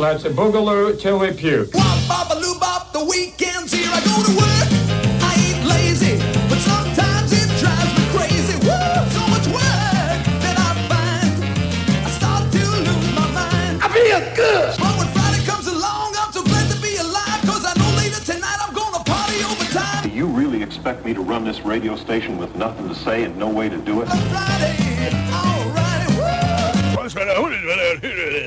Let's boogaloo till we puke. Wop, bop, a loo, bop, the weekend's here. I go to work, I ain't lazy, but sometimes it drives me crazy. Woo, so much work that I find I start to lose my mind. I feel good. But when Friday comes along, I'm so glad to be alive, cause I know later tonight I'm gonna party overtime. Do you really expect me to run this radio station with nothing to say and no way to do it? Friday, alright, woo.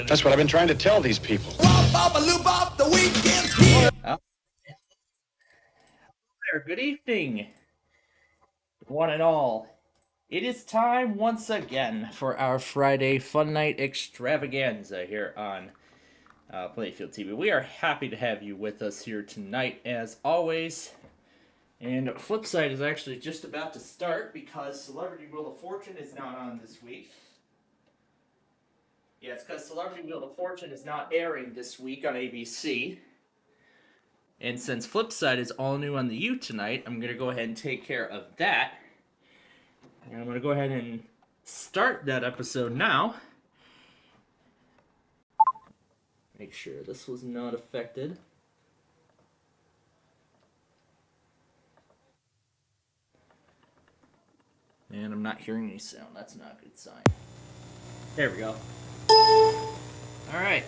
That's what I've been trying to tell these people. Wop, bop, a loo, bop, the weekend's here. There, good evening, one and all. It is time once again for our Friday Fun Night Extravaganza here on Playfield TV. We are happy to have you with us here tonight, as always. And Flipside is actually just about to start because Celebrity Wheel of Fortune is not on this week. Yeah, it's because Celebrity Wheel of Fortune is not airing this week on ABC. And since Flipside is all new on the U tonight, I'm going to go ahead and take care of that. And I'm going to go ahead and start that episode now. Make sure this was not affected. And I'm not hearing any sound. That's not a good sign. There we go. Alright.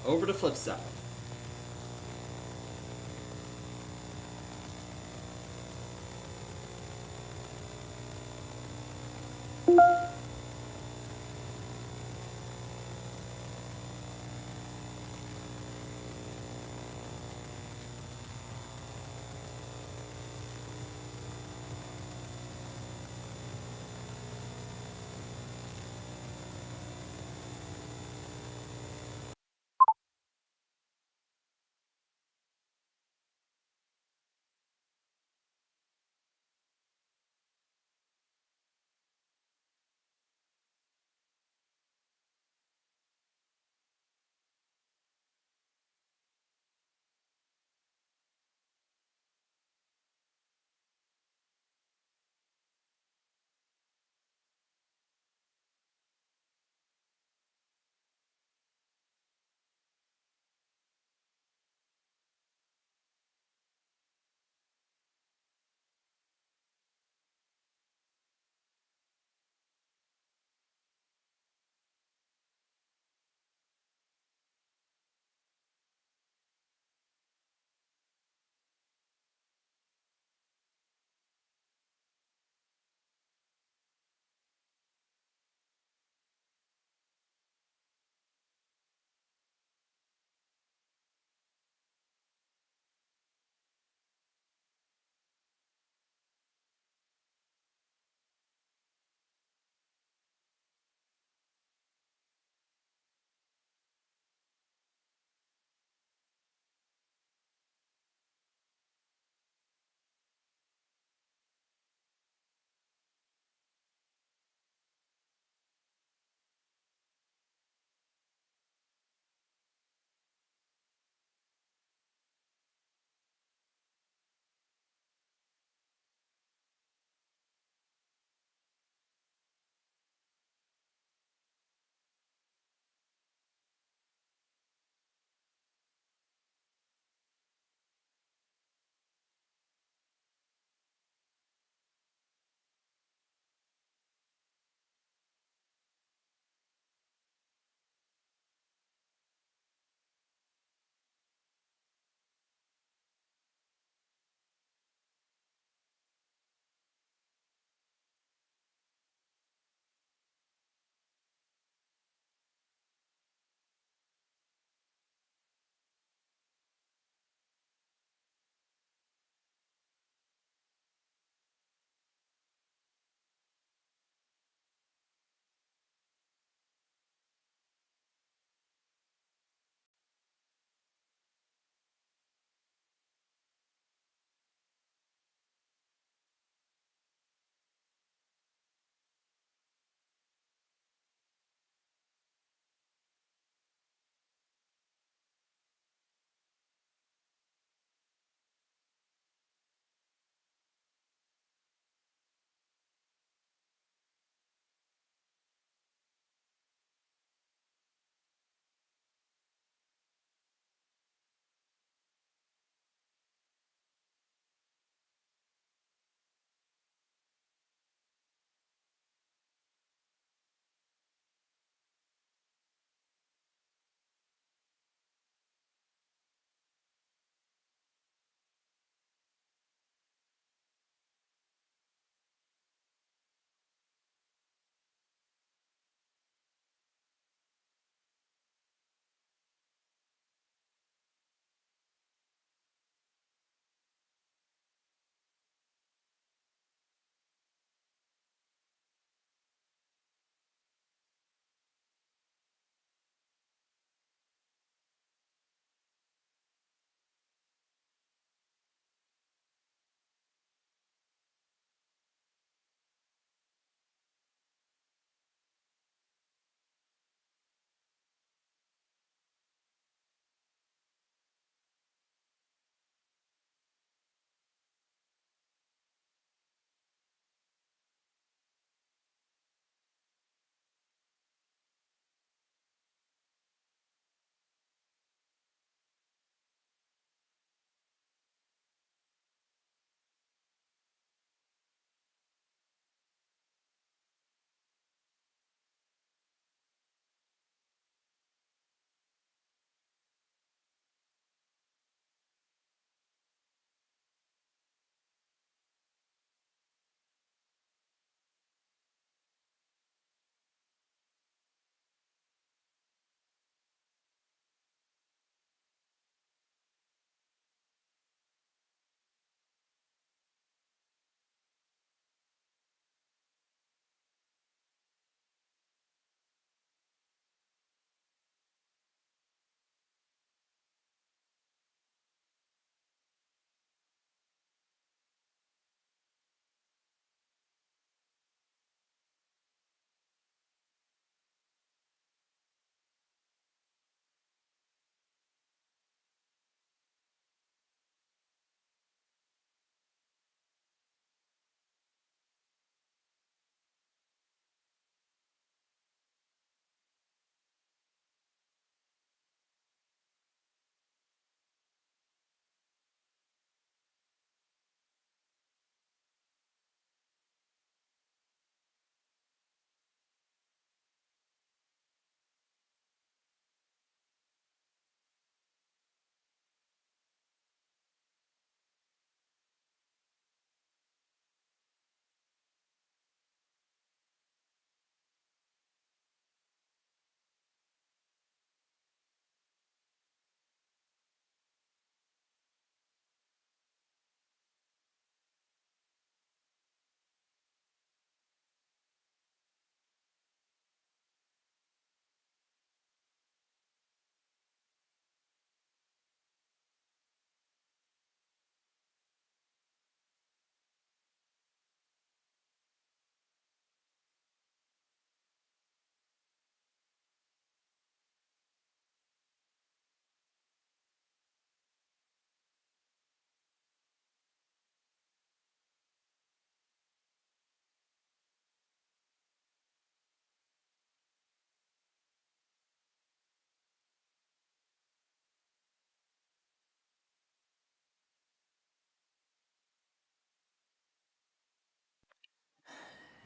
Over to Flipside.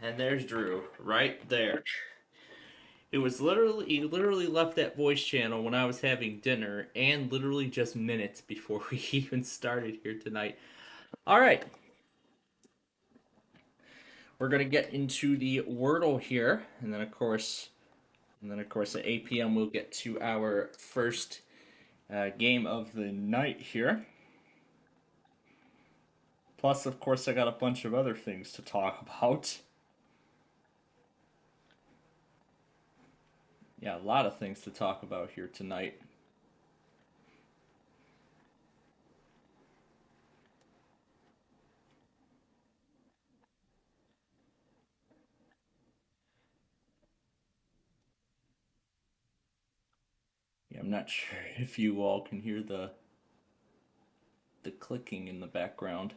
And there's Drew, right there. It was literally he literally left that voice channel when I was having dinner, and literally just minutes before we even started here tonight. All right, we're gonna get into the Wordle here, and then of course at 8 p.m. we'll get to our first game of the night here. Plus, of course, I got a bunch of other things to talk about. Yeah, a lot of things to talk about here tonight. Yeah, I'm not sure if you all can hear the clicking in the background.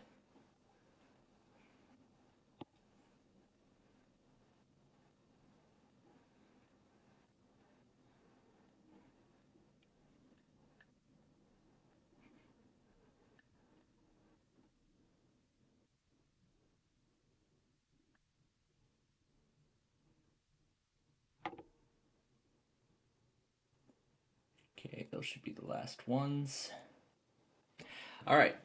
Okay, those should be the last ones. All right.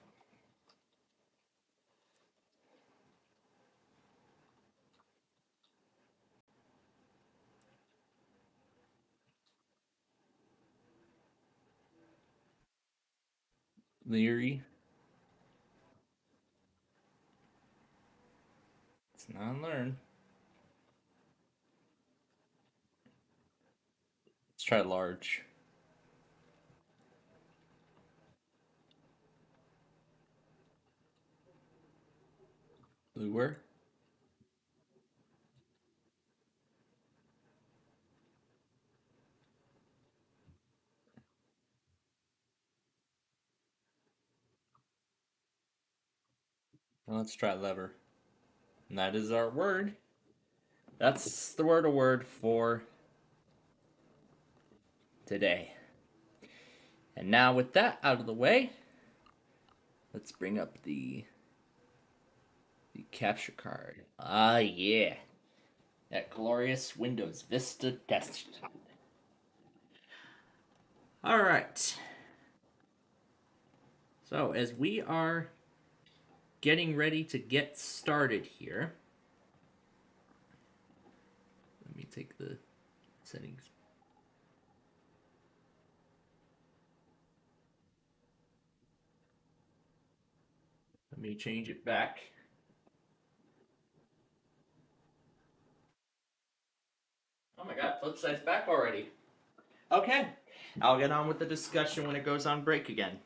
Leary. It's not learn. Let's try large. Lure. Now let's try lever. And that is our word. That's the word for today. And now with that out of the way, let's bring up the capture card. Ah, yeah. That glorious Windows Vista desktop. All right. So, as we are getting ready to get started here, let me take the settings. Let me change it back. Oh my god, flip side's back already. Okay, I'll get on with the discussion when it goes on break again.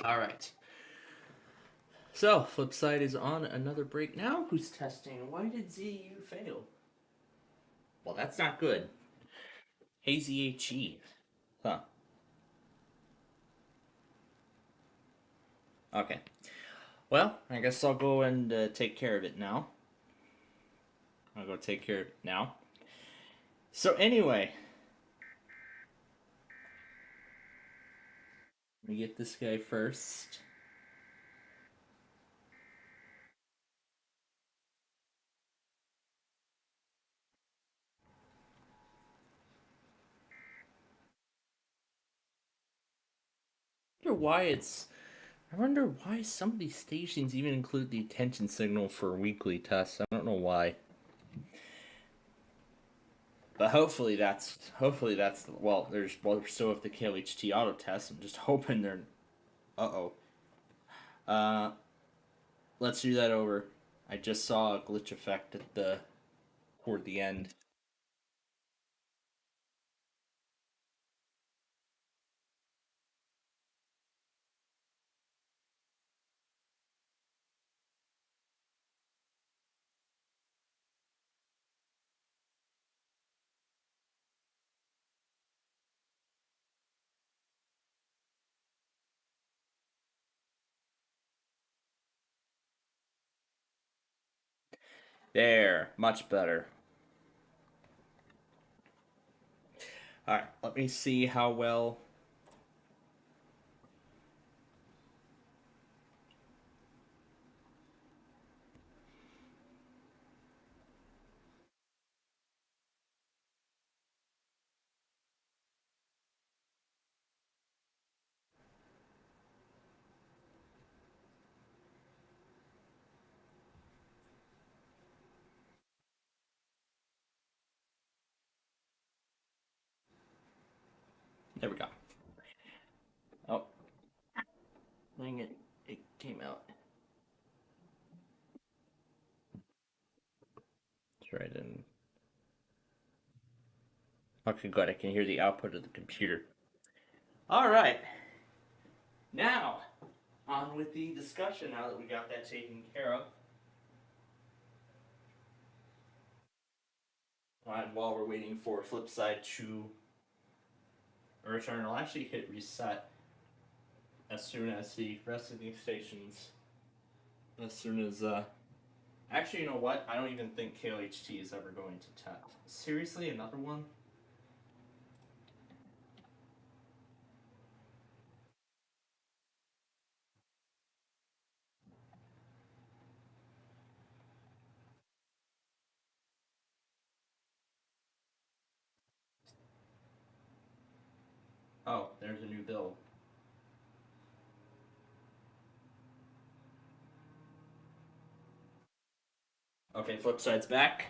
All right. So, Flipside is on another break now. Who's testing? Why did ZU fail? Well, that's not good. Hazy HE. Huh. Okay. Well, I guess I'll go and take care of it now. I'll go take care of it now. So, anyway. Let me get this guy first. I wonder why some of these stations even include the attention signal for weekly tests. I don't know why. But hopefully that's well. We're still with the KLHT auto test. I'm just hoping they're. Uh-oh. Uh Let's do that over. I just saw a glitch effect at the toward the end. There, much better. All right, let me see how well. There we go. Oh, dang it! It came out. Try it in. Okay, good. I can hear the output of the computer. All right. Now, on with the discussion. Now that we got that taken care of. And while we're waiting for Flipside to return, I'll actually hit reset as soon as the rest of these stations. As soon as actually, you know what? I don't even think KLHT is ever going to test. Seriously, another one? Oh, there's a new build. Okay, Flipside's back.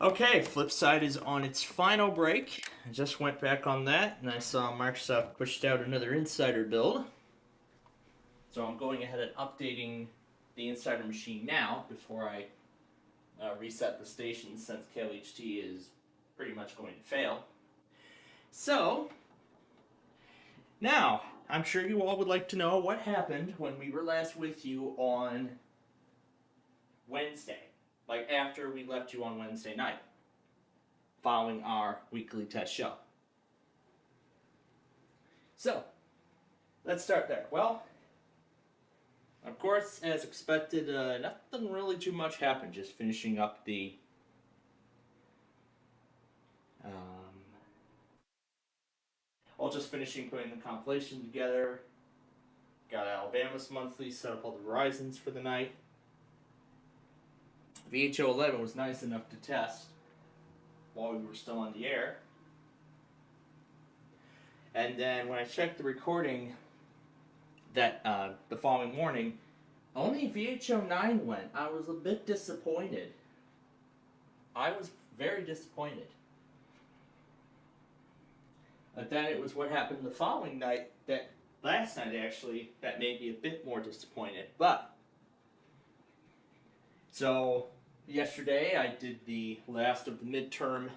Okay, Flipside is on its final break. I just went back on that, and I saw Microsoft pushed out another Insider build. So I'm going ahead and updating the Insider machine now before I reset the station, since KLHT is pretty much going to fail. So, now, I'm sure you all would like to know what happened when we were last with you on Wednesday. Like after we left you on Wednesday night, following our weekly test show. So, let's start there. Well, of course, as expected, nothing really too much happened. Just finishing up the just finishing putting the compilation together. Got Alabama's monthly, set up all the Verizons for the night. VHO 11 was nice enough to test while we were still on the air. And then when I checked the recording that the following morning, only VHO 9 went. I was a bit disappointed. I was very disappointed. But then it was what happened the following night, that last night actually, that made me a bit more disappointed. But, so yesterday I did the last of the midterm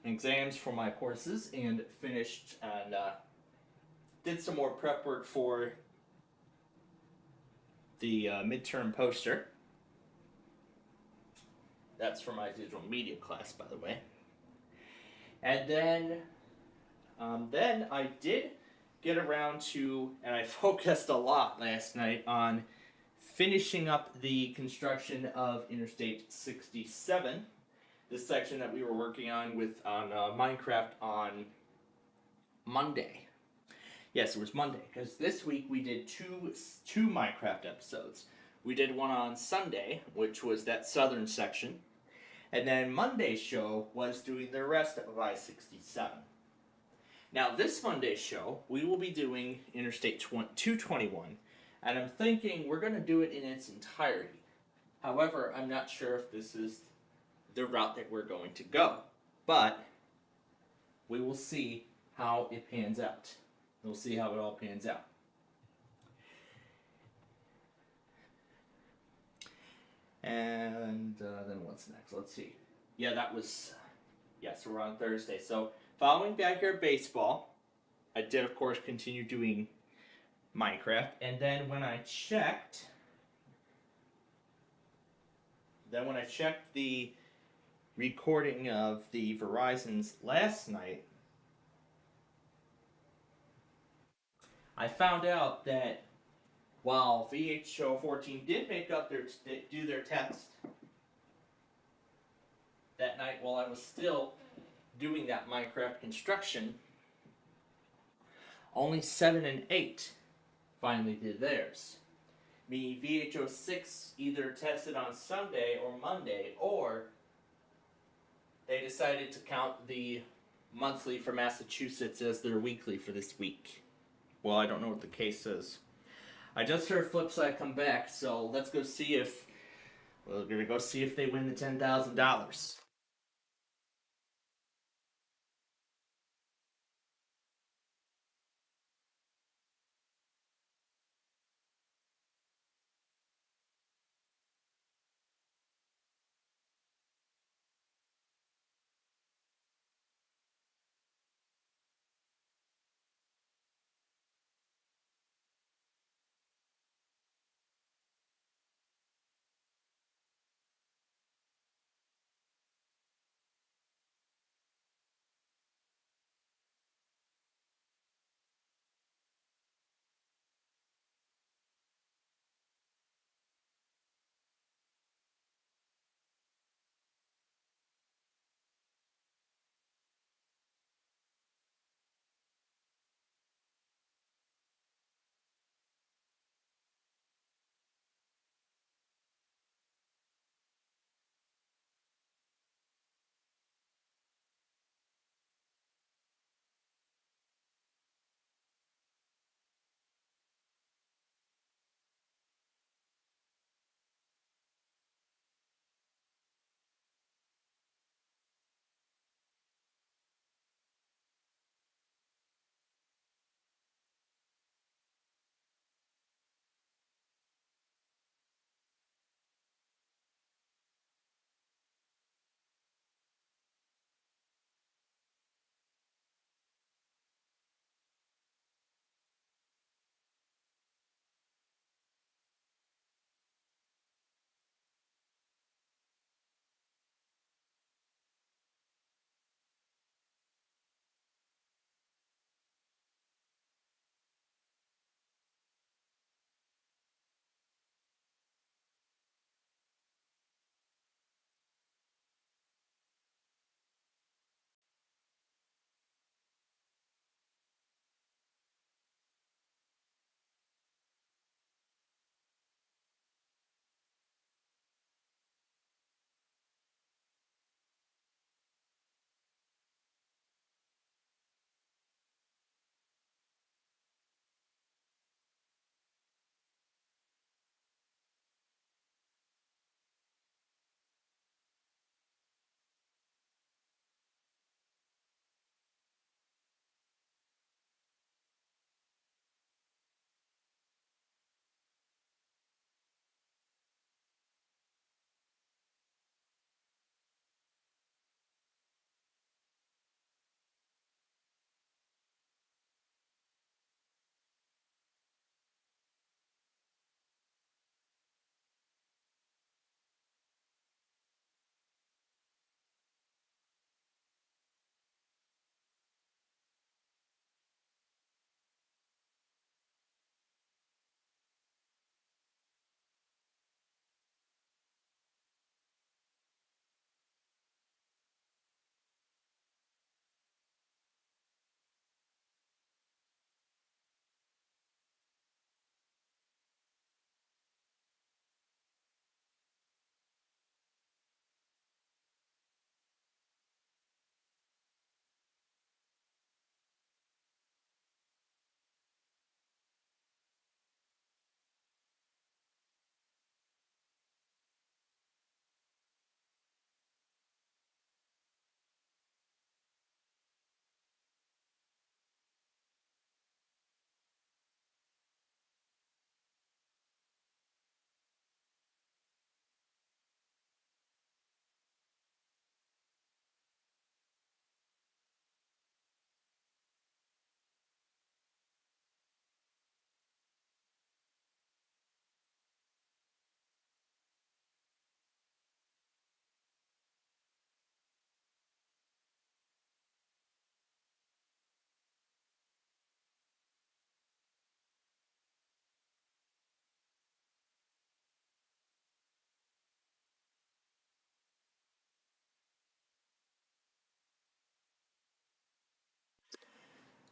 exams for my courses and finished and did some more prep work for the midterm poster. That's for my digital media class, by the way. And then I did get around to, and I focused a lot last night on finishing up the construction of Interstate 67, this section that we were working on Minecraft on Monday. Yes, it was Monday, because this week we did two Minecraft episodes. We did one on Sunday, which was that southern section, and then Monday's show was doing the rest of I-67. Now, this Monday's show, we will be doing Interstate 221, and I'm thinking we're going to do it in its entirety. However, I'm not sure if this is the route that we're going to go, but we will see how it pans out. We'll see how it all pans out. And then what's next? Let's see. Yeah, that was... Yes, we're on Thursday. So, following Backyard Baseball, I did, of course, continue doing Minecraft. And then when I checked... the recording of the Verizons last night, I found out that while VHO 14 did do their test that night while I was still doing that Minecraft construction, only 7 and 8 finally did theirs. Me, VHO 6 either tested on Sunday or Monday, or they decided to count the monthly for Massachusetts as their weekly for this week. Well, I don't know what the case is. I just heard Flipside come back, so let's go see if... We're gonna go see if they win the $10,000.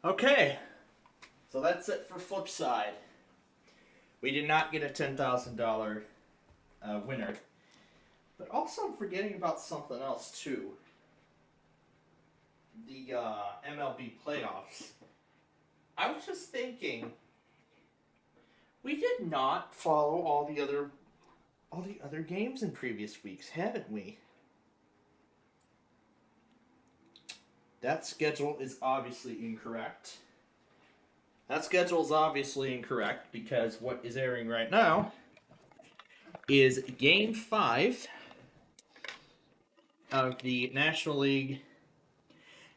Okay, so that's it for Flipside. We did not get a $10,000 winner. But also I'm forgetting about something else too. The MLB playoffs. I was just thinking, we did not follow all the other games in previous weeks, haven't we? That schedule is obviously incorrect. That schedule is obviously incorrect because what is airing right now is Game 5 of the National League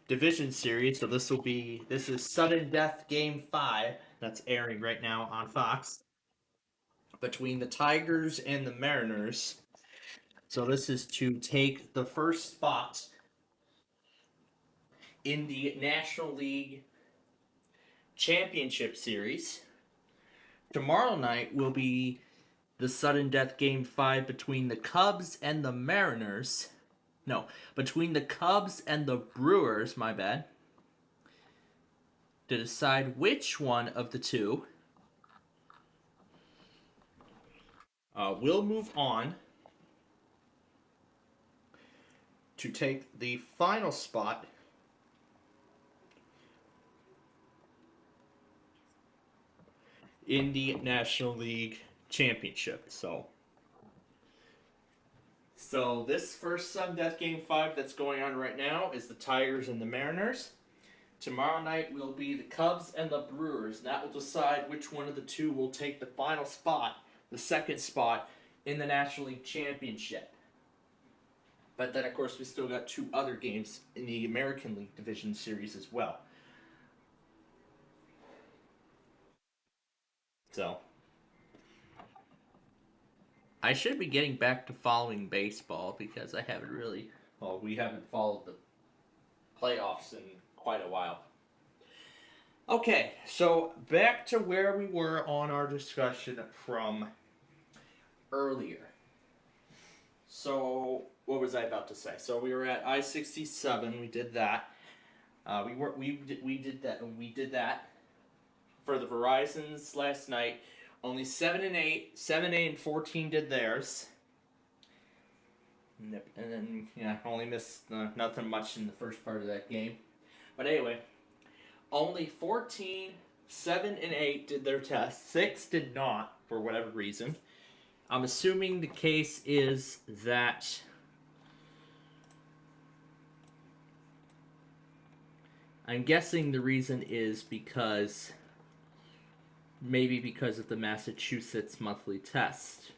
Division Series. So this is Sudden Death Game 5 that's airing right now on Fox between the Tigers and the Mariners. So this is to take the first spot in the National League Championship Series. Tomorrow night will be the Sudden Death Game 5 between the Cubs and the Mariners. No, between the Cubs and the Brewers, my bad. To decide which one of the two will move on to take the final spot in the National League Championship. So this first Sudden Death Game 5 that's going on right now is the Tigers and the Mariners. Tomorrow night will be the Cubs and the Brewers. And that will decide which one of the two will take the final spot, the second spot, in the National League Championship. But then, of course, we still got two other games in the American League Division Series as well. So, I should be getting back to following baseball because I haven't really, we haven't followed the playoffs in quite a while. Okay, so back to where we were on our discussion from earlier. So, what was I about to say? So we were at I-67. We did that. We did that for the Verizons last night. Only 7 and 8, 7A and 14 did theirs. And then only missed nothing much in the first part of that game. But anyway, only 14, 7 and 8 did their test. 6 did not for whatever reason. I'm assuming the case is that I'm guessing the reason is because of the Massachusetts monthly test.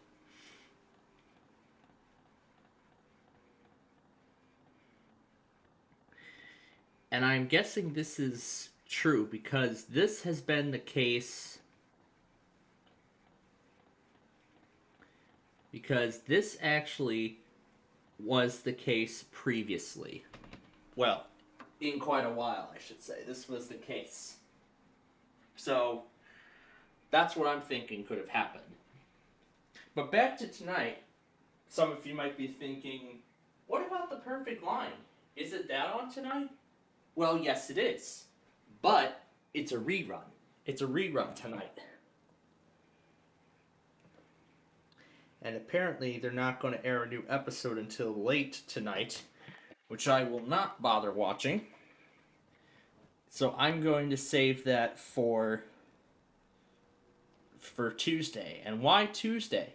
And I'm guessing this is true because this has been the case. Because this actually was the case previously. Well, in quite a while, I should say. This was the case. So, that's what I'm thinking could have happened. But back to tonight, some of you might be thinking, what about the perfect line? Is it that on tonight? Well, yes, it is. But it's a rerun. It's a rerun tonight. And apparently they're not going to air a new episode until late tonight, which I will not bother watching. So I'm going to save that for Tuesday. And why Tuesday?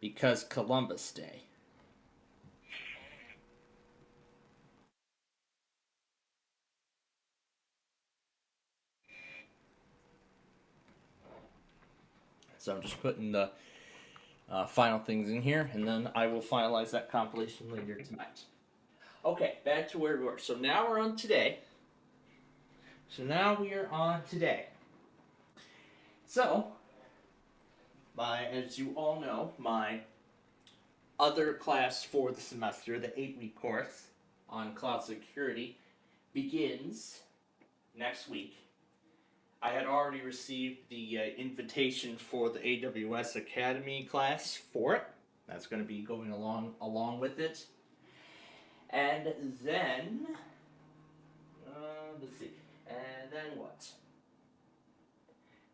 Because Columbus Day. So I'm just putting the final things in here, and then I will finalize that compilation later tonight. Okay, back to where we were. So now we're on today. So, as you all know, my other class for the semester, the 8-week course on cloud security, begins next week. I had already received the invitation for the AWS Academy class for it. That's going to be going along with it. And then, let's see. And then what?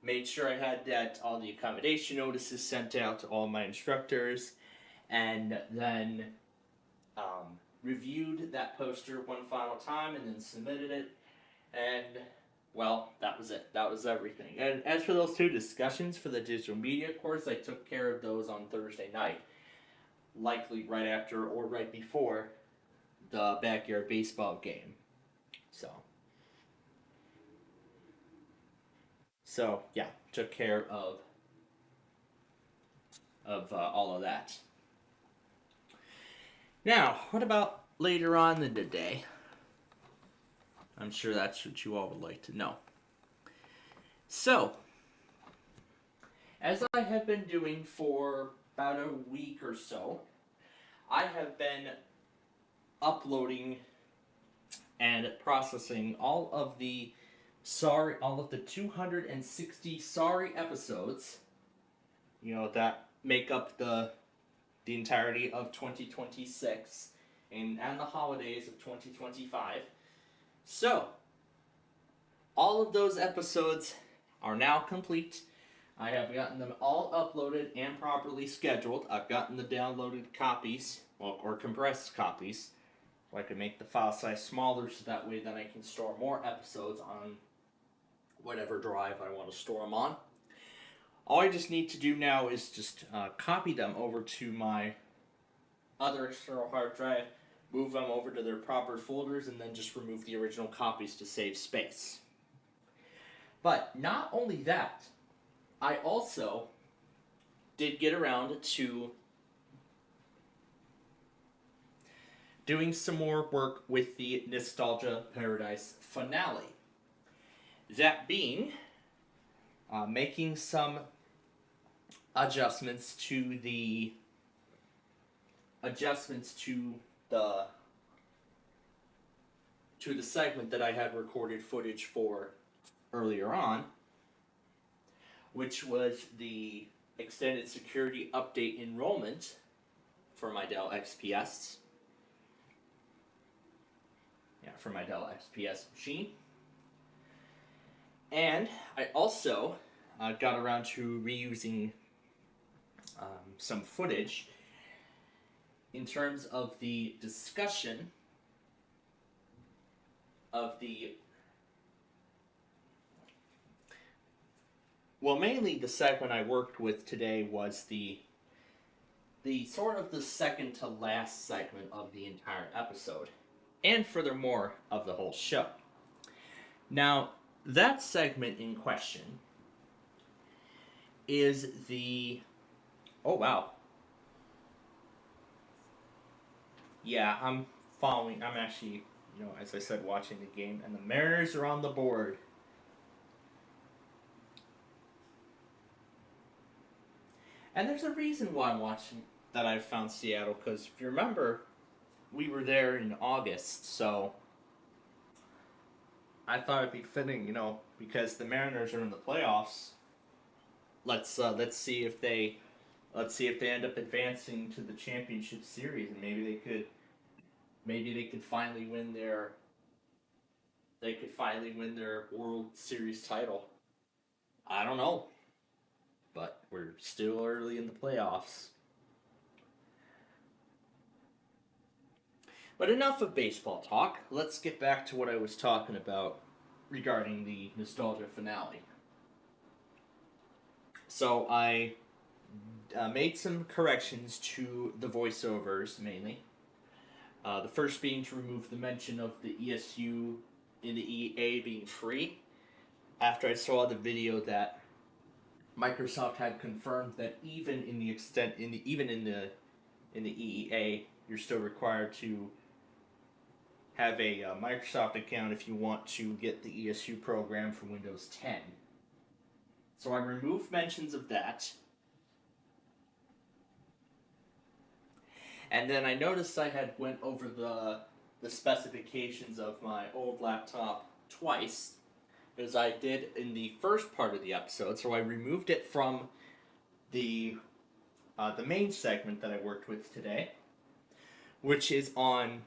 Made sure I had that all the accommodation notices sent out to all my instructors, and then reviewed that poster one final time, and then submitted it. And well, that was it. That was everything. And as for those 2 discussions for the digital media course, I took care of those on Thursday night, likely right after or right before the backyard baseball game. So yeah, took care of all of that. Now, what about later on in the day? I'm sure that's what you all would like to know. So, as I have been doing for about a week or so, I have been uploading and processing all of the 260 Sorry episodes, that make up the entirety of 2026 and the holidays of 2025. So, all of those episodes are now complete. I have gotten them all uploaded and properly scheduled. I've gotten the downloaded copies, or compressed copies, so I can make the file size smaller so that way then I can store more episodes on whatever drive I want to store them on. All I just need to do now is just copy them over to my other external hard drive, move them over to their proper folders, and then just remove the original copies to save space. But not only that, I also did get around to doing some more work with the Nostalgia Paradise finale. That being, making some adjustments to the segment that I had recorded footage for earlier on, which was the extended security update enrollment for my Dell XPS. For my Dell XPS machine. And I also got around to reusing some footage in terms of the discussion of mainly the segment I worked with today was the sort of the second to last segment of the entire episode, and furthermore of the whole show. Now, that segment in question is the... Oh, wow. Yeah, I'm following. I'm actually, as I said, watching the game, and the Mariners are on the board. And there's a reason why I'm watching that I found Seattle, because if you remember, we were there in August, so I thought it'd be fitting, because the Mariners are in the playoffs. Let's see if they end up advancing to the championship series, and maybe they could finally win their World Series title. I don't know, but we're still early in the playoffs. But enough of baseball talk. Let's get back to what I was talking about regarding the Nostalgia finale. So I made some corrections to the voiceovers, mainly. The first being to remove the mention of the ESU in the EA being free. After I saw the video that Microsoft had confirmed that even in the EEA, you're still required to have a Microsoft account if you want to get the ESU program for Windows 10. So I removed mentions of that. And then I noticed I had went over the specifications of my old laptop twice, as I did in the first part of the episode. So I removed it from the main segment that I worked with today, which is on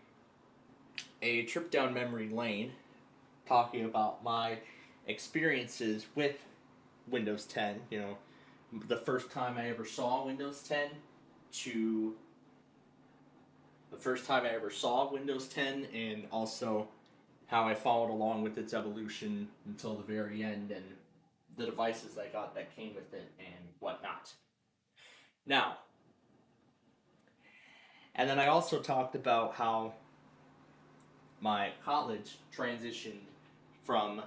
a trip down memory lane talking about my experiences with Windows 10. You know, the first time I ever saw Windows 10 to the first time I ever saw Windows 10, and also how I followed along with its evolution until the very end, and the devices I got that came with it and whatnot. Now, and then I also talked about how my college transitioned from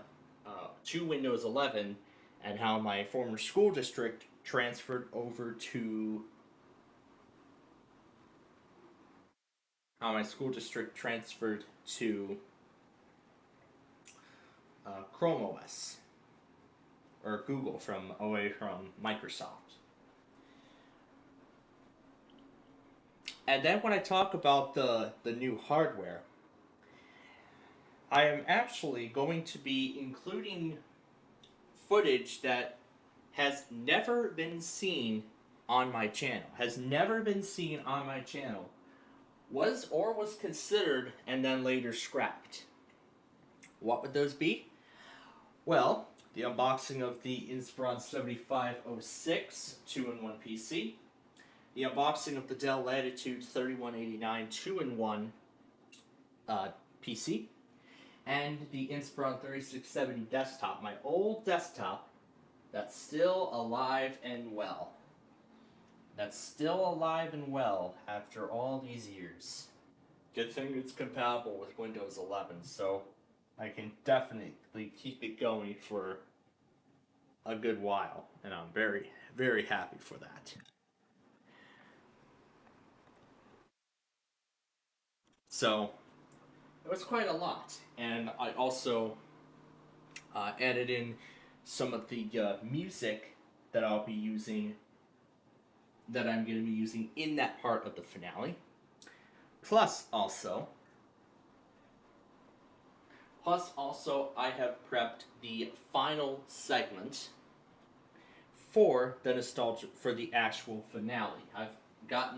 to Windows 11, and how my former school district transferred over to Chrome OS, or Google away from Microsoft. And then when I talk about the new hardware, I am actually going to be including footage that has never been seen on my channel. Was considered and then later scrapped. What would those be? Well, the unboxing of the Inspiron 7506 2-in-1 PC, the unboxing of the Dell Latitude 3189 2-in-1 PC, and the Inspiron 3670 desktop, my old desktop that's still alive and well. After all these years. Good thing it's compatible with Windows 11, so I can definitely keep it going for a good while, and I'm very, very happy for that. So, it was quite a lot, and I also added in some of the music that I'm going to be using in that part of the finale. Plus also, I have prepped the final segment for the actual finale. I've got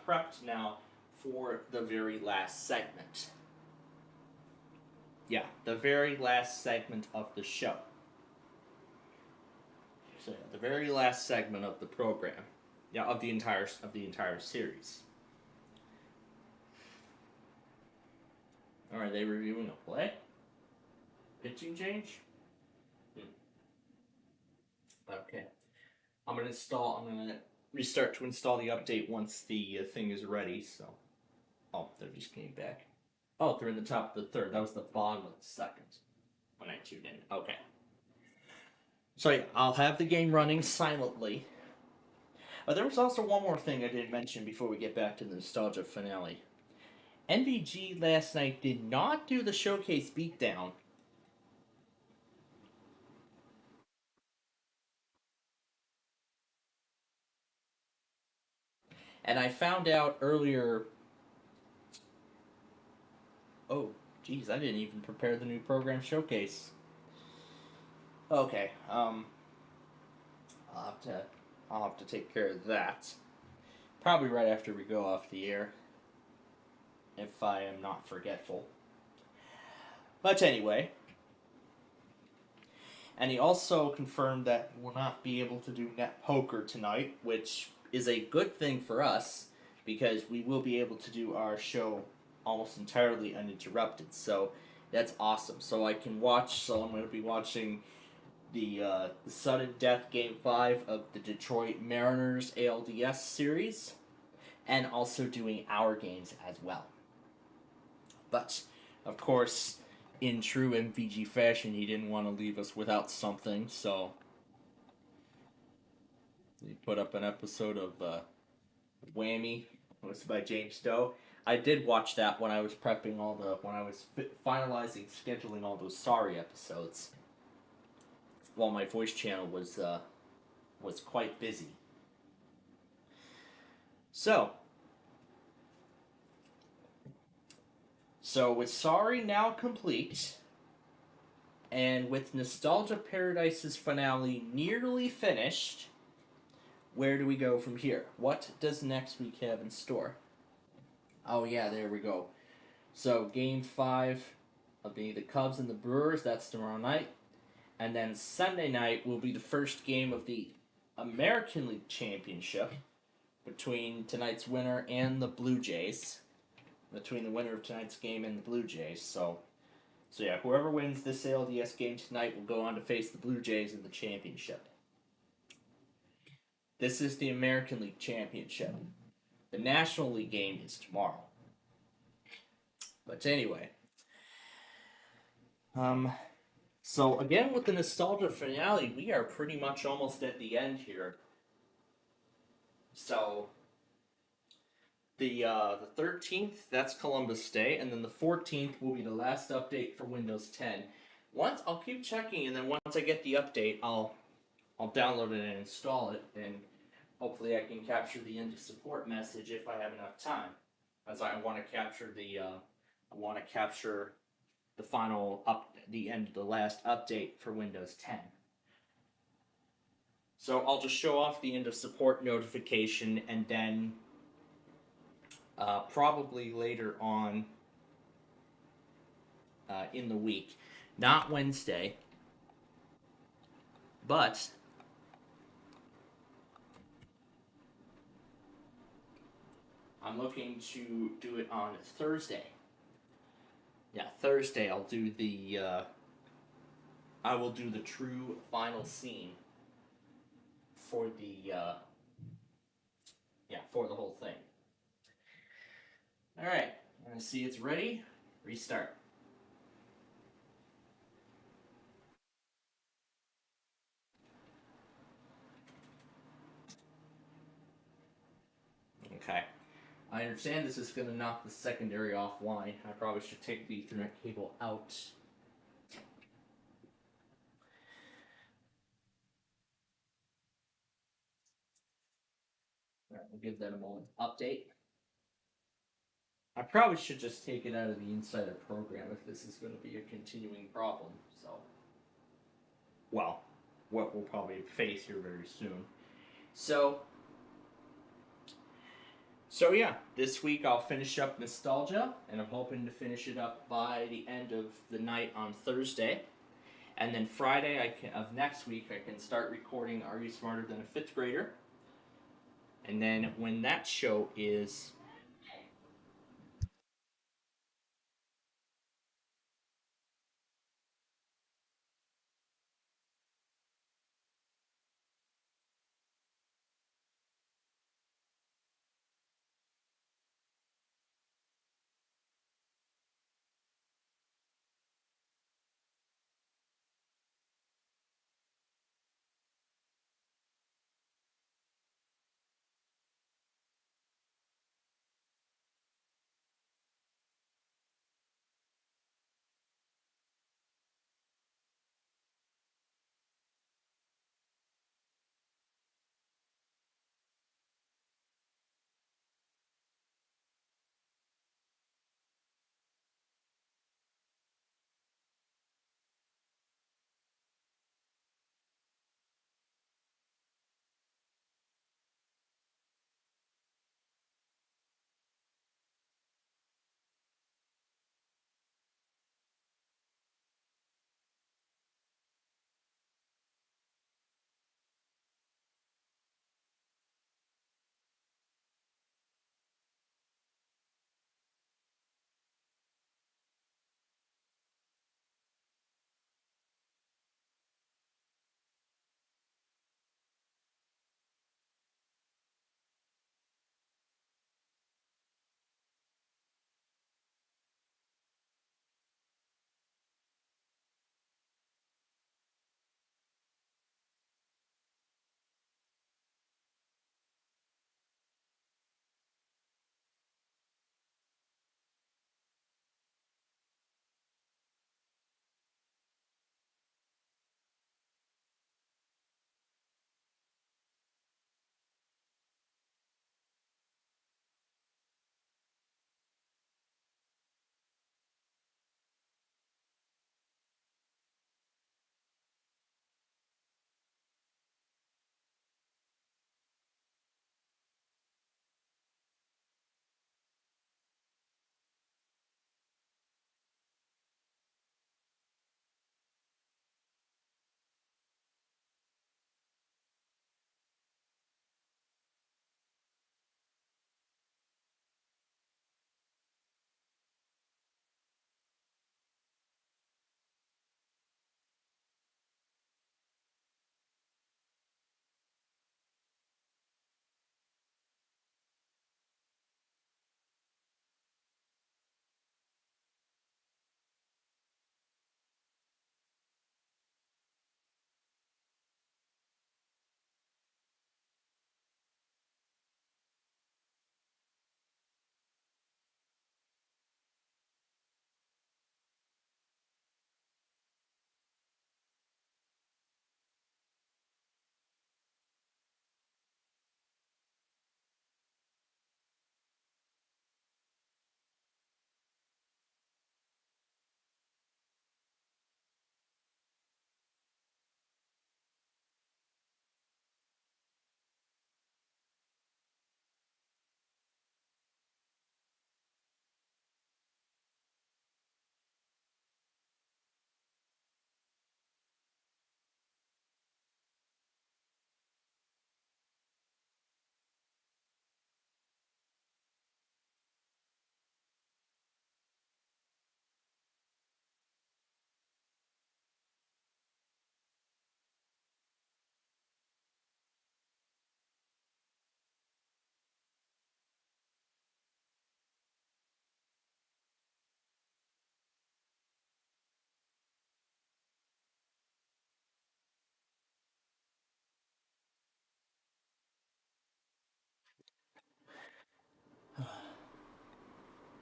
prepped now for the very last segment. Yeah, the very last segment of the show. So the very last segment of the program. Yeah, of the entire series. Are they reviewing a play? Pitching change? Okay. I'm gonna restart to install the update once the thing is ready, so. Oh, they just came back. Oh, they're in the top of the third. That was the bottom of the second when I tuned in. Okay. So yeah, I'll have the game running silently. There was also one more thing I didn't mention before we get back to the nostalgia finale. NVG last night did not do the showcase beatdown. And I found out earlier... Oh, geez, I didn't even prepare the new program showcase. Okay, I'll have to take care of that. Probably right after we go off the air. If I am not forgetful. But anyway. And he also confirmed that we'll not be able to do net poker tonight, which is a good thing for us, because we will be able to do our show almost entirely uninterrupted. So that's awesome. So I'm going to be watching the sudden death game 5 of the Detroit Mariners ALDS series, and also doing our games as well. But, of course, in true MVG fashion, he didn't want to leave us without something, so he put up an episode of Whammy, hosted by James Stowe. I did watch that when I was prepping when I was scheduling all those Sorry episodes, while my voice channel was quite busy. So with Sorry now complete, and with Nostalgia Paradise's finale nearly finished, where do we go from here? What does next week have in store? Oh yeah, there we go. So Game 5 of being the Cubs and the Brewers. That's tomorrow night. And then Sunday night will be the first game of the American League Championship between tonight's winner and the Blue Jays. Between the winner of tonight's game and the Blue Jays. So yeah, whoever wins this ALDS game tonight will go on to face the Blue Jays in the championship. This is the American League Championship. The National League game is tomorrow. But anyway. So again with the nostalgia finale, we are pretty much almost at the end here. So the 13th, that's Columbus Day, and then the 14th will be the last update for Windows 10. I'll keep checking, and then once I get the update, I'll download it and install it, and hopefully I can capture the end of support message if I have enough time, as I want to capture the final the end of the last update for Windows 10. So I'll just show off the end of support notification, and then probably later on in the week, not Wednesday, but I'm looking to do it on Thursday. Yeah, Thursday I'll do I will do the true final scene for for the whole thing. Alright, I see it's ready. Restart. Okay. I understand this is going to knock the secondary offline. I probably should take the Ethernet cable out. Alright, we'll give that a moment. Update. I probably should just take it out of the Insider program if this is going to be a continuing problem. Well, what we'll probably face here very soon. So yeah, this week I'll finish up Nostalgia, and I'm hoping to finish it up by the end of the night on Thursday. And then Friday of next week, I can start recording Are You Smarter Than a 5th Grader? And then when that show is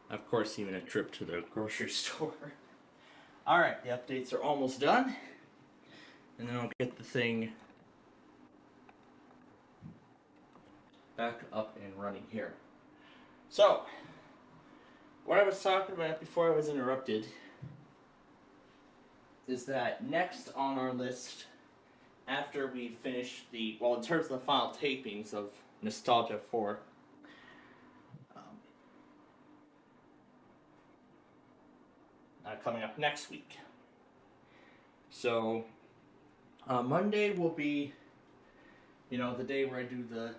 Of course, even a trip to the grocery store. Alright, the updates are almost done. And then I'll get the thing back up and running here. So, what I was talking about before I was interrupted is that next on our list, after we finish the, well, in terms of the final tapings of Nostalgia 4, coming up next week. So, Monday will be, the day where I do the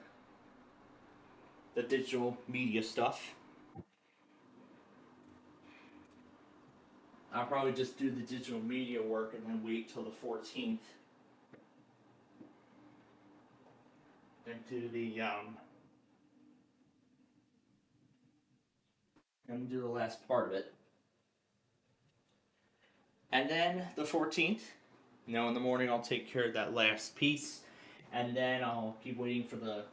digital media stuff. I'll probably just do the digital media work and then wait till the 14th. And do the last part of it. And then the 14th, in the morning I'll take care of that last piece. And then I'll keep waiting for the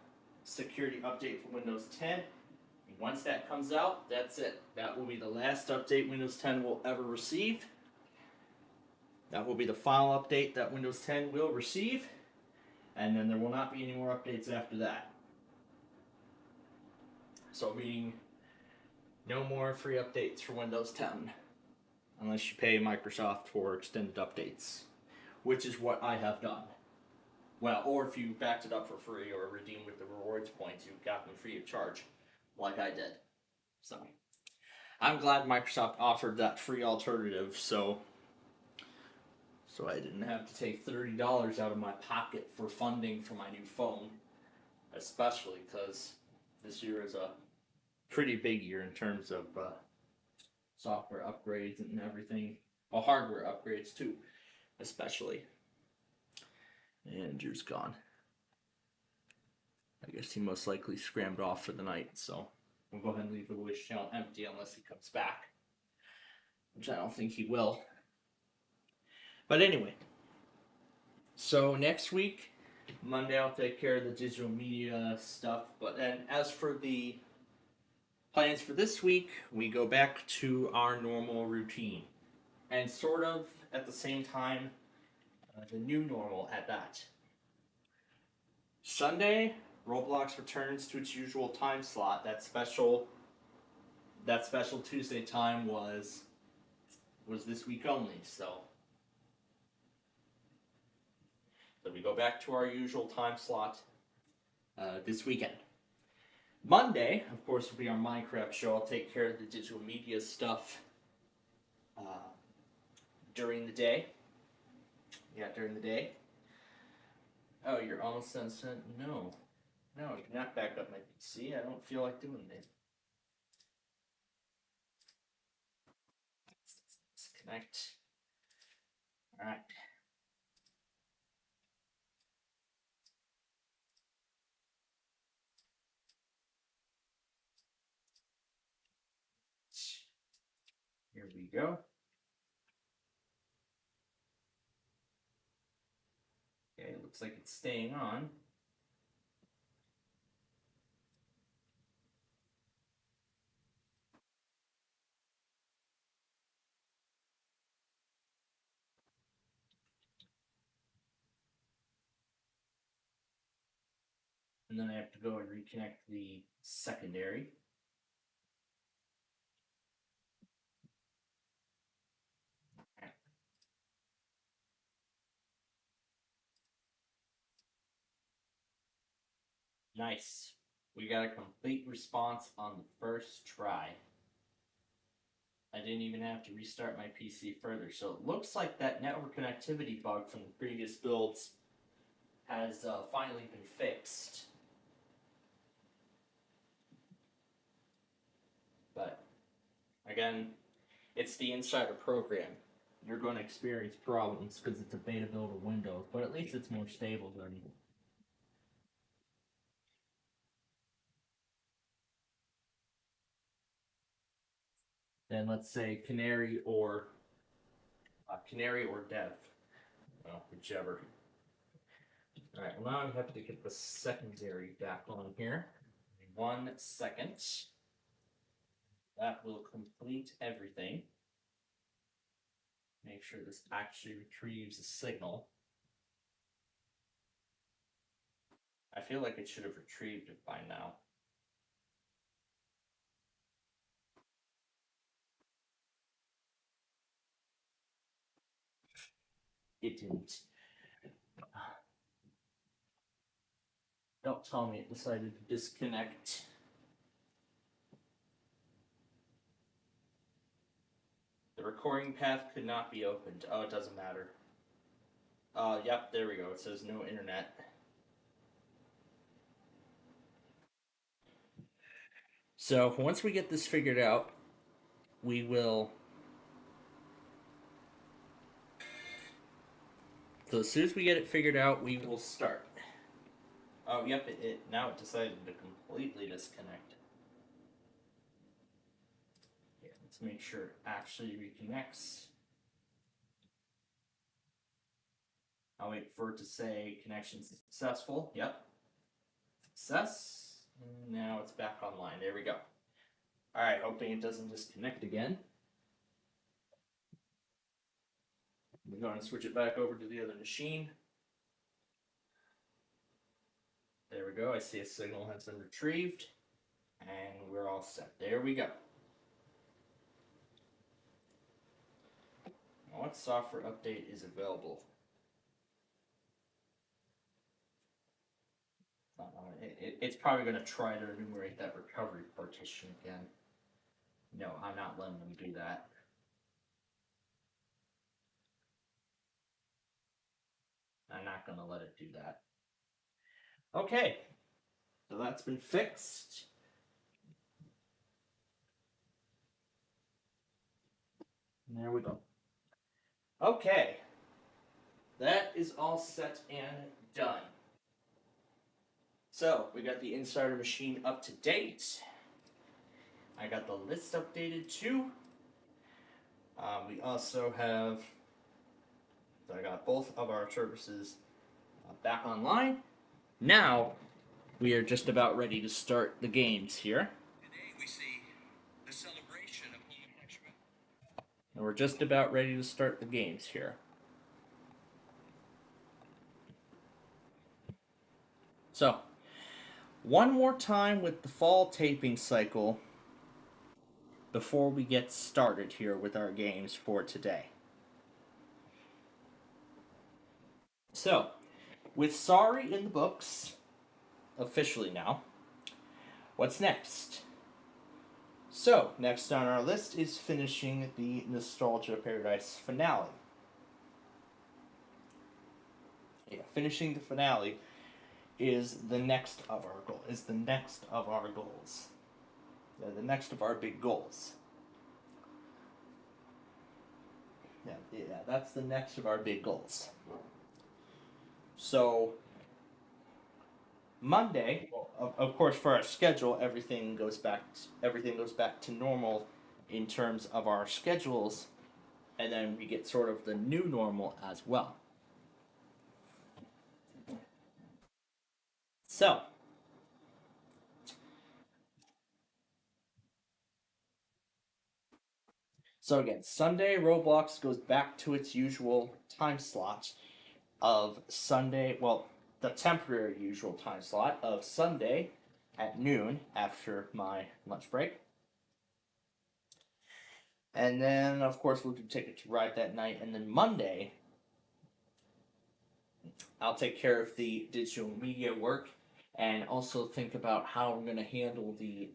security update for Windows 10. And once that comes out, that's it. That will be the last update Windows 10 will ever receive. That will be the final update that Windows 10 will receive. And then there will not be any more updates after that. So meaning no more free updates for Windows 10. Unless you pay Microsoft for extended updates. Which is what I have done. Well, or if you backed it up for free or redeemed with the rewards points, you got them free of charge. Like I did. So, I'm glad Microsoft offered that free alternative, so I didn't have to take $30 out of my pocket for funding for my new phone. Especially because this year is a pretty big year in terms of software upgrades and everything. Well, hardware upgrades too, especially. And Drew's gone. I guess he most likely scrambled off for the night, so we'll go ahead and leave the wish channel empty unless he comes back. Which I don't think he will. But anyway. So next week, Monday, I'll take care of the digital media stuff. But then as for the plans for this week, we go back to our normal routine. And sort of at the same time, the new normal at that. Sunday, Roblox returns to its usual time slot. That special Tuesday time was this week only, so we go back to our usual time slot this weekend. Monday, of course, will be our Minecraft show. I'll take care of the digital media stuff during the day. Yeah, during the day. Oh, you're almost done. No, do not back up my PC. I don't feel like doing it. Disconnect. All right. Here we go. Okay, it looks like it's staying on. And then I have to go and reconnect the secondary. Nice. We got a complete response on the first try. I didn't even have to restart my PC further. So it looks like that network connectivity bug from the previous builds has finally been fixed. But, again, it's the Insider program. You're going to experience problems because it's a beta build of Windows, but at least it's more stable than let's say Canary or Dev. Well, whichever. Alright, well now I have to get the secondary back on here. 1 second. that will complete everything. Make sure this actually retrieves a signal. I feel like it should have retrieved it by now. It didn't. Don't tell me it decided to disconnect. The recording path could not be opened. Oh, it doesn't matter. Yep, there we go. It says no internet. So once we get this figured out, we will. So as soon as we get it figured out, we will start. Oh, yep, now it decided to completely disconnect. Yeah, let's make sure it actually reconnects. I'll wait for it to say connection successful. Yep. Success. And now it's back online. There we go. Alright, hoping it doesn't disconnect again. We're going to switch it back over to the other machine. There we go. I see a signal has been retrieved. And we're all set. There we go. Now, what software update is available? It's probably going to try to enumerate that recovery partition again. No, I'm not letting them do that. I'm not going to let it do that. Okay, so that's been fixed. There we go. Okay, that is all set and done. So, we got the Insider machine up to date. I got the list updated too. We also have, so I got both of our services back online. Now, we are just about ready to start the games here. Today we see the celebration of And we're just about ready to start the games here. So, one more time with the fall taping cycle before we get started here with our games for today. So, with Sorry in the books, officially now, what's next? So, next on our list is finishing the Nostalgia Paradise finale. Yeah, finishing the finale is the next of our goal. Is the next of our goals. The next of our big goals. Yeah, that's the next of our big goals. So Monday, of course, for our schedule, everything goes back to normal in terms of our schedules, and then we get sort of the new normal as well. So again, Sunday Roblox goes back to its usual time slot of Sunday, well, the temporary usual time slot of Sunday at noon after my lunch break. And then, of course, we'll do Ticket to Ride that night. And then Monday, I'll take care of the digital media work and also think about how I'm going to handle the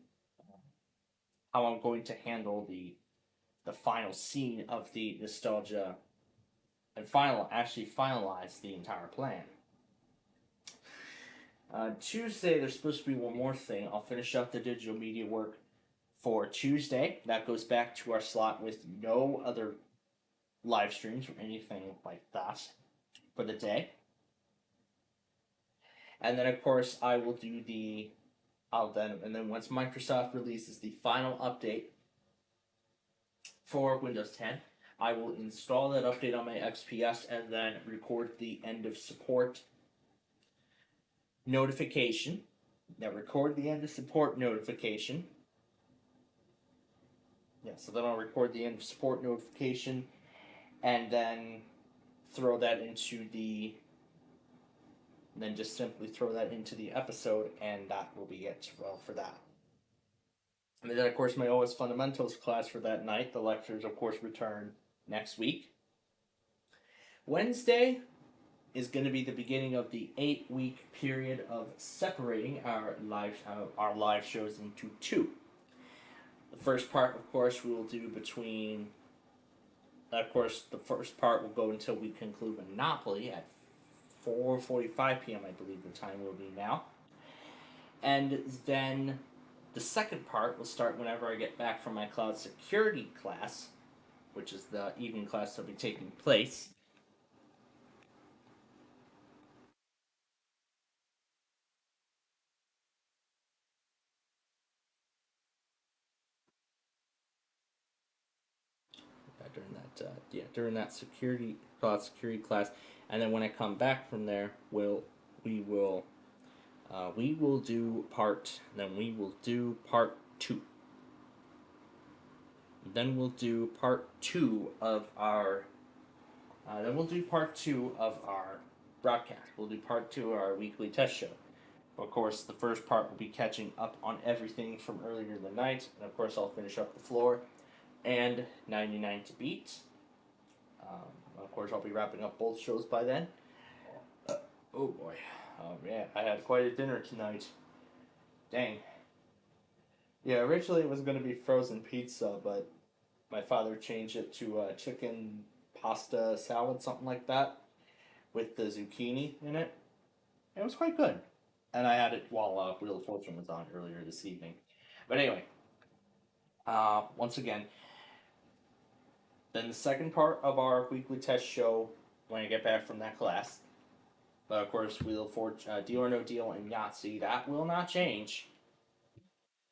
final scene of the nostalgia and finalize the entire plan. Tuesday, there's supposed to be one more thing. I'll finish up the digital media work for Tuesday. That goes back to our slot with no other live streams or anything like that for the day. And then, of course, I will do and then once Microsoft releases the final update for Windows 10, I will install that update on my XPS and then record the end of support notification. Record the end of support notification. Yeah, so then I'll record the end of support notification, and then throw that into the. Then just simply throw that into the episode, and that will be it for that. And then, of course, my OS Fundamentals class for that night. The lectures, of course, return next week. Wednesday is going to be the beginning of the 8-week period of separating our live shows into two. The first part, of course, we will do between. Of course, the first part will go until we conclude Monopoly at 4:45 p.m. I believe the time will be now, and then the second part will start whenever I get back from my cloud security class, which is the evening class that will be taking place. During that cloud security class, and then when I come back from there, we will do part. Then we will do part 2. Then we'll do part 2 of our. Then we'll do part 2 of our broadcast. We'll do part 2 of our weekly test show. Of course, the first part will be catching up on everything from earlier in the night, and of course, I'll finish up the floor and 99 to beat. Of course, I'll be wrapping up both shows by then. Oh boy. Yeah, I had quite a dinner tonight. Dang. Yeah, originally it was going to be frozen pizza, but my father changed it to chicken pasta salad, something like that, with the zucchini in it. It was quite good. And I had it while Wheel of Fortune was on earlier this evening. But anyway, once again, then the second part of our weekly test show when I get back from that class. But of course, Wheel of Fortune, Deal or No Deal, and Yahtzee, that will not change.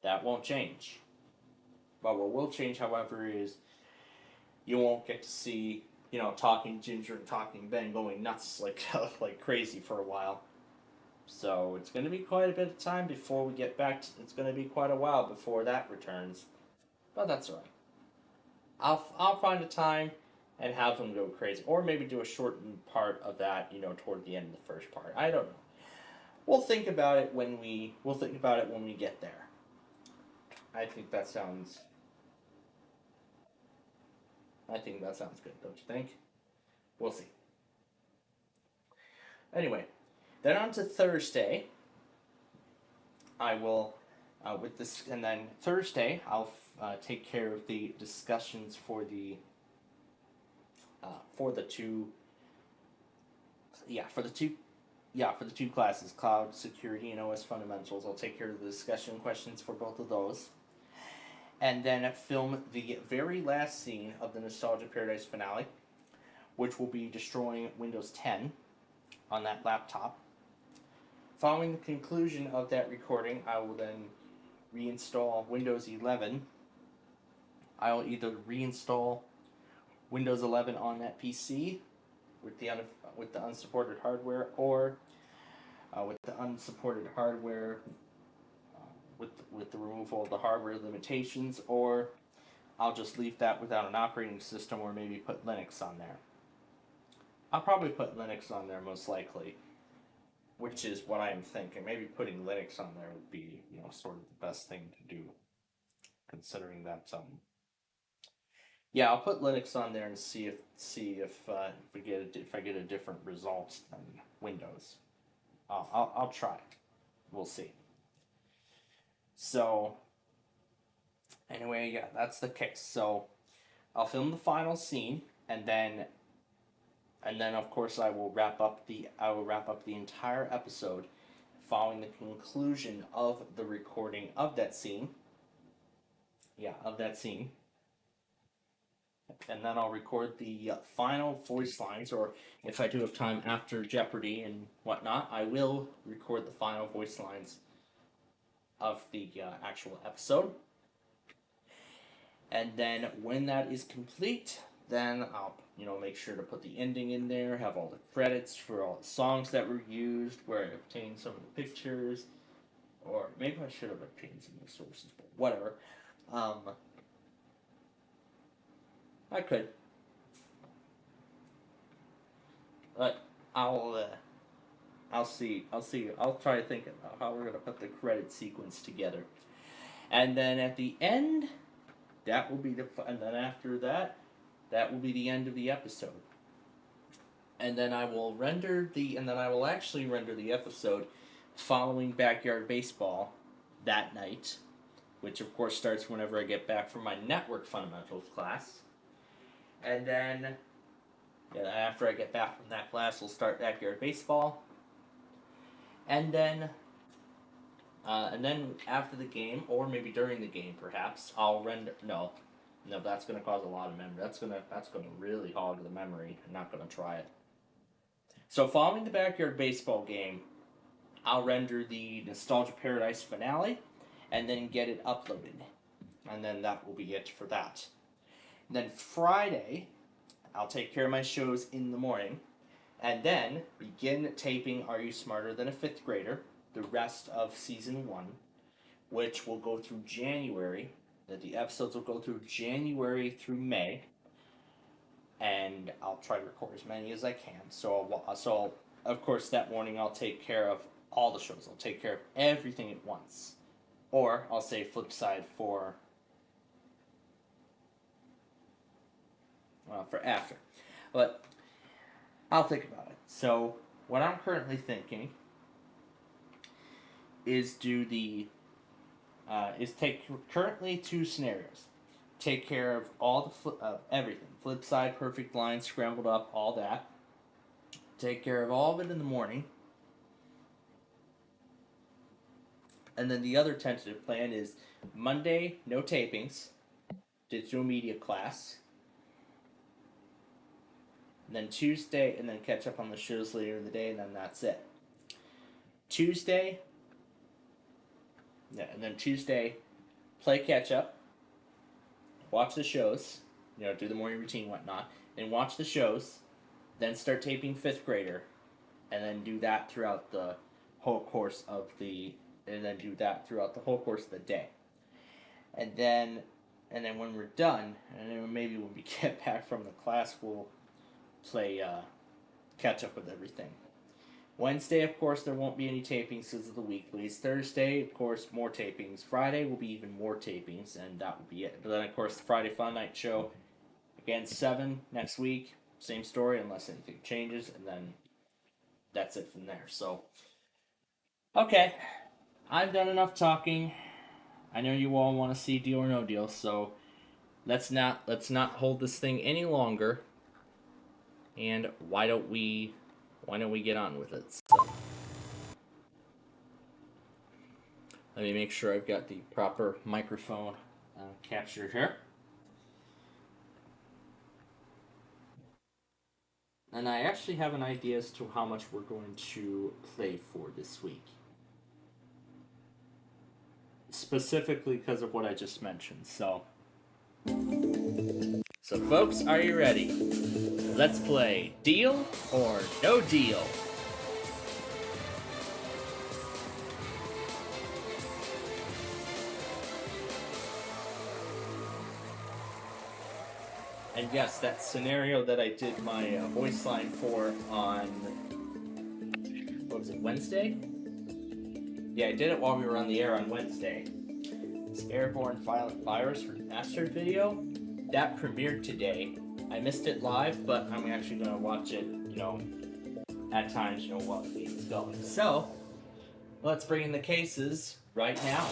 That won't change. But what will change, however, is you won't get to see, Talking Ginger and Talking Ben going nuts like crazy for a while. So it's going to be quite a bit of time before we get back. It's going to be quite a while before that returns. But that's alright. I'll find a time and have them go crazy. Or maybe do a shortened part of that, toward the end of the first part. I don't know. We'll think about it when we get there. I think that sounds good, don't you think? We'll see. Anyway, then on to Thursday. I will, and then Thursday I'll take care of the discussions for the two classes, Cloud Security and OS Fundamentals. I'll take care of the discussion questions for both of those. And then film the very last scene of the Nostalgia Paradise finale, which will be destroying Windows 10 on that laptop. Following the conclusion of that recording, I will then reinstall Windows 11. I will either reinstall Windows 11 on that PC with the unsupported hardware, or with the unsupported hardware with the removal of the hardware limitations, or I'll just leave that without an operating system, or maybe put Linux on there. I'll probably put Linux on there most likely, which is what I'm thinking. Maybe putting Linux on there would be, sort of the best thing to do, considering that I'll put Linux on there and see if I get a different result than Windows. I'll try it. We'll see. So anyway, yeah, that's the case. So I'll film the final scene, and then of course I will wrap up the entire episode following the conclusion of the recording of that scene. Yeah, of that scene. And then I'll record the final voice lines, or if I do have time after Jeopardy and whatnot, I will record the final voice lines of the actual episode. And then when that is complete, then I'll make sure to put the ending in there, have all the credits for all the songs that were used, where I obtained some of the pictures, or maybe I should have obtained some of the sources, but whatever. I could. But I'll see. I'll try to think about how we're gonna put the credit sequence together. And then at the end, that will be and then after that, that will be the end of the episode. And then I will actually render the episode following Backyard Baseball that night, which of course starts whenever I get back from my network fundamentals class. And then after I get back from that class, we'll start Backyard Baseball. And then after the game, or maybe during the game, perhaps I'll render. No, that's gonna cause a lot of memory. That's gonna really hog the memory. I'm not gonna try it. So following the Backyard Baseball game, I'll render the Nostalgia Paradise finale, and then get it uploaded, and then that will be it for that. And then Friday, I'll take care of my shows in the morning, and then begin taping Are You Smarter Than a Fifth Grader, the rest of Season 1, which will go through January, that the episodes will go through January through May, and I'll try to record as many as I can. So of course, that morning I'll take care of all the shows. I'll take care of everything at once. Or I'll say flip side for after. But I'll think about it. So what I'm currently thinking is take currently 2 scenarios. Take care of all of everything. Flip side, perfect line, scrambled up, all that. Take care of all of it in the morning. And then the other tentative plan is Monday, no tapings, digital media class. And then Tuesday, and then catch up on the shows later in the day, and then that's it. Tuesday, play catch up, watch the shows, do the morning routine, whatnot, and watch the shows, then start taping 5th grader, and then do that throughout the whole course of the day. And then when we're done, and then maybe when we get back from the class, we'll play catch up with everything. Wednesday, of course, there won't be any tapings because of the weeklies. Thursday, of course, more tapings. Friday will be even more tapings, and that will be it. But then, of course, the Friday Fun Night show, again, 7 next week. Same story, unless anything changes, and then that's it from there. So, okay, I've done enough talking. I know you all want to see Deal or No Deal, so let's not hold this thing any longer. And why don't we get on with it? So, let me make sure I've got the proper microphone captured here. And I actually have an idea as to how much we're going to play for this week. Specifically because of what I just mentioned. So folks, are you ready? Let's play Deal or No Deal. And yes, that scenario that I did my voice line for on, what was it, Wednesday? Yeah, I did it while we were on the air on Wednesday. This Airborne Violent Virus Remastered video, that premiered today. I missed it live, but I'm actually going to watch it, at times, while the game is going. So, let's bring in the cases right now.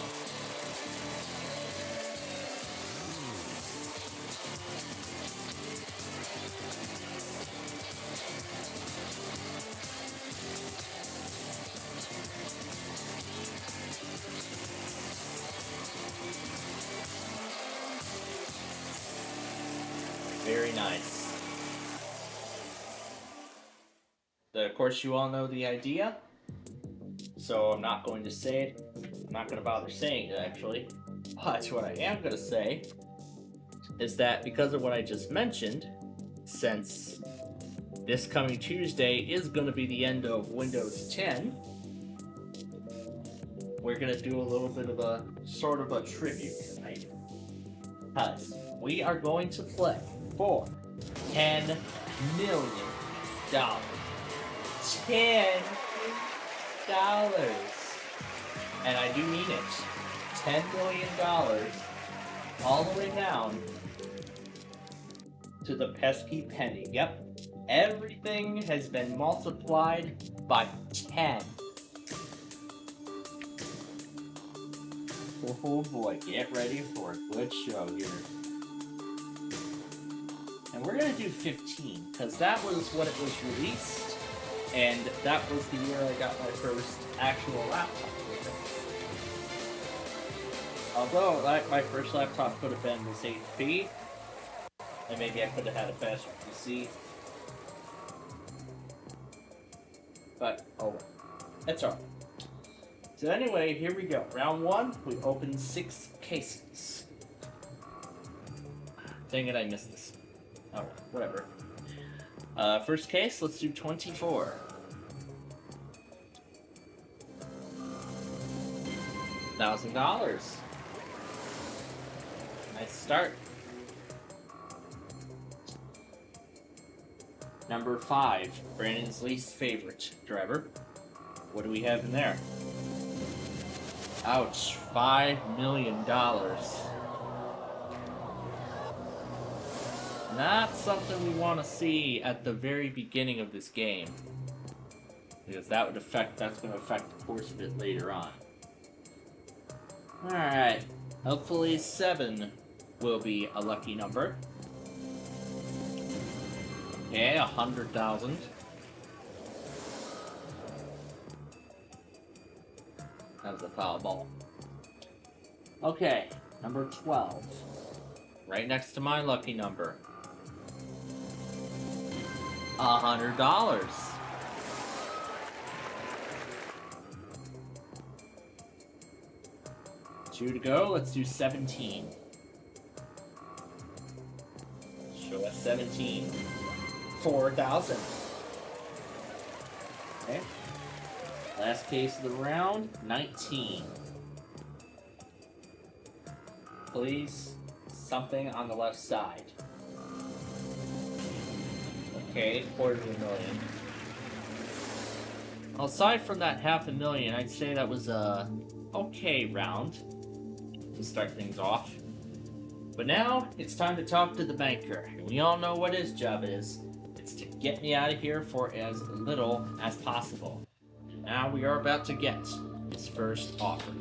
Very nice. Of course, you all know the idea, so I'm not going to say it. I'm not going to bother saying it, actually. But what I am going to say is that because of what I just mentioned, since this coming Tuesday is going to be the end of Windows 10, we're going to do a little bit of a sort of a tribute tonight. Because we are going to play for $10 million. $10. And I do mean it. $10 million all the way down to the pesky penny. Yep. Everything has been multiplied by 10. Oh boy, get ready for a good show here. And we're gonna do 15, because that was when it was released, and that was the year I got my first actual laptop. Although my first laptop could have been this HP, and maybe I could have had a faster PC. But, oh well. That's alright. So anyway, here we go. Round 1, we opened 6 cases. Dang it, I missed this. Oh, whatever. First case, let's do 24. $1,000. Nice start. Number 5, Brandon's least favorite driver. What do we have in there? Ouch, $5 million. Not something we want to see at the very beginning of this game, because that's going to affect the course of it later on. Alright, hopefully 7 will be a lucky number. Okay, 100,000. That was a foul ball. Okay, number 12. Right next to my lucky number. $100. Two to go. Let's do 17. Show us 17. 4,000. Okay. Last case of the round. 19. Please, something on the left side. Okay, $250,000. Aside from that $500,000, I'd say that was a okay round to start things off. But now it's time to talk to the banker. And we all know what his job is. It's to get me out of here for as little as possible. And now we are about to get his first offer.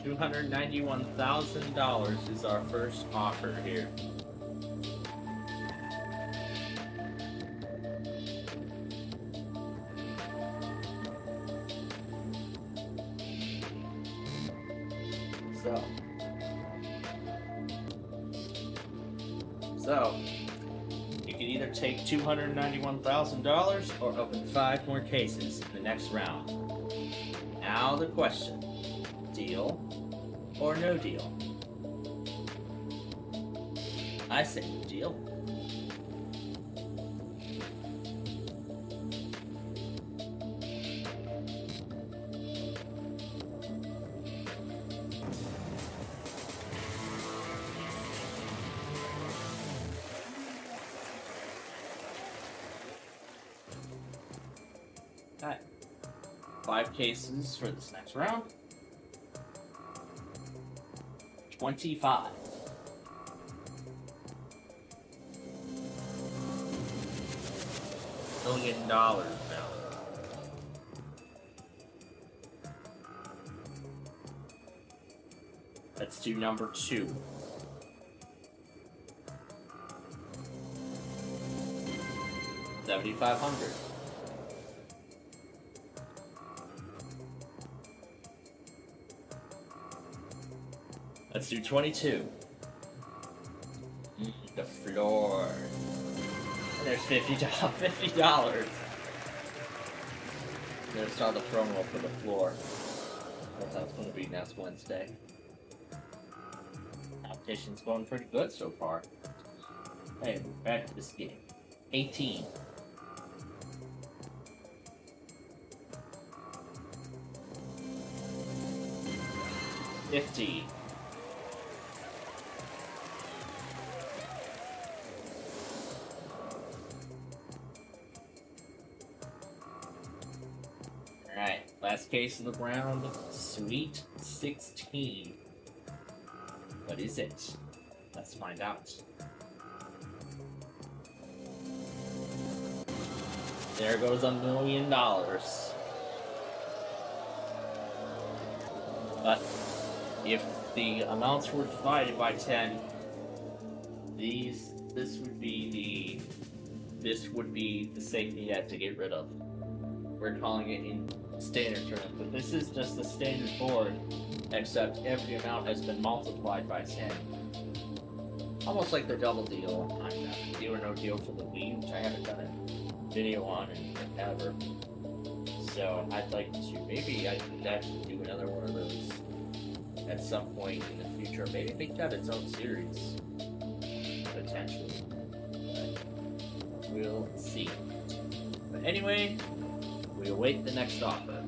$291,000 is our first offer here. So, you can either take $291,000 or open 5 more cases in the next round. Now the question, deal or no deal? I say no deal. 5 cases for this next round. 25. $1 million now. Let's do number 2. $7,500. Let's do 22. The floor. There's $50. $50. I'm gonna start the promo for the floor. That's how it's gonna be next Wednesday. Competition's going pretty good so far. Hey, back to this game. 18. 50. Alright, last case of the round, Sweet 16. What is it? Let's find out. There goes $1 million. But if the amounts were divided by 10, this would be the safety net to get rid of. We're calling it in standard terms, but this is just the standard board, except every amount has been multiplied by 10. Almost like the double deal on Deal or No Deal for the Wii, which I haven't done a video on in ever. So I'd like to, maybe I could actually do another one of those at some point in the future. Maybe make that its own series, potentially. But we'll see. But anyway, we await the next offer.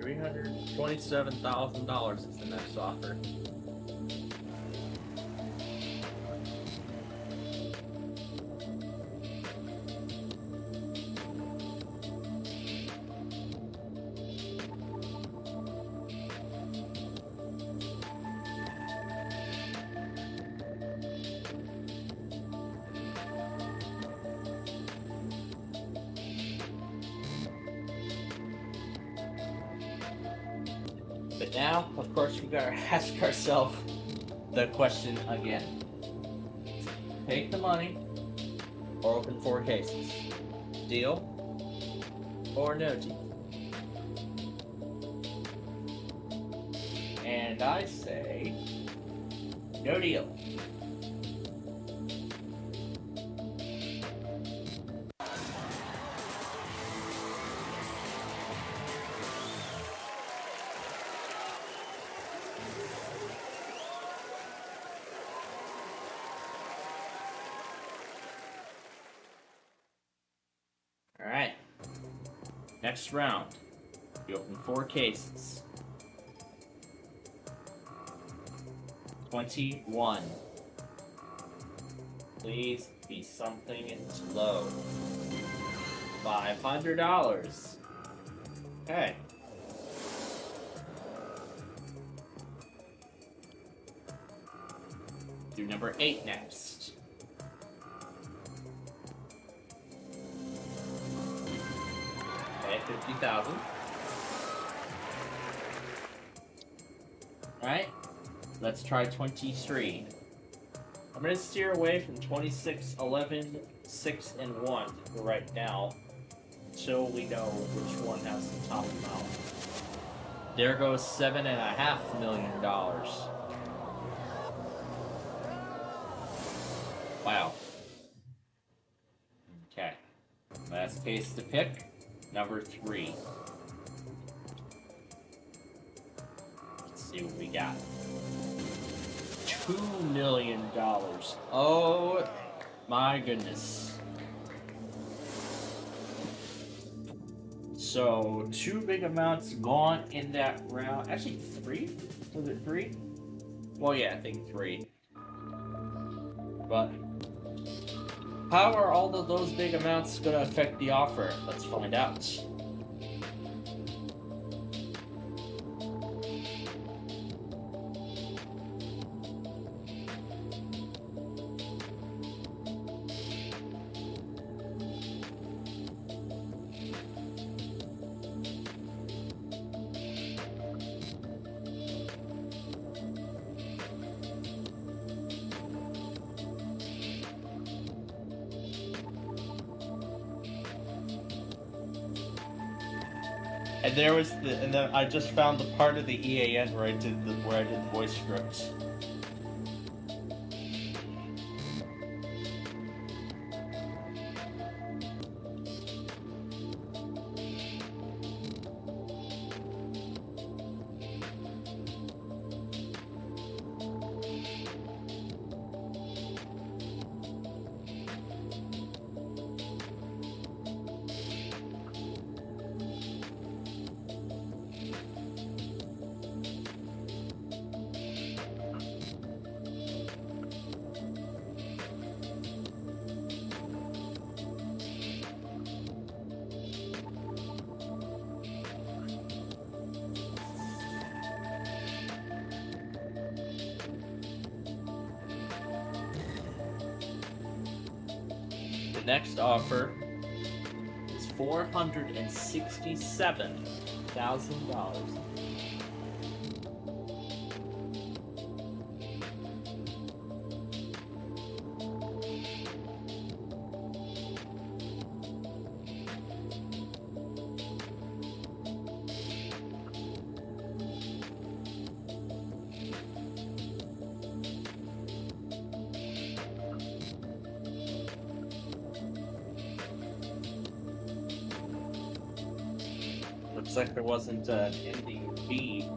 $327,000 is the next offer. But now, of course, we gotta ask ourselves the question again. Take the money or open 4 cases. Deal or no deal? And I say, no deal. Alright. Next round. You open 4 cases. 21. Please be something low. $500. Okay. Do number 8 next. Okay, 50,000. Alright, let's try 23. I'm gonna steer away from 26, 11, 6, and 1 for right now, until we know which one has the top amount. There goes $7.5 million. Wow. Okay. Last case to pick, number 3. Let's see what we got. $2 million. Oh my goodness. So, 2 big amounts gone in that round. Actually, 3? Was it 3? Well, yeah, I think 3. But how are all of those big amounts going to affect the offer? Let's find out. And there was and then I just found the part of the EAN where I did the voice script. The next offer is $467,000. Looks like there wasn't an ending B.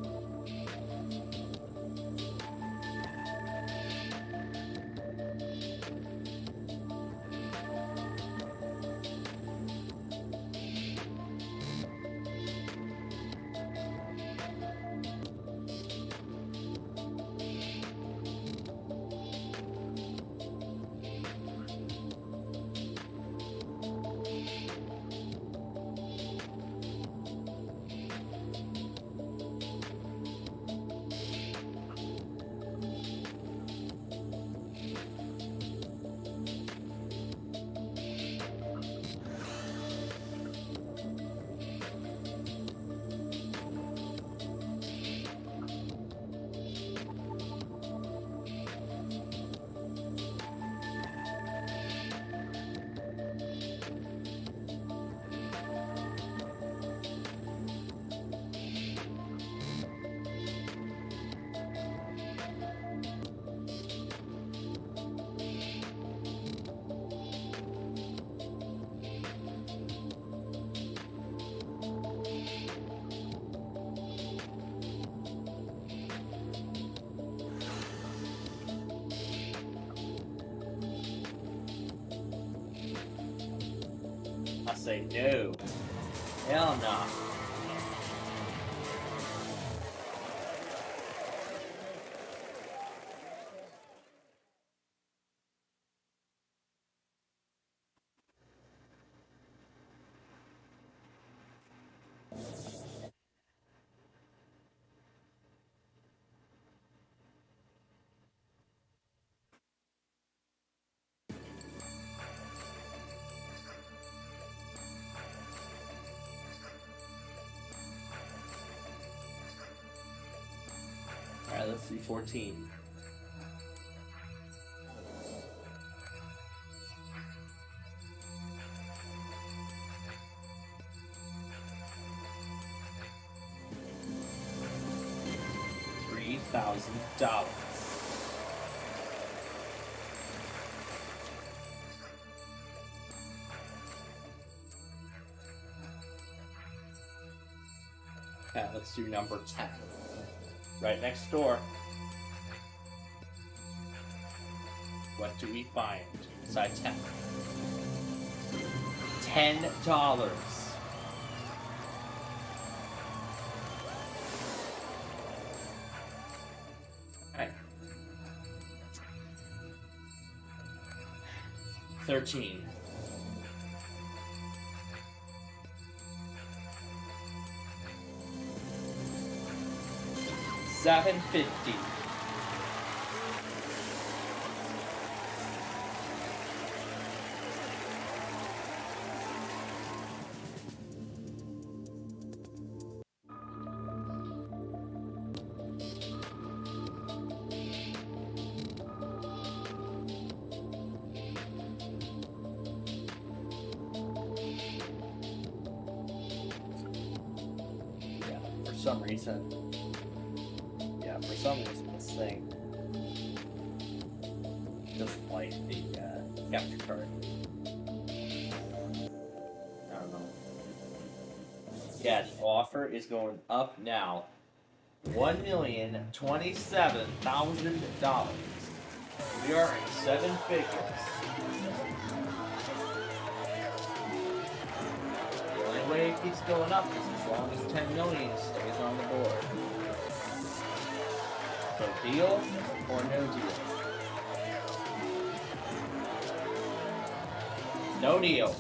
I say no. Hell no. Alright, let's see, 14. $3,000. Okay, let's do number 10. Right next door. What do we find inside 10? $10. Alright. 13. $7.50. Yeah, for some reason this thing doesn't like the capture card. I don't know. Yeah, the offer is going up now. $1,027,000. We are in 7 figures. The only way it keeps going up is as long as 10 million stays on the board. So deal or no deal? No deal.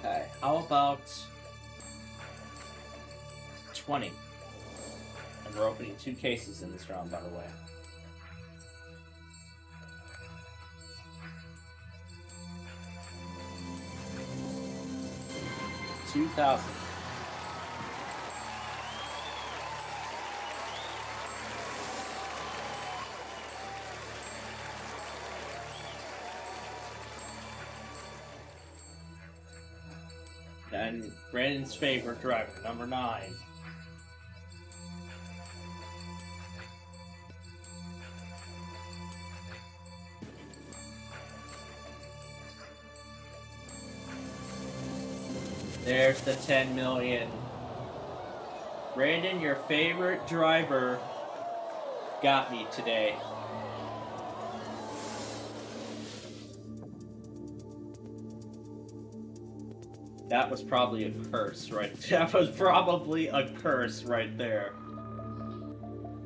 Okay, how about 20? And we're opening 2 cases in this round, by the way. $2,000. And Brandon's favorite driver, number 9. There's the 10 million. Brandon, your favorite driver, got me today. That was probably a curse, right? That was probably a curse right there.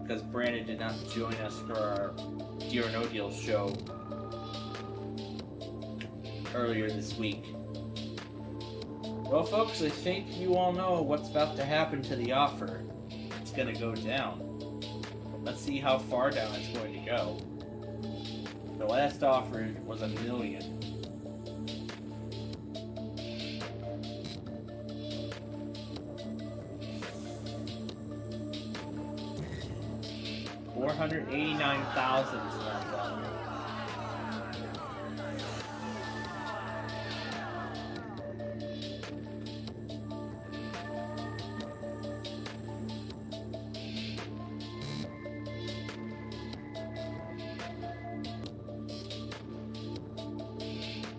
Because Brandon did not join us for our Deal or No Deal show earlier this week. Well, folks, I think you all know what's about to happen to the offer. It's gonna go down. Let's see how far down it's going to go. The last offer was $1 million. $489,000 is not done.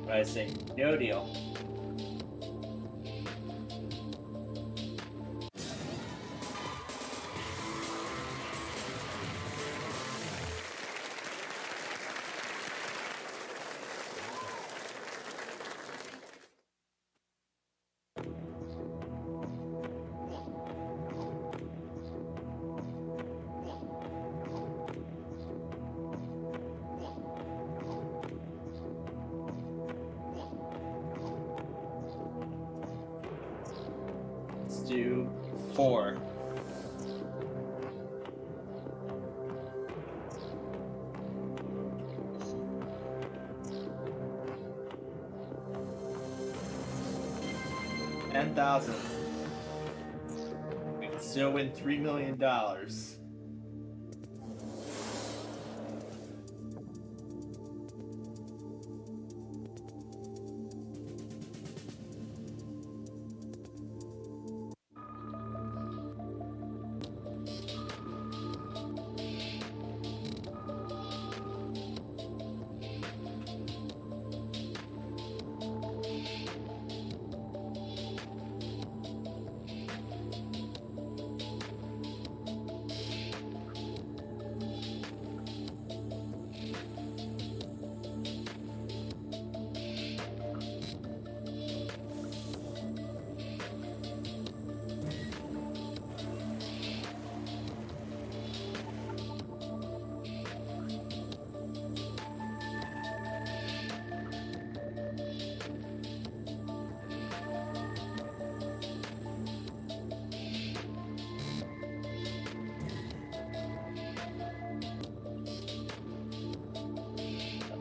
I say no deal. Do 4. 10,000. We can still win $3 million.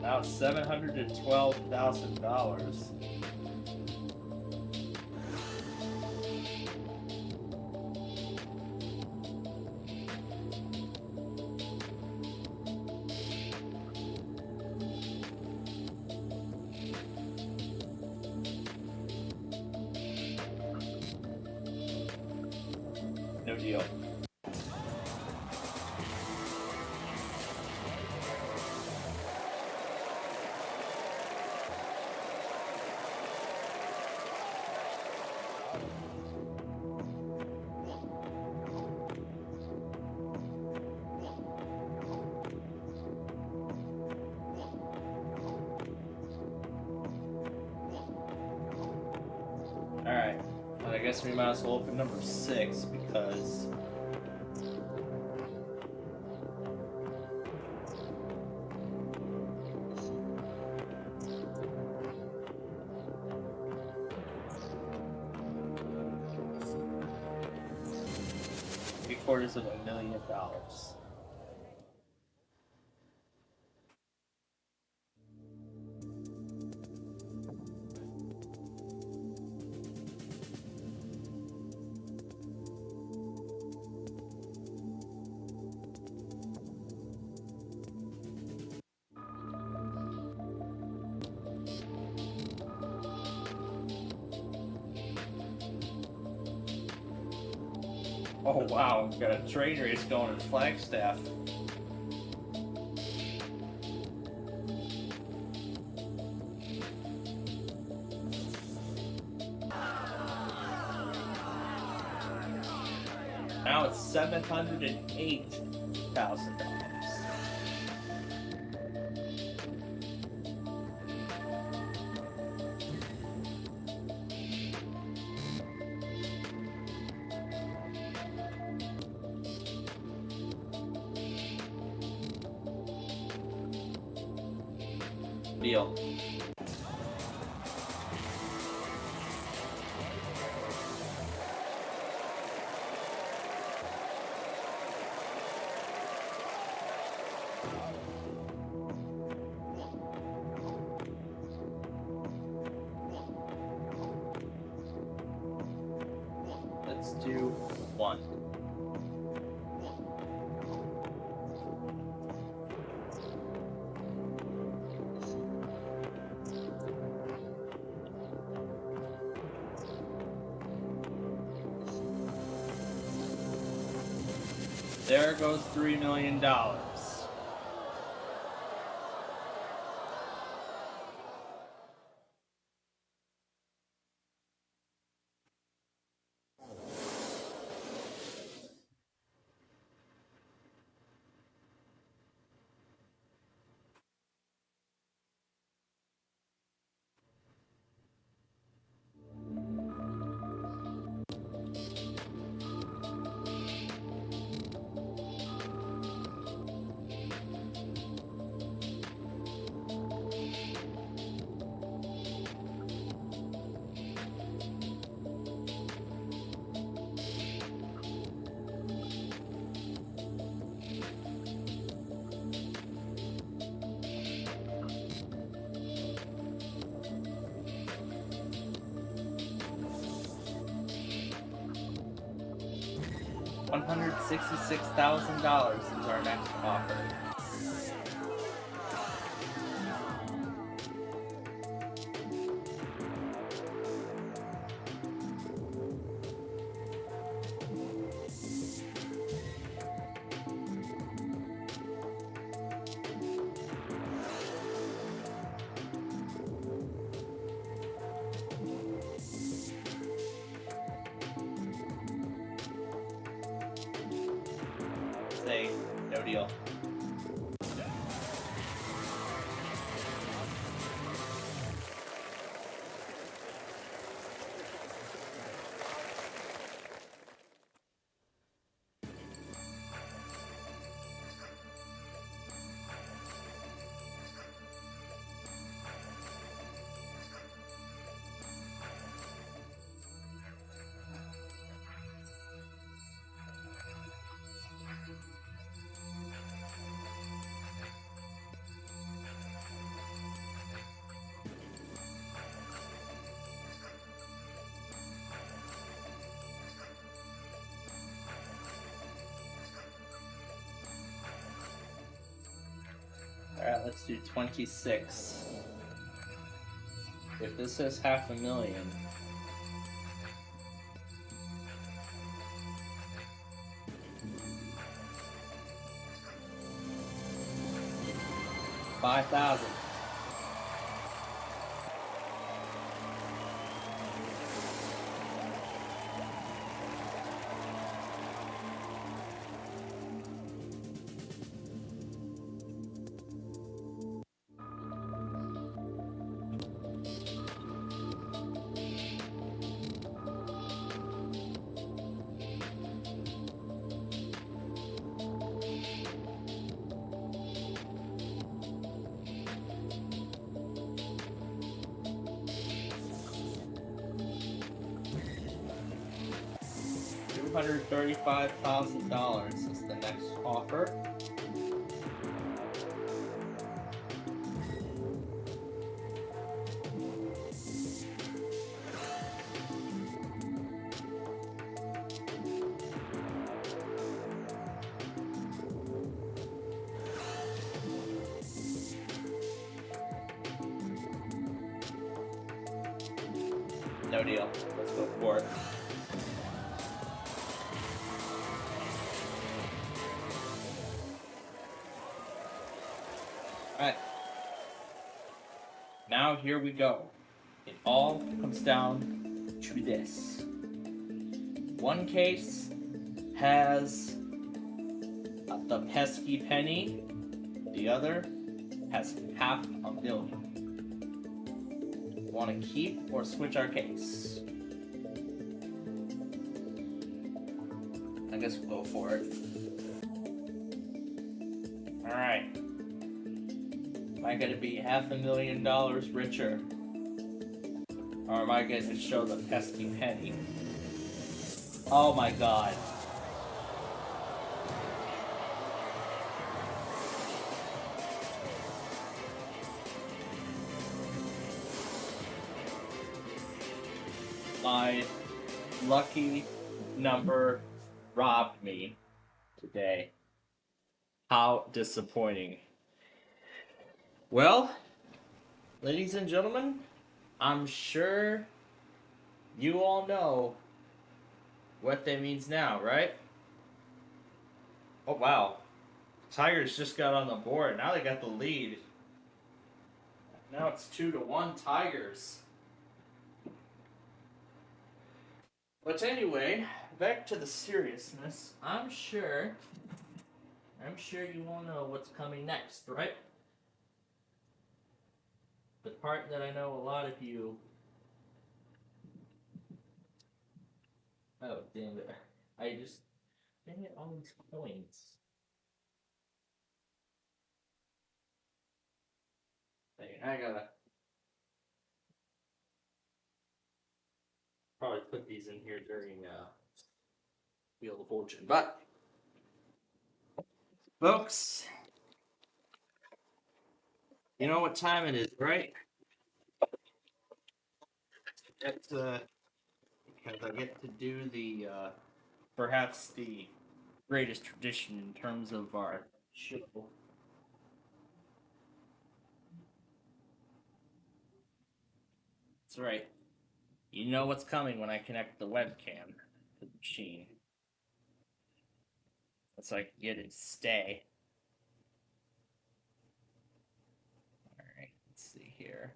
Now $712,000. No deal. Alright, well, I guess we might as well open number 6 because $750,000. Oh wow, we've got a train race going in Flagstaff. Now it's $708,000. Deal. Let's do 1. There goes $3 million. $166,000 is our next offer. Say, no deal. Alright, let's do 26. If this is $500,000, $5,000. $235,000 is the next offer. No deal. Let's go for it. Alright. Now here we go. It all comes down to this. One case has the pesky penny. The other has $500,000. Want to keep or switch our case? I guess we'll go for it. Alright. Am I going to be $500,000 richer? Or am I going to show the pesky penny? Oh my god. My lucky number robbed me today. How disappointing. Well, ladies and gentlemen, I'm sure you all know what that means now, right? Oh wow. Tigers just got on the board. Now they got the lead. Now it's 2-1 Tigers. But anyway, back to the seriousness. I'm sure you all know what's coming next, right? The part that I know a lot of you... Oh, damn it. Dang it, all these coins. I gotta... probably put these in here during Wheel of Fortune. But, folks, you know what time it is, right? Because I get to do the perhaps the greatest tradition in terms of our show. That's right. You know what's coming when I connect the webcam to the machine. So I can get it to stay. Alright, let's see here.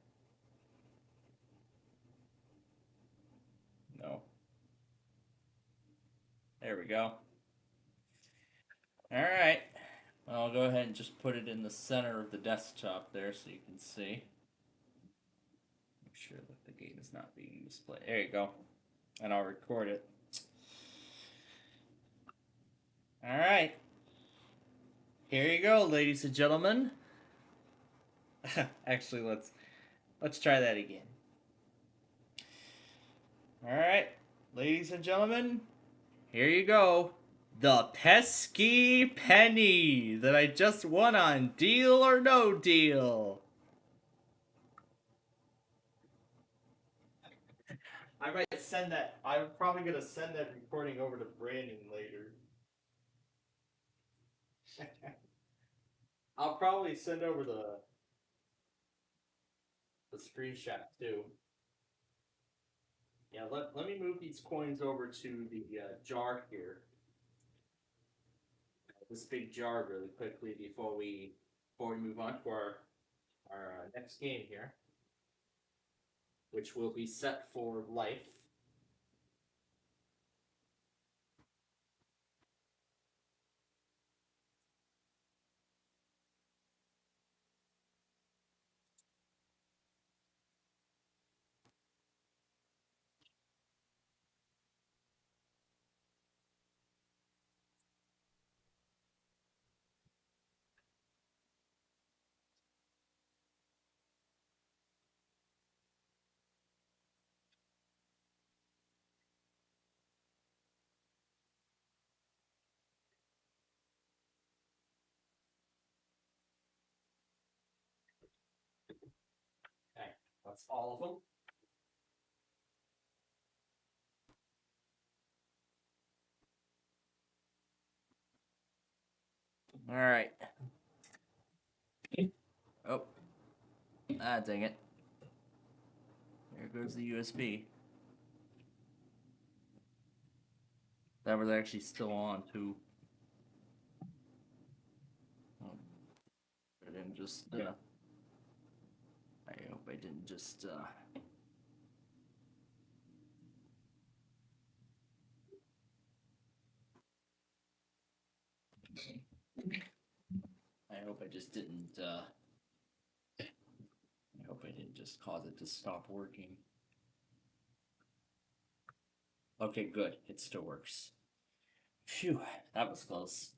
No. There we go. Alright. Well, I'll go ahead and just put it in the center of the desktop there so you can see. Make sure that the game is not being displayed. There you go. And I'll record it. Alright. Here you go, ladies and gentlemen. Actually, let's try that again. Alright, ladies and gentlemen, here you go. The pesky penny that I just won on Deal or No Deal. I might send that. I'm probably going to send that recording over to Brandon later. I'll probably send over the screenshot too. Yeah, let me move these coins over to the jar here. This big jar really quickly before we move on to our next game here, which will be Set for Life. Okay, that's all of them. All right. Oh. Ah, dang it. There goes the USB. That was actually still on, too. I didn't just, I hope I didn't just, I hope I just didn't, I hope I didn't just cause it to stop working. Okay, good. It still works. Phew, that was close.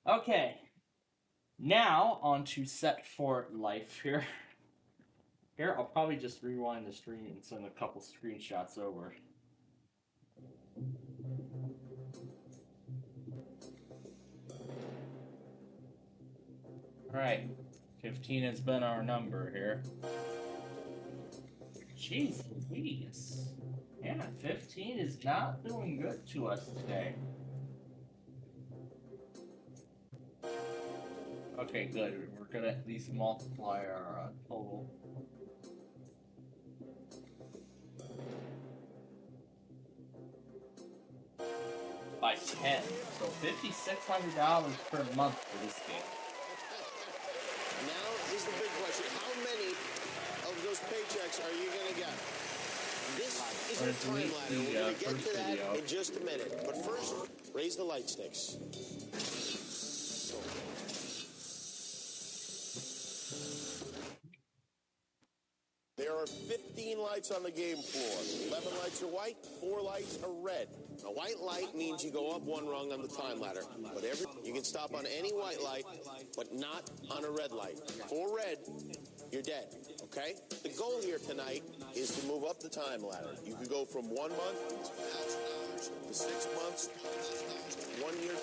Okay. Now, on to Set for Life here. Here, I'll probably just rewind the stream and send a couple screenshots over. Alright, 15 has been our number here. Jeez Louise. Yeah, 15 is not doing good to us today. Okay, good. We're gonna at least multiply our total. By 10. So $5,600 per month for this game. Now is the big question. How many of those paychecks are you going to get? This is your time ladder. We're going to get to that in just a minute. But first, raise the light sticks. There are 15 lights on the game floor. 11 lights are white, 4 lights are red. A white light means you go up one rung on the time ladder. But you can stop on any white light, but not on a red light. For red, you're dead, okay? The goal here tonight is to move up the time ladder. You could go from 1 month to 6 months, 1 year,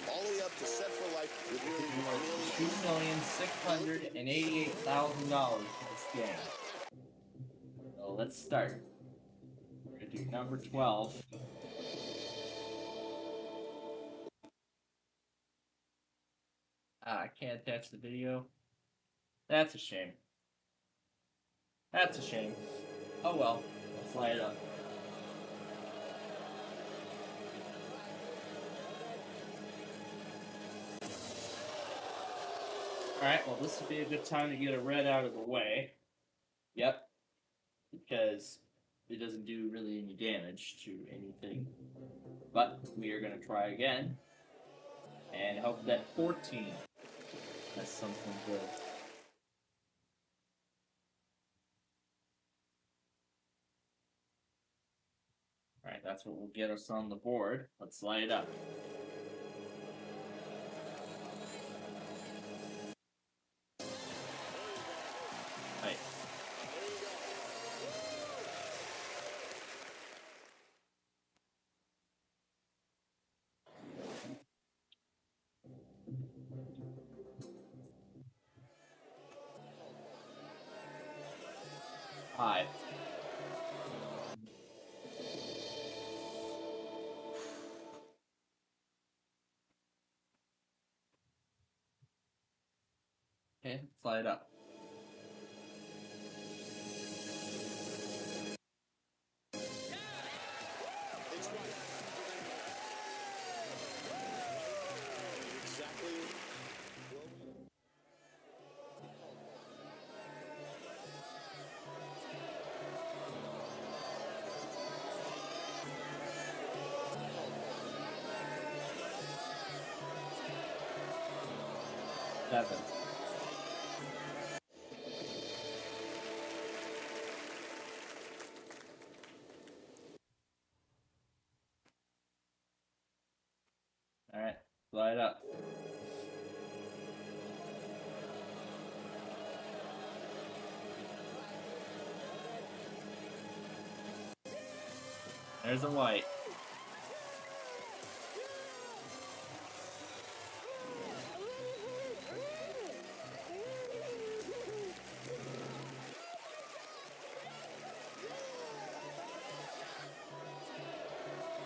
all the way up to Set for Life with $2,688,000 for this game. So let's start. We're gonna do number 12. can't attach the video. That's a shame. That's a shame. Oh well, let's light it up. Alright, well this would be a good time to get a red out of the way. Yep. Because it doesn't do really any damage to anything. But we are going to try again. And hope that 14 has something good. Alright, that's what will get us on the board. Let's light it up. Right. Hi. Okay, let's light it up. It's right. Exactly. Seven. Alright, light it up. There's a white.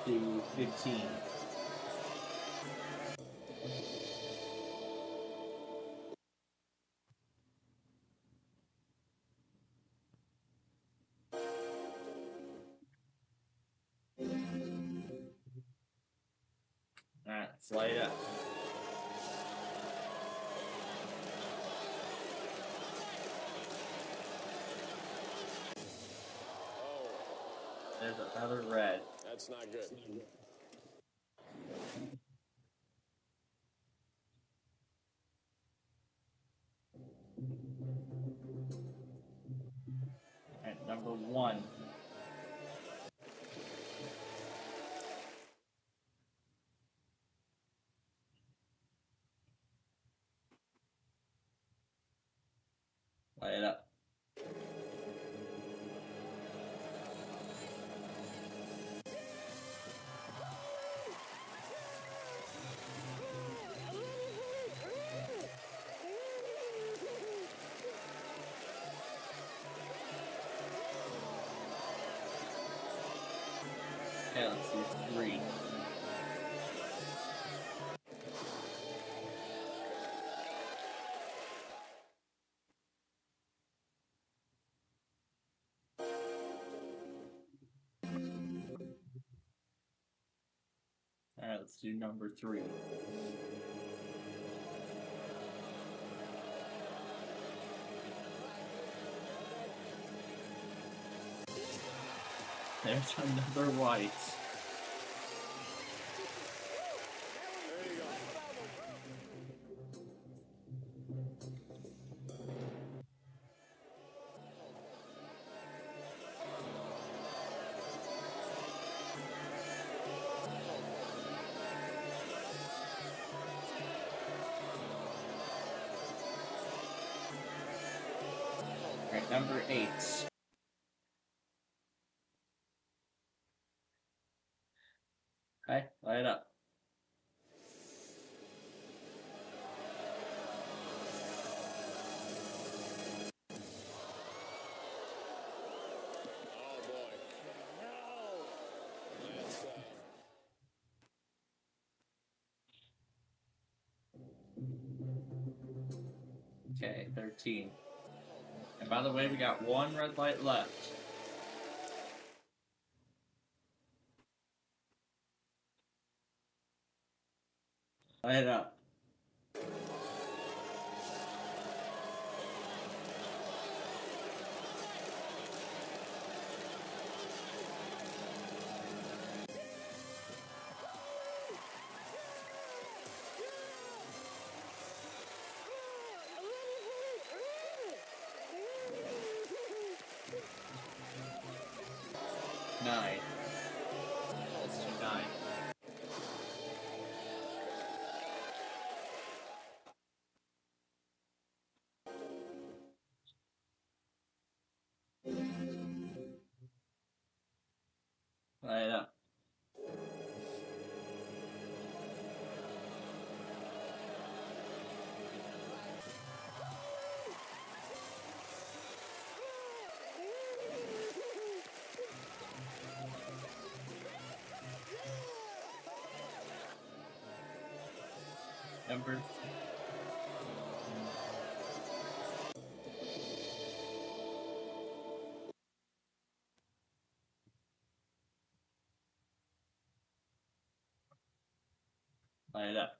To 15. Alright, let's light it up. There's another red. That's not good. Alright, number 1. Light it up. Okay, let's do 3. Alright, let's do number 3. There's another white. There you go. Alright, number 8. Okay, light it up. Oh boy. No. That's Okay, 13. And by the way, we got one red light left. Light it up. Nine. Let's do 9. Light it up. Ember. Light it up.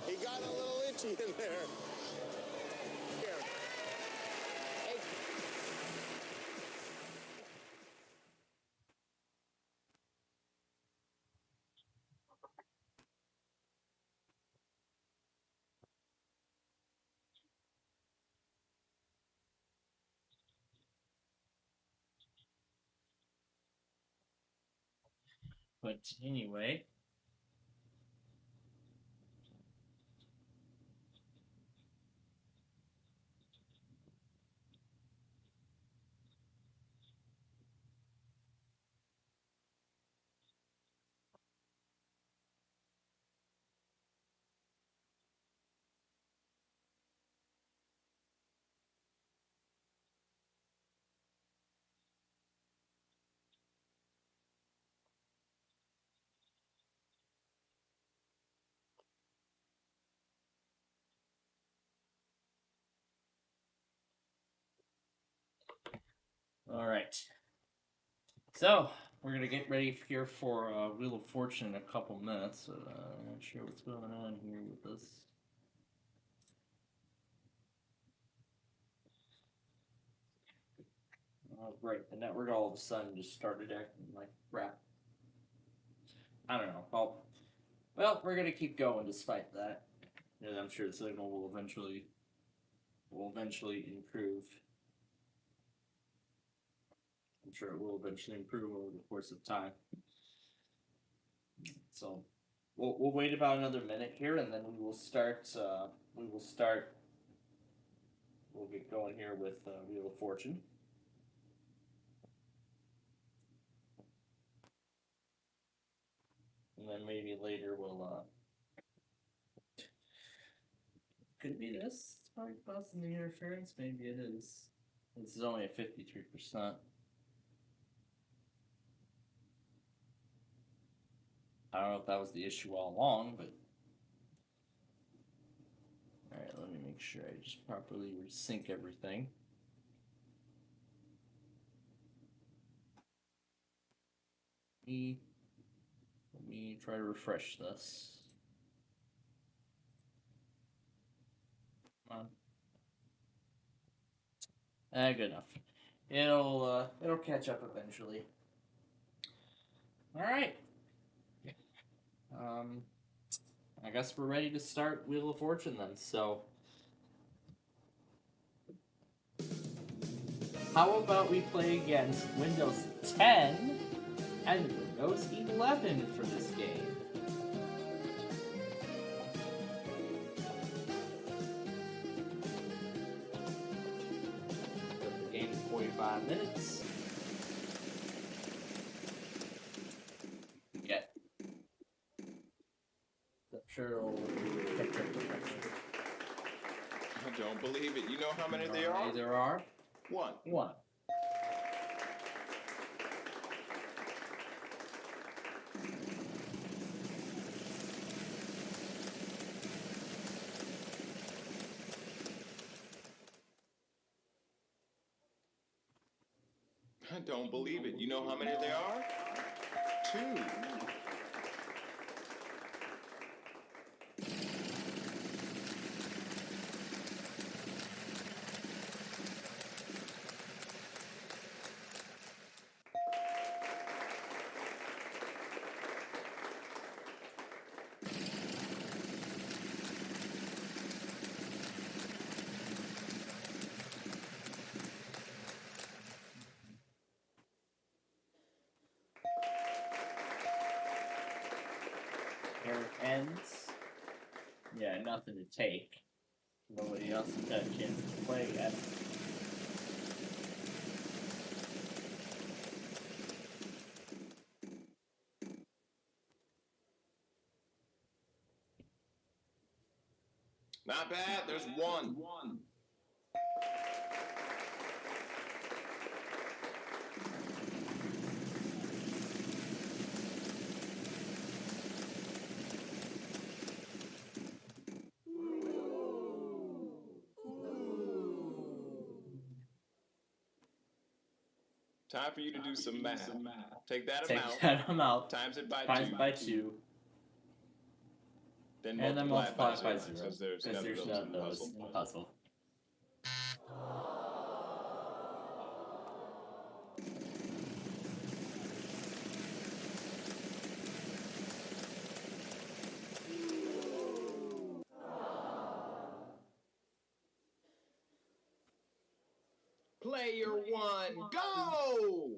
He got a little itchy in there. Here. Hey. But anyway. All right. So, we're going to get ready here for Wheel of Fortune in a couple minutes. I'm not sure what's going on here with this. Right, the network all of a sudden just started acting like crap. I don't know. Well, we're going to keep going despite that. And I'm sure the signal will eventually improve. I'm sure it will eventually improve over the course of time. So we'll wait about another minute here, and then we will start. We'll get going here with Wheel of Fortune. And then maybe later we'll could it be this? It's probably causing the interference. Maybe it is. This is only at 53%. I don't know if that was the issue all along, but alright, let me make sure I just properly sync everything. me try to refresh this. Come on. Good enough. It'll catch up eventually. All right. I guess we're ready to start Wheel of Fortune then. So, how about we play against Windows 10 and Windows 11 for this game? The game's 45 minutes. Yeah. I'm sure it'll catch up eventually. I don't believe it. You know how many there are? There are One. one. I don't believe it. You know how many there are? Two. Here it ends. Yeah, nothing to take. Nobody else has had a chance to play yet. Not bad. There's one. Time for you to do some math. Take that Take amount, that amount, times it by times two, by 2, then and then multiply it by 0, because there's because none there's of none those of in the those puzzle. in the puzzle. Player one, go!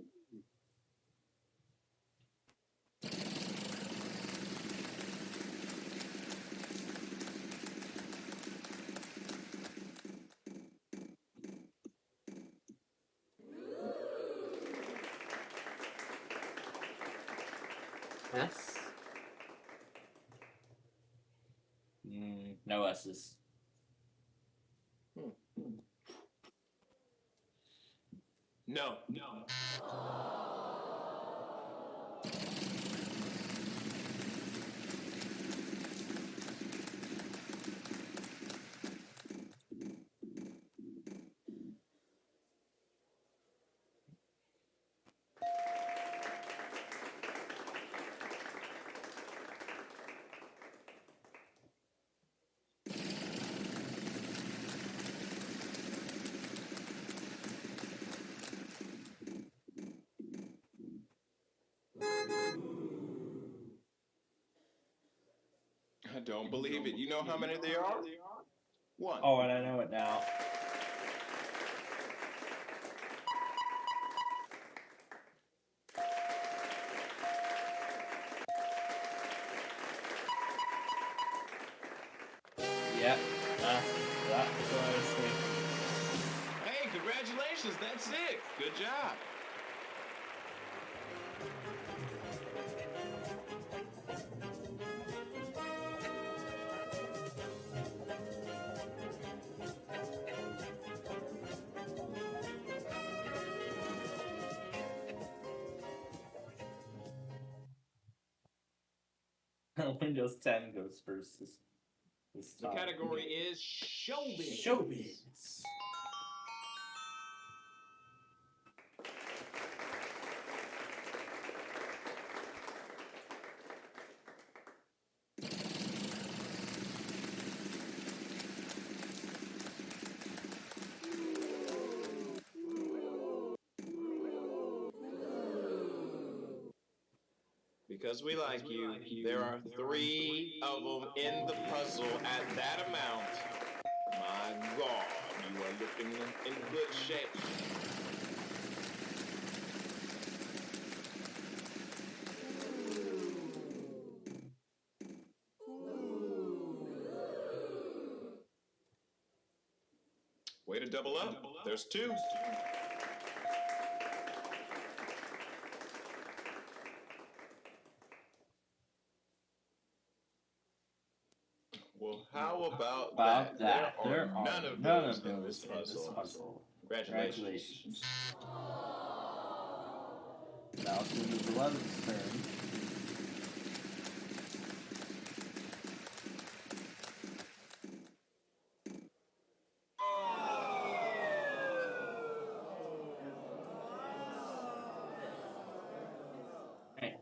S? No S's. No. I don't believe it. You know how many there are? One. Oh, and I know it now. Yep, that's what I was thinking. Hey, congratulations. That's it. Good job. Windows 10 goes first this The time. category is showbiz. Showbiz. because we like you, there are 3 of them in the puzzle at that amount. My God, you are looking in good shape. Way to double up. There's 2. Well, how about that? There are none of those in this puzzle. Congratulations. Now it's going to be 11's turn. Okay.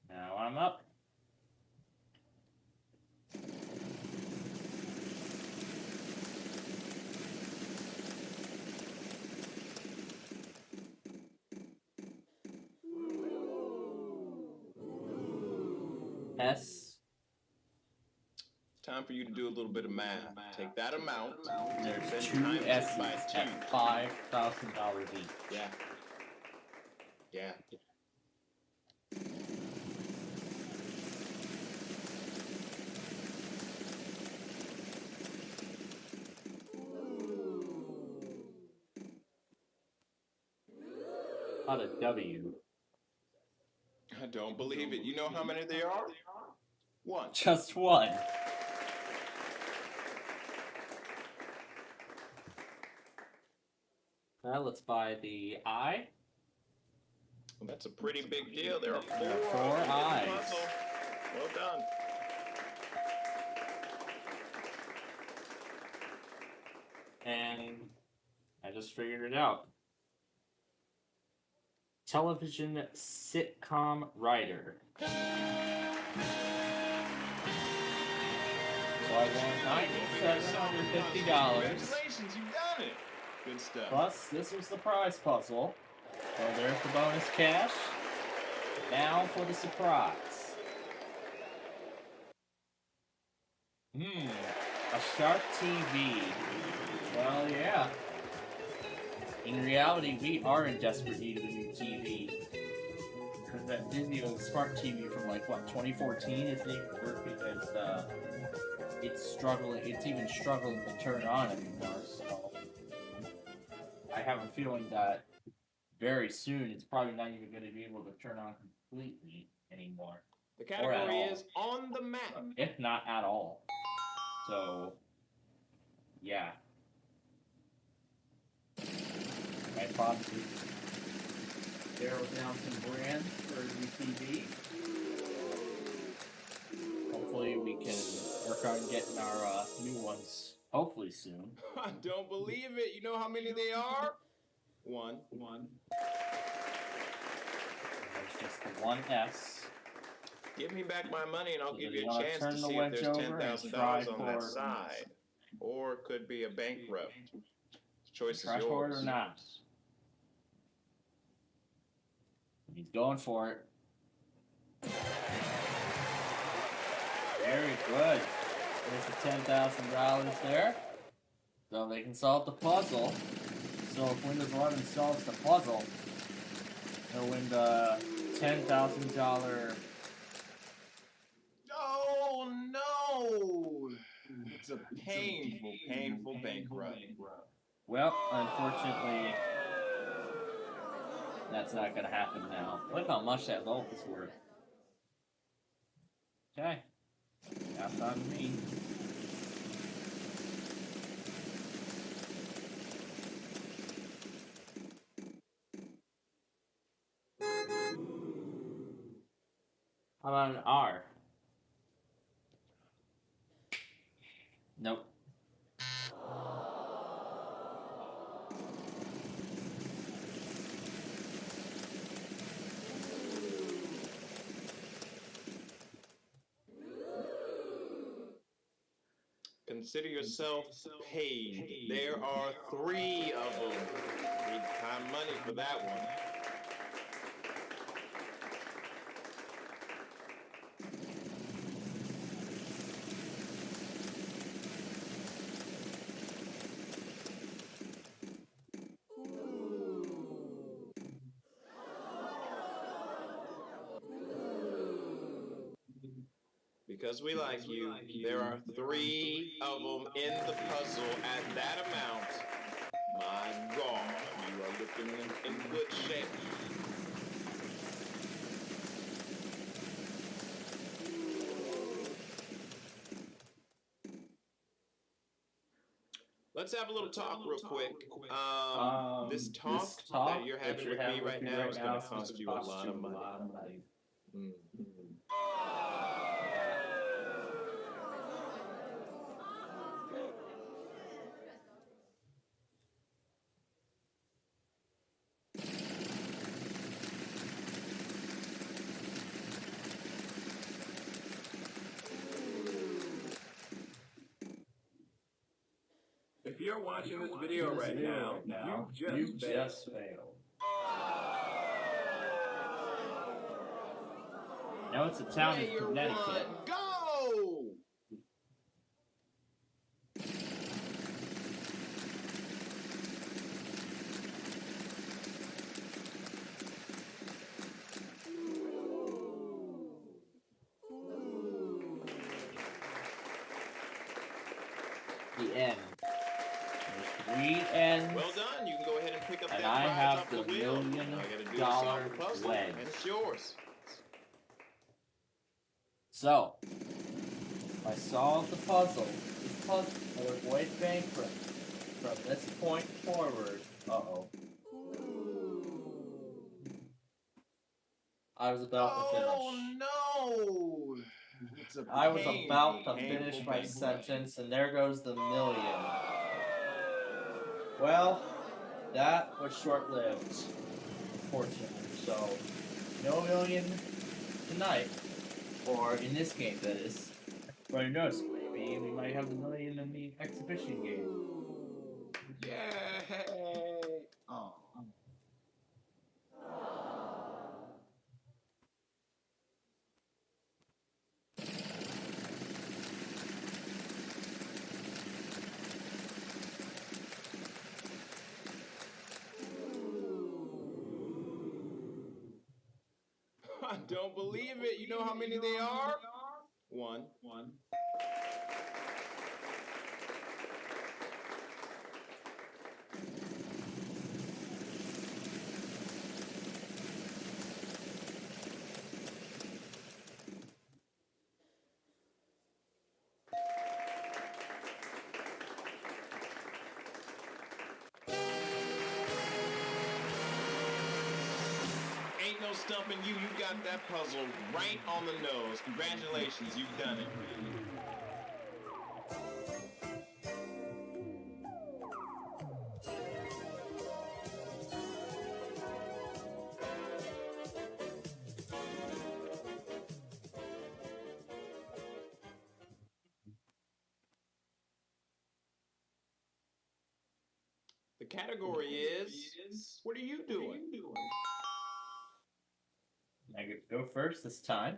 Now I'm up. S. Time for you to do a little bit of math. Take that amount. There's then 2 times it S's by 2. at $5,000 each. Yeah. Yeah. Not a W. I don't believe it. You know how many there are? 1. Just 1. Now let's buy the I. Well, that's a pretty big deal. There are 4 There are 4 of them in the eyes. puzzle. Well done. And I just figured it out. Television sitcom writer. So I won $9,750. Congratulations, you've done it. Good stuff. Plus, this was the prize puzzle. So there's the bonus cash. Now for the surprise. A Shark TV. Well, yeah. In reality, we are in desperate need of a new TV. Because that Vizio Smart TV from, like, what, 2014 isn't even working because, it's struggling, it's even struggling to turn on anymore, so... I have a feeling that very soon it's probably not even going to be able to turn on completely anymore. The category is on the map. If not at all. So, yeah. I probably narrow down some brands for UTV. Hopefully we can work on getting our new ones hopefully soon. I don't believe it. You know how many they are? 1. There's just the 1S. Give me back my money and I'll give you a wanna chance turn to the see if wedge there's over and $10,000 try on that for- side. Or it could be a bankrupt. Choice Try is for it yours. or not. He's going for it. Very good. There's the $10,000 there. So they can solve the puzzle. So if Windows 11 solves the puzzle, they'll win the $10,000. Oh no! It's a painful, painful bankrupt. Well, unfortunately, that's not going to happen now. Look how much that vault is worth. Okay. That's on me. How about an R? Nope. Consider yourself paid. There are 3 of them. Need time money for that one. because we like you, there are 3 of them in the puzzle at that amount. My God, you are looking in good shape. Let's have a little talk real quick. This talk that you're having with me right now is going to cost you a lot of money. If you're watching this video right now, you just failed. Now it's a town in Player Connecticut. 1, go! The end. There's 3 ends. Well done. You can go ahead and pick up And that I prize have off the the wheel. $1 million All you gotta do is solve the puzzle, wedge. and it's yours. So, if I solve the puzzle, this puzzle will avoid bankrupt. From this point forward, I was about to finish. Oh no! It's a I was pain, about to painful, finish my painful. sentence, and there goes the million. Well, that was short-lived, fortunately. So, no million tonight, or in this game, that is. But who knows? Maybe we might have the million in the exhibition game. Yay! Oh. I don't believe it. You know how many they are? One. Ain't no stumping you. You got that puzzle right on the nose. Congratulations, you've done it. The category is, what are you doing? I get to go first this time.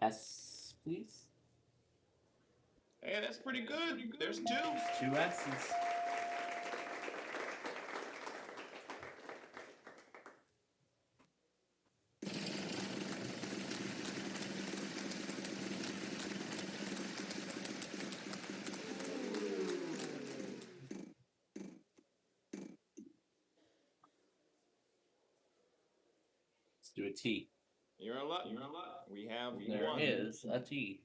S, please. Hey, that's pretty good. There's 2. 2 S's. Let's do a T. You're in luck. We have There one. is a T.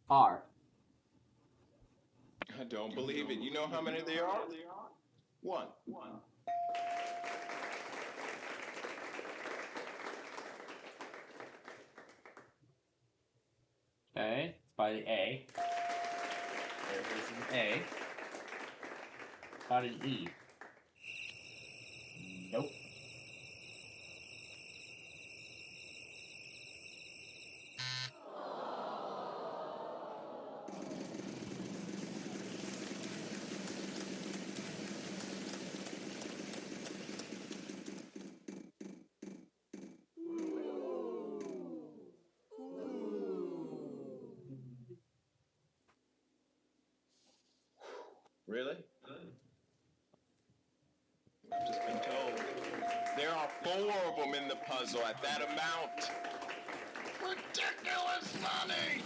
R. I don't believe it. You know how many there are? One. Okay, it's by the A. There is an A. About an E. Nope. Really? I've just been told. There are 4 of them in the puzzle at that amount. Ridiculous money!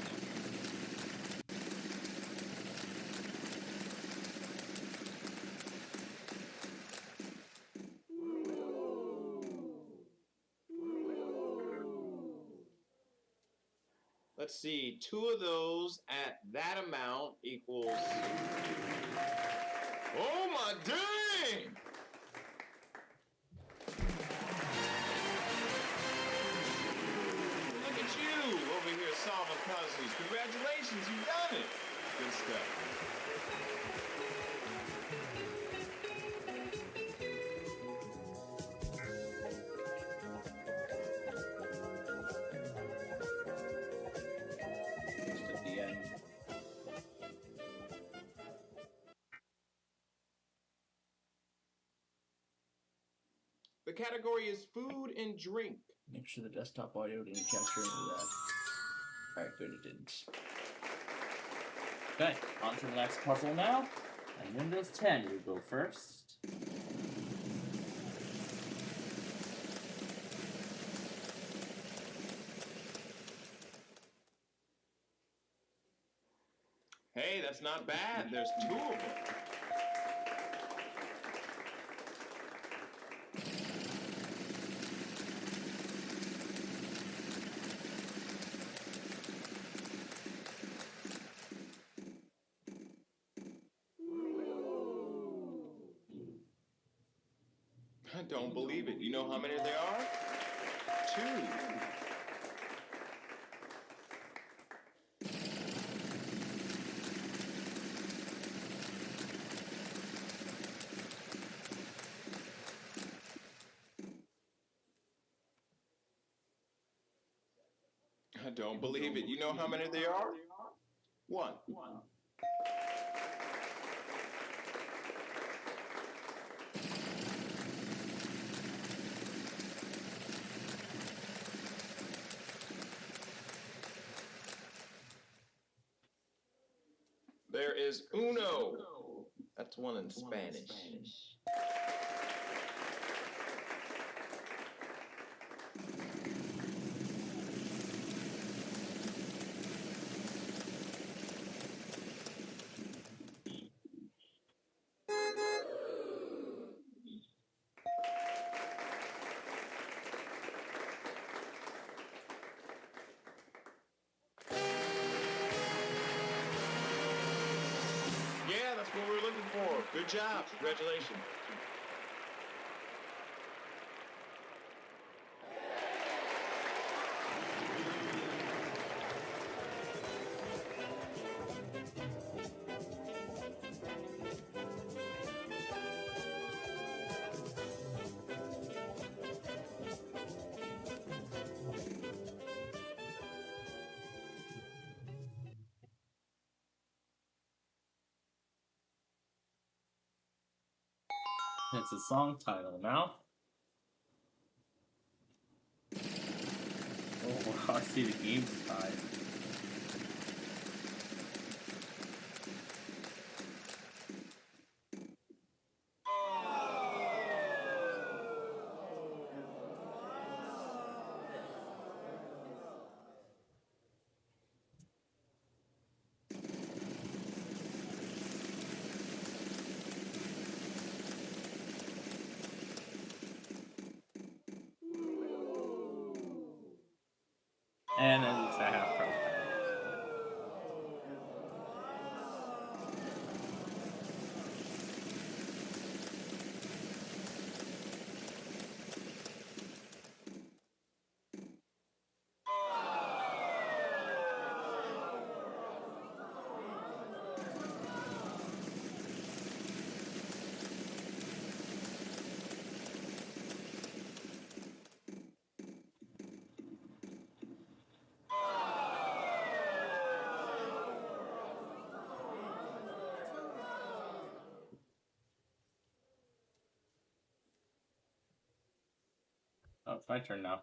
Let's see, 2 of those at that amount equals... Oh my dang! Look at you over here solving puzzles. Congratulations, you've done it. Good stuff. Just at the end. The category is food and drink. Make sure the desktop audio didn't capture any of that. Alright, good, it didn't. Okay, on to the next puzzle now. And Windows 10 will go first. Hey, that's not bad. There's 2 of them. I don't believe it. You know how many there are? 2. I don't believe it. You know how many there are? 1. There is uno. That's 1 in Spanish. Yeah, that's what we were looking for. Good job. Congratulations. It's a song title now. Oh, I see the game's tied. And at least I have pro. Oh, it's my turn now.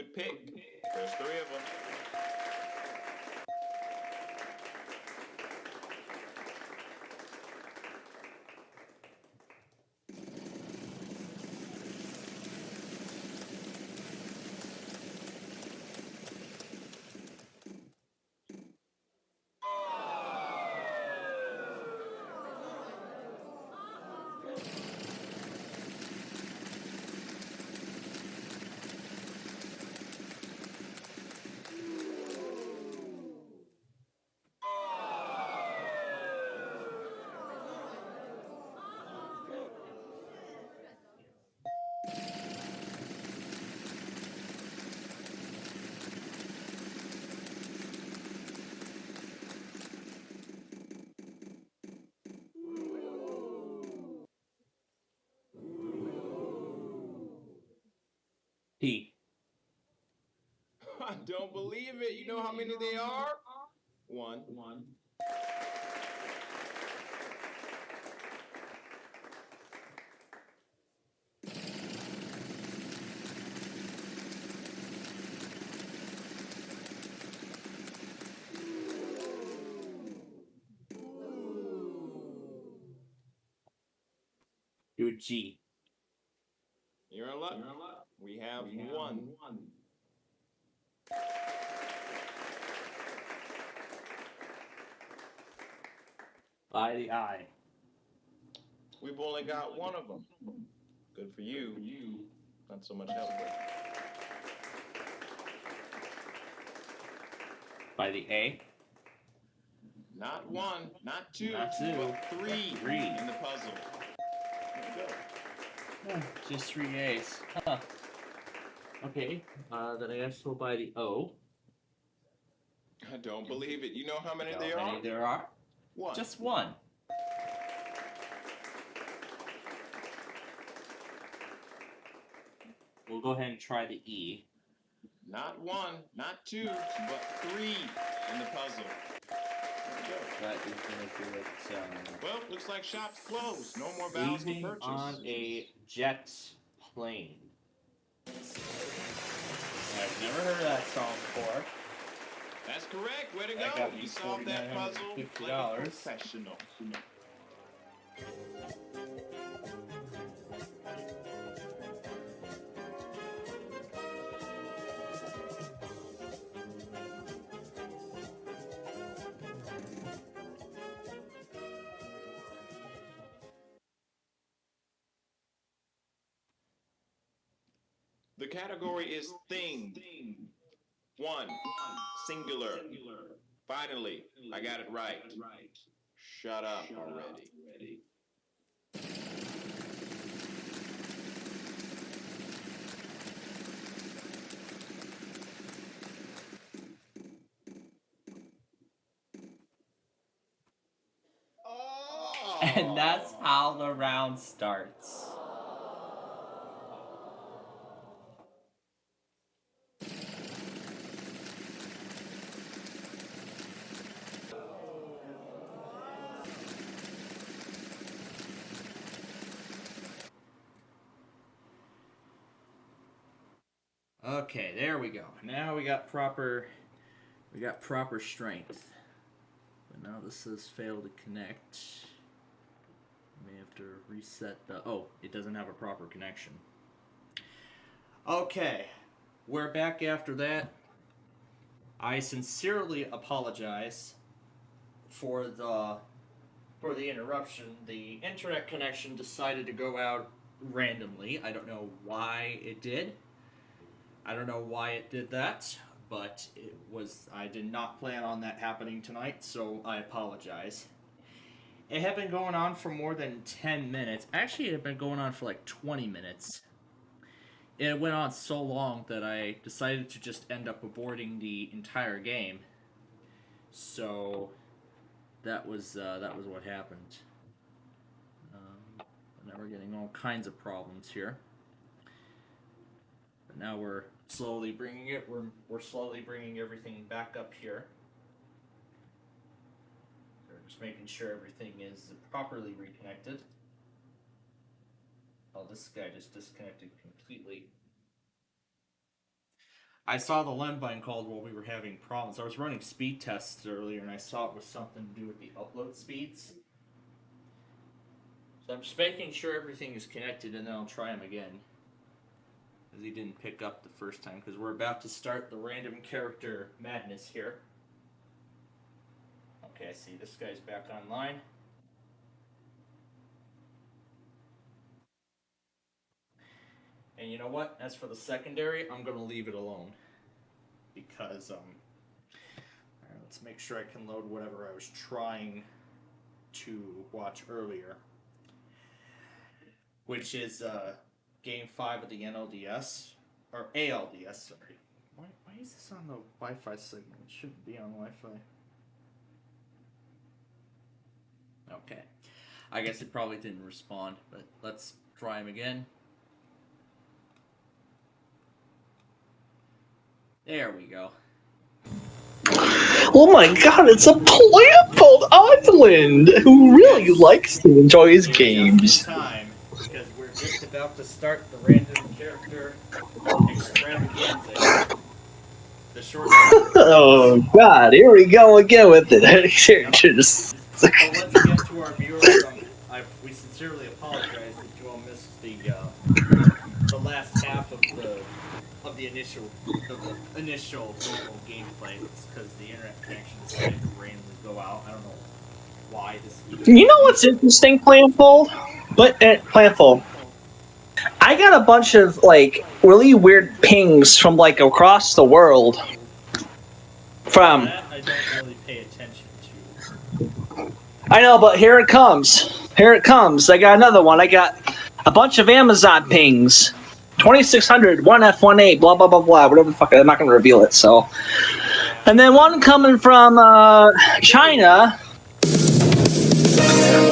Good pick. There's 3 of them. P. I don't believe it. You know how many they are? 1. Do a G. You're in luck. We have 1. By the I. We've only got 1 of them. Good for you. Not so much help with. By the A. Not 1, not 2, Not 2, but 3 in the puzzle. There you go. Just 3 A's. Huh. Okay. Then I guess we'll buy the O. I don't believe it. You know how many How there many are? there are? 1. Just 1. We'll go ahead and try the E. Not 1, not 2, but 3 in the puzzle. There you go. That is gonna do it. Well, looks like shop's closed. No more vows to Leaving purchase. on a jet plane. I've never heard of that song before. That's correct. Way to That go. got me You solved that puzzle like a $4,950. professional. The category is thing. 1. Singular. Finally, I got it right. Shut up already. And that's how the round starts. Okay, there we go. Now we got proper strength. But now this says fail to connect. May have to reset the... Oh, it doesn't have a proper connection. Okay, we're back after that. I sincerely apologize for the interruption. The internet connection decided to go out randomly. I don't know why it did. I don't know why it did that, but I did not plan on that happening tonight, so I apologize. It had been going on for more than 10 minutes. Actually, it had been going on for like 20 minutes. It went on so long that I decided to just end up aborting the entire game. So that was what happened. Now we're getting all kinds of problems here. But now we're slowly bringing it. We're slowly bringing everything back up here. So we're just making sure everything is properly reconnected. Oh, this guy just disconnected completely. I saw the Lembind called while we were having problems. I was running speed tests earlier, and I saw it was something to do with the upload speeds. So I'm just making sure everything is connected, and then I'll try him again. Because he didn't pick up the first time, because we're about to start the random character madness here. Okay, I see this guy's back online. And you know what? As for the secondary, I'm going to leave it alone. Because, alright, let's make sure I can load whatever I was trying to watch earlier. Which is, Game 5 of the NLDS. Or ALDS, sorry. Why is this on the Wi-Fi signal? It shouldn't be on Wi-Fi. Okay. I guess it probably didn't respond, but let's try him again. There we go. Oh my god, it's a Plampole Island who really likes to enjoy his games. Time, because we're just about to start the random character extravaganza. The short. Oh god, here we go again with it. Characters. Well, let's get to our viewers. We sincerely apologize that you all missed the last half of the initial normal gameplay. It's because the internet connection decided to randomly go out. I don't know why this. You know what's interesting, Planfold? Planfold. I got a bunch of like really weird pings from like across the world. From. That I don't really pay attention to. I know, but here it comes. Here it comes. I got another one. I got a bunch of Amazon pings. 2600, 1F18, blah, blah, blah, blah, whatever the fuck. I'm not going to reveal it, so. And then one coming from China.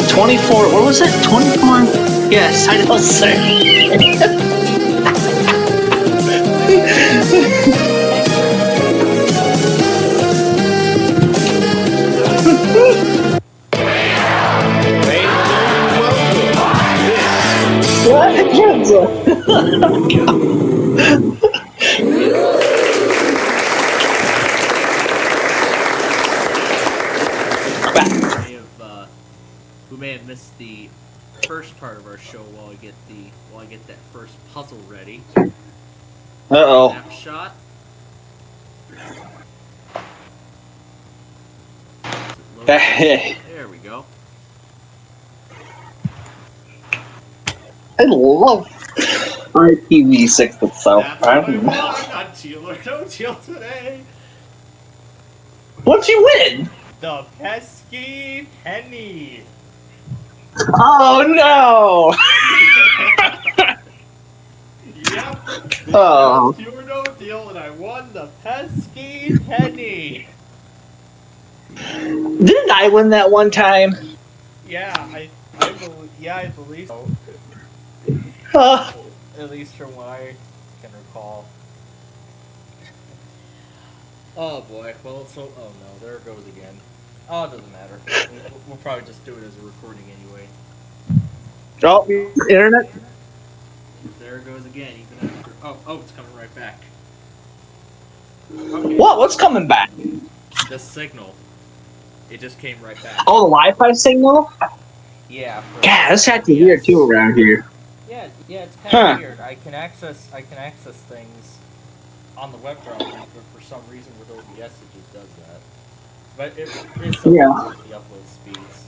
24, what was it? 24? Yes, I know, sir. We may have missed the first part of our show while I get that first puzzle ready. Uh-oh. Snapshot. There we go. I love IPv6 itself. That's what I want on Teal or No Teal today. What'd you win? The pesky penny. Oh no! Yep. Oh. Teal or No Teal, and I won the pesky penny. Didn't I win that one time? Yeah, I believe so. At least from what I can recall. Oh boy, well, so, oh no, there it goes again. Oh, it doesn't matter. We'll probably just do it as a recording anyway. Oh, internet? There it goes again, even after, oh, it's coming right back. Okay. What? What's coming back? The signal. It just came right back. Oh, the Wi-Fi signal? Yeah. God, that's acting weird too around here. Yeah, it's kind of weird. I can access things on the web browser, but for some reason with OBS it just does that. But it is something with the upload speeds.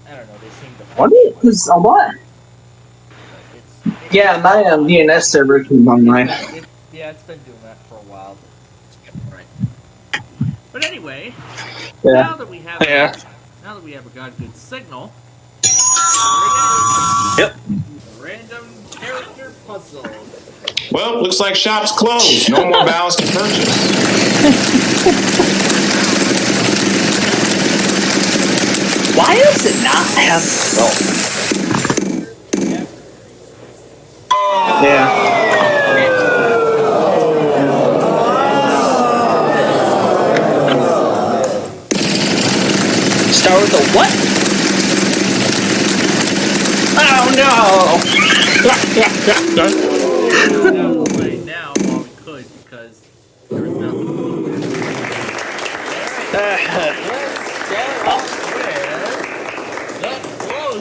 I don't know. They seem to. What is what? Yeah, my DNS server came online. Yeah, it's been doing that for a while. But right. But anyway, now that we have a good signal. Yep. Random character puzzle. Well, looks like shop's closed. No more ballots to purchase. Why does it not have? Oh. Yeah. Start with a what? Oh no! Right now while we could, because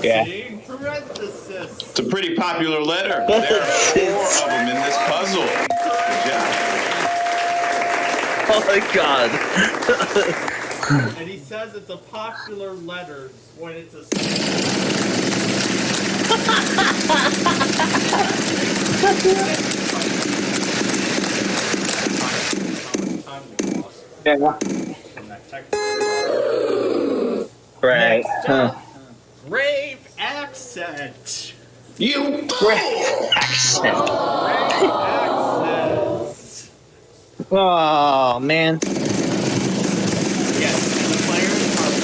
Closing parenthesis. It's a pretty popular letter. There are 4 of them in this puzzle. Good job. Oh my god. And he says it's a popular letter when it's a. Yeah. Right. Next up, Rave accent. You Accent. Rave accents. Oh man. Yes, the players are the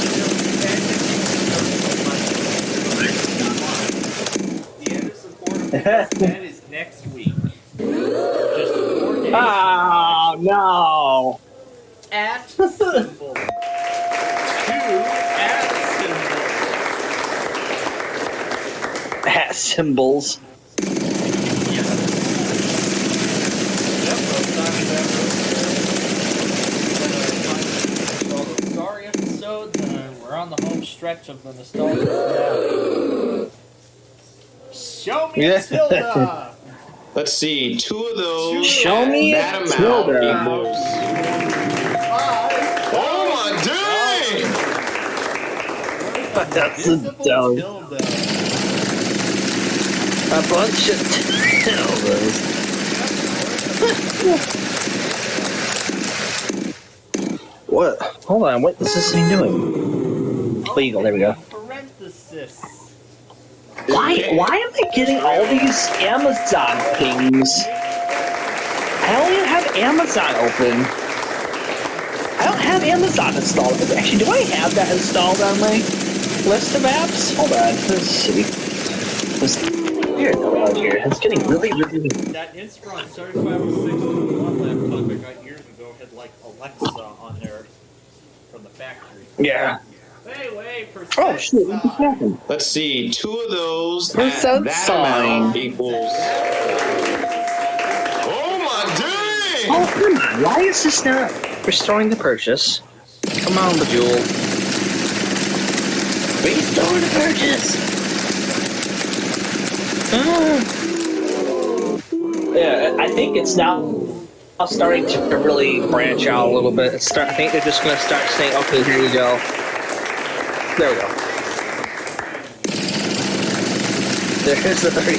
end of support of the event is next week. Just 4 days. Oh no. At symbol. 2 at symbol. Hat symbols. Yes. Yep, all those sorry episodes, and we're on the home stretch of the nostalgia finale. Show me Tilda! Let's see. 2 of those. Show me that amount Tilda. equals. Oh my dang! That's a Visible dumb. Tilda. A bunch of Tildas. What? Hold on. What is this thing doing? Legal. There we go. Parenthesis. Why am I getting all these Amazon pings? I don't even have Amazon open. I don't have Amazon installed. Actually, do I have that installed on my list of apps? Hold on. Let's see. It's weird around here. It's getting really. That Inspiron 350621 laptop I got years ago had like Alexa on there from the factory. Yeah. Anyway, Oh shit! What just happened? Let's see. 2 of those. Percent That sign. amount equals. Oh my dang! Oh come on! Why is this not restoring the purchase? Come on, Bejeweled. Restore the purchase. Yeah, I think it's now starting to really branch out a little bit. I think they're just going to start saying, "Okay, here you go." There we go. There's the 30.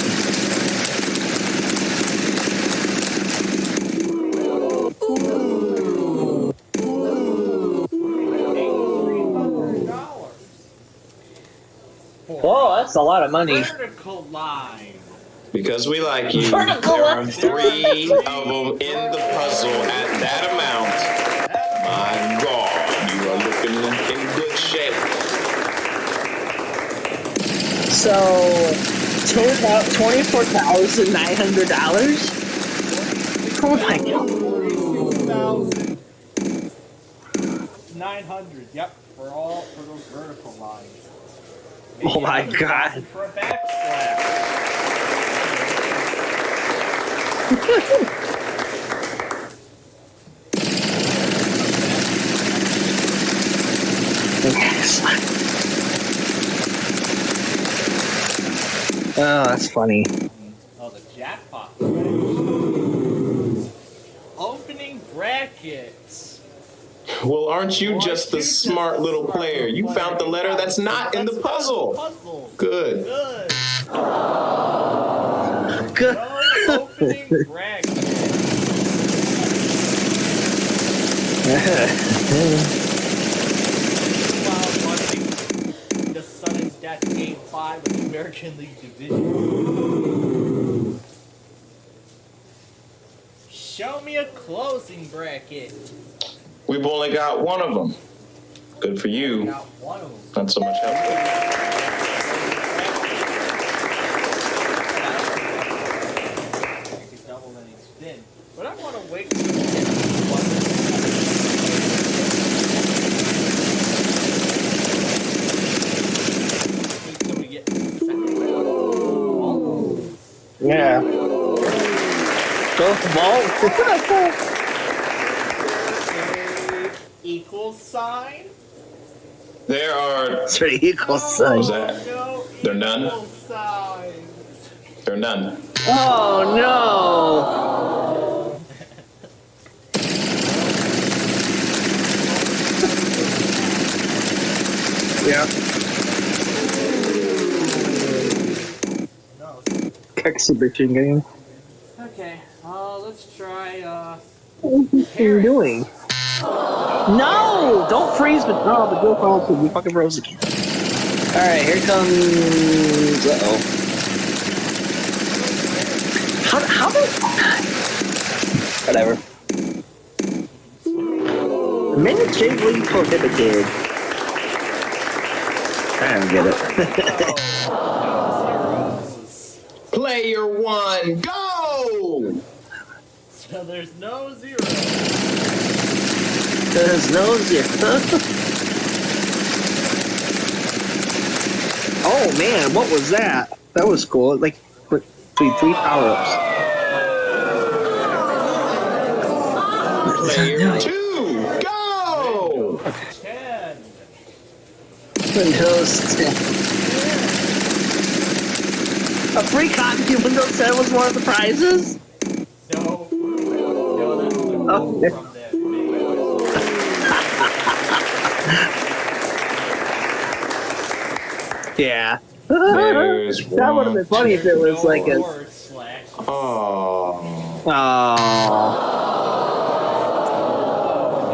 Whoa, that's a lot of money. Vertical line. Because we like you, Vertical there are line. 3 of them in the puzzle at that amount. My God, you are looking in good shape. So, total out $24,900. Oh my god! 46,900. Yep, for those vertical lines. Oh my god! For a backslash. Oh, that's funny. Oh, the jackpot. Opening brackets. Well, aren't you just the smart little player? You found the letter that's not in the puzzle. Good. Good. Good. No opening brackets. While watching the sudden death game 5 of the American League Division. Show me a closing bracket. We've only got 1 of them. Good for you. Got one of them. Not so much help. I could double any spin, but I want to wait till we get one. Until we get the second round. Yeah. Go vault. equal sign? There are. It's an equal sign. What's that? No They're none? equal signs. There are none. Oh no! Yeah. No. Exhibition game. Okay, let's try, What are you doing? No! Don't freeze, but no, the Bill Collins will be fucking froze again. Alright, here comes. Uh-oh. How do. Whatever. Managingly prohibited. I don't get it. Player one, go! So there's no zero. There's no zero. Oh man, what was that? That was cool. Like, three power-ups. Player two, go! 10. Windows 10. A free copy of Windows 10 was one of the prizes? No, that's the rule Oh. from that video. Yeah. There's That would have been funny if it was like a. Forward slash. Oh. Oh.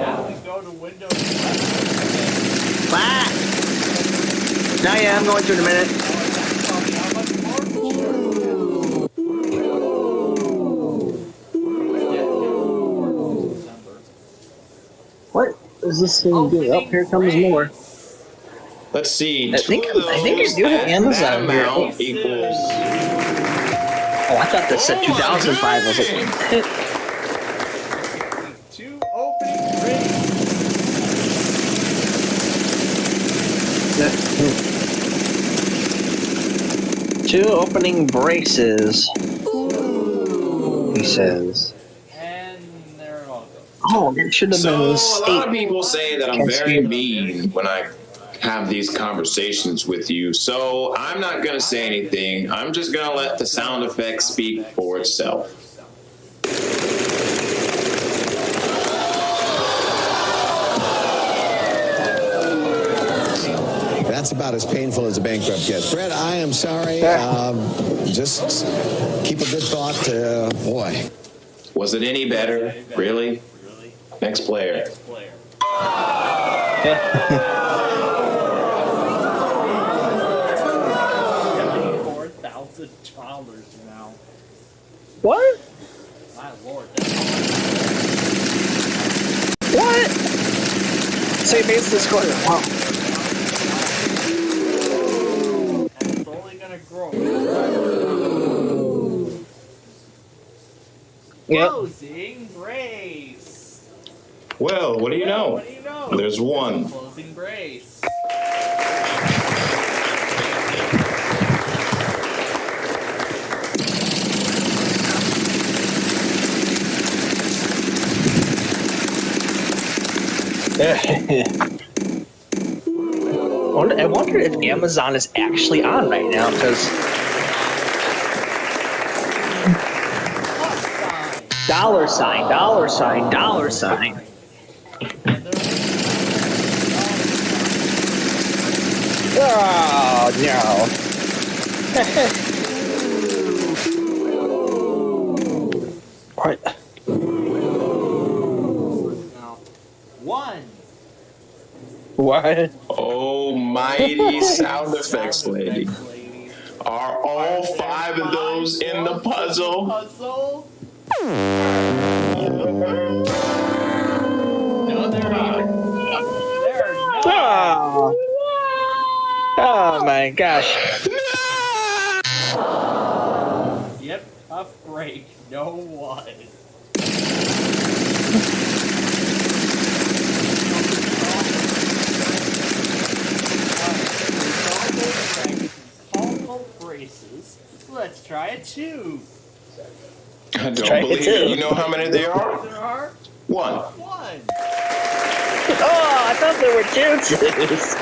Now we go to Windows 11. What? Now, yeah, I'm going to in a minute. How much What is this thing doing? Oh, here comes more. Let's see. I think two of you're those doing at Amazon that here. amount equals. Oh, I thought this said Oh my 2005. I was like, Two opening rings. two opening braces. He says. And there it all goes. Oh, it should have So been a lot of 8. people say that I'm very mean when I have these conversations with you. So I'm not going to say anything. I'm just going to let the sound effect speak for itself. That's about as painful as a bankrupt gets. Brett, I am sorry. Just keep a good thought. Boy. Was it any better? Really? Next player. $4,000 now. What? My lord. What? So you basically scored it. Wow. And it's only gonna grow. Yep. Closing brace. Well, what do you know? What do you know? There's one. Closing brace. I wonder if Amazon is actually on right now, because $, $. Oh no! What? One. What? Almighty sound effects lady. Are all 5 of those in the puzzle? Puzzle? No, they're not. They're not. Oh. Oh my gosh. Yep, tough break. No one. Braces. Let's try a 2. I don't Try it believe too. it. You know how many there are? There are 1. 1. Oh! I thought there were two twos.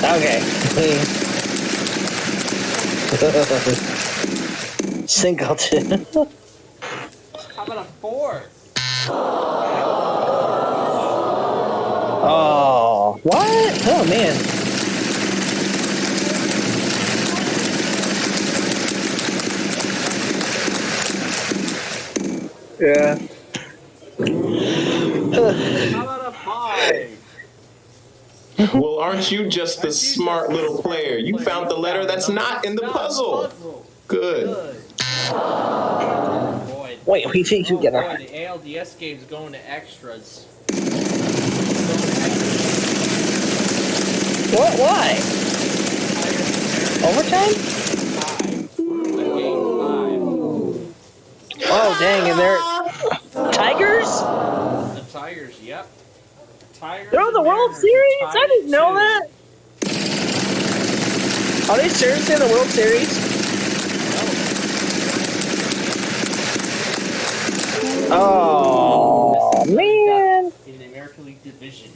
Okay. Singleton. How about a 4? Oh, what? Oh, man. Yeah. How about a 5? Well, aren't you just the smart little player? You found the letter that's not in the puzzle. Good. Boy. Wait, we think Oh together. boy, the ALDS game's going to extras. What? Why? Overtime? 5. Oh, dang, and they're... Tigers? The Tigers, yep. Tigers. They're on the World Series? I didn't know that. Are they seriously in the World Series? Oh, man. In the American League Division.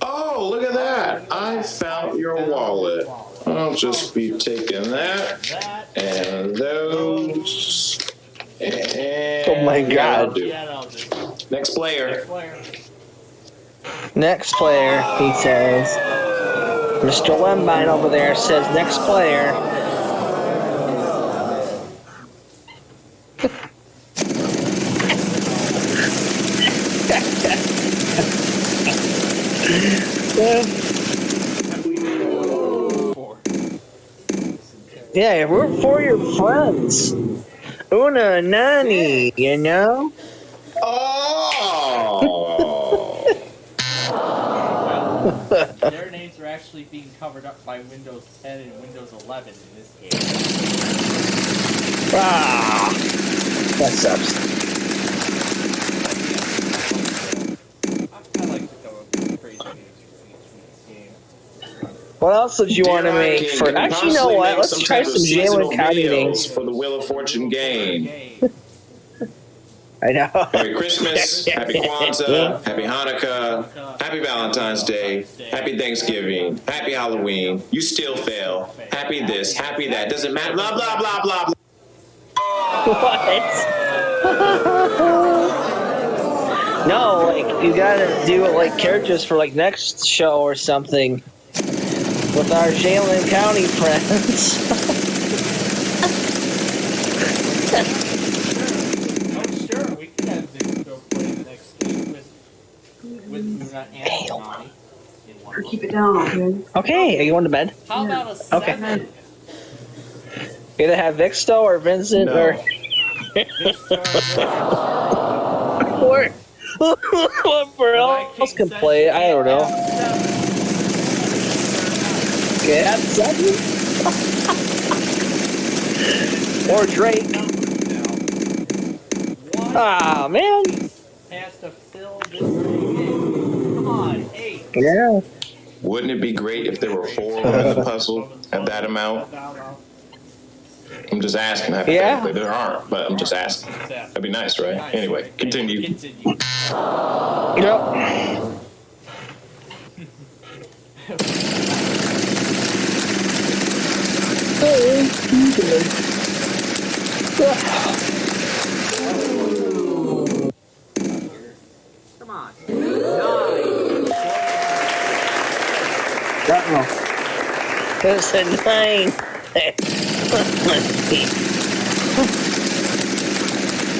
Oh, look at that. I found your wallet. I'll just be taking that and those. And Oh my God. Yeah, Next player. Next player, he says. Mr. Lembine over there says next player. Yeah, we're for your friends. Una nani, you know? Oh! Their names are actually being covered up by Windows 10 and Windows 11 in this game. Ah, that sucks. I like to go crazy games for each game. What else did you want to make for? Actually, you know what? Let's try some Jalen County names for the Wheel of Fortune game. I know. Merry Christmas, Happy Kwanzaa, Happy Hanukkah, Happy Valentine's Day, Happy Thanksgiving, Happy Halloween. You still fail. Happy this, happy that. Doesn't matter. Blah blah blah blah blah. What? No, like you gotta do like characters for like next show or something with our Jalen County friends. Keep it down, okay? Okay, are you going to bed? How about a 7? Okay. Either have Vixto or Vincent or. Or whoever else can play. I don't know. Yeah, 7. Or Drake. Ah, man. Has to fill this thing in. Come on, 8. Yeah. Wouldn't it be great if there were 4 of them in the puzzle at that amount? I'm just asking. Hypothetically, there aren't, but I'm just asking. That'd be nice, right? Anyway, continue. Yep. Come on. 9. Uh-oh. There's a 9.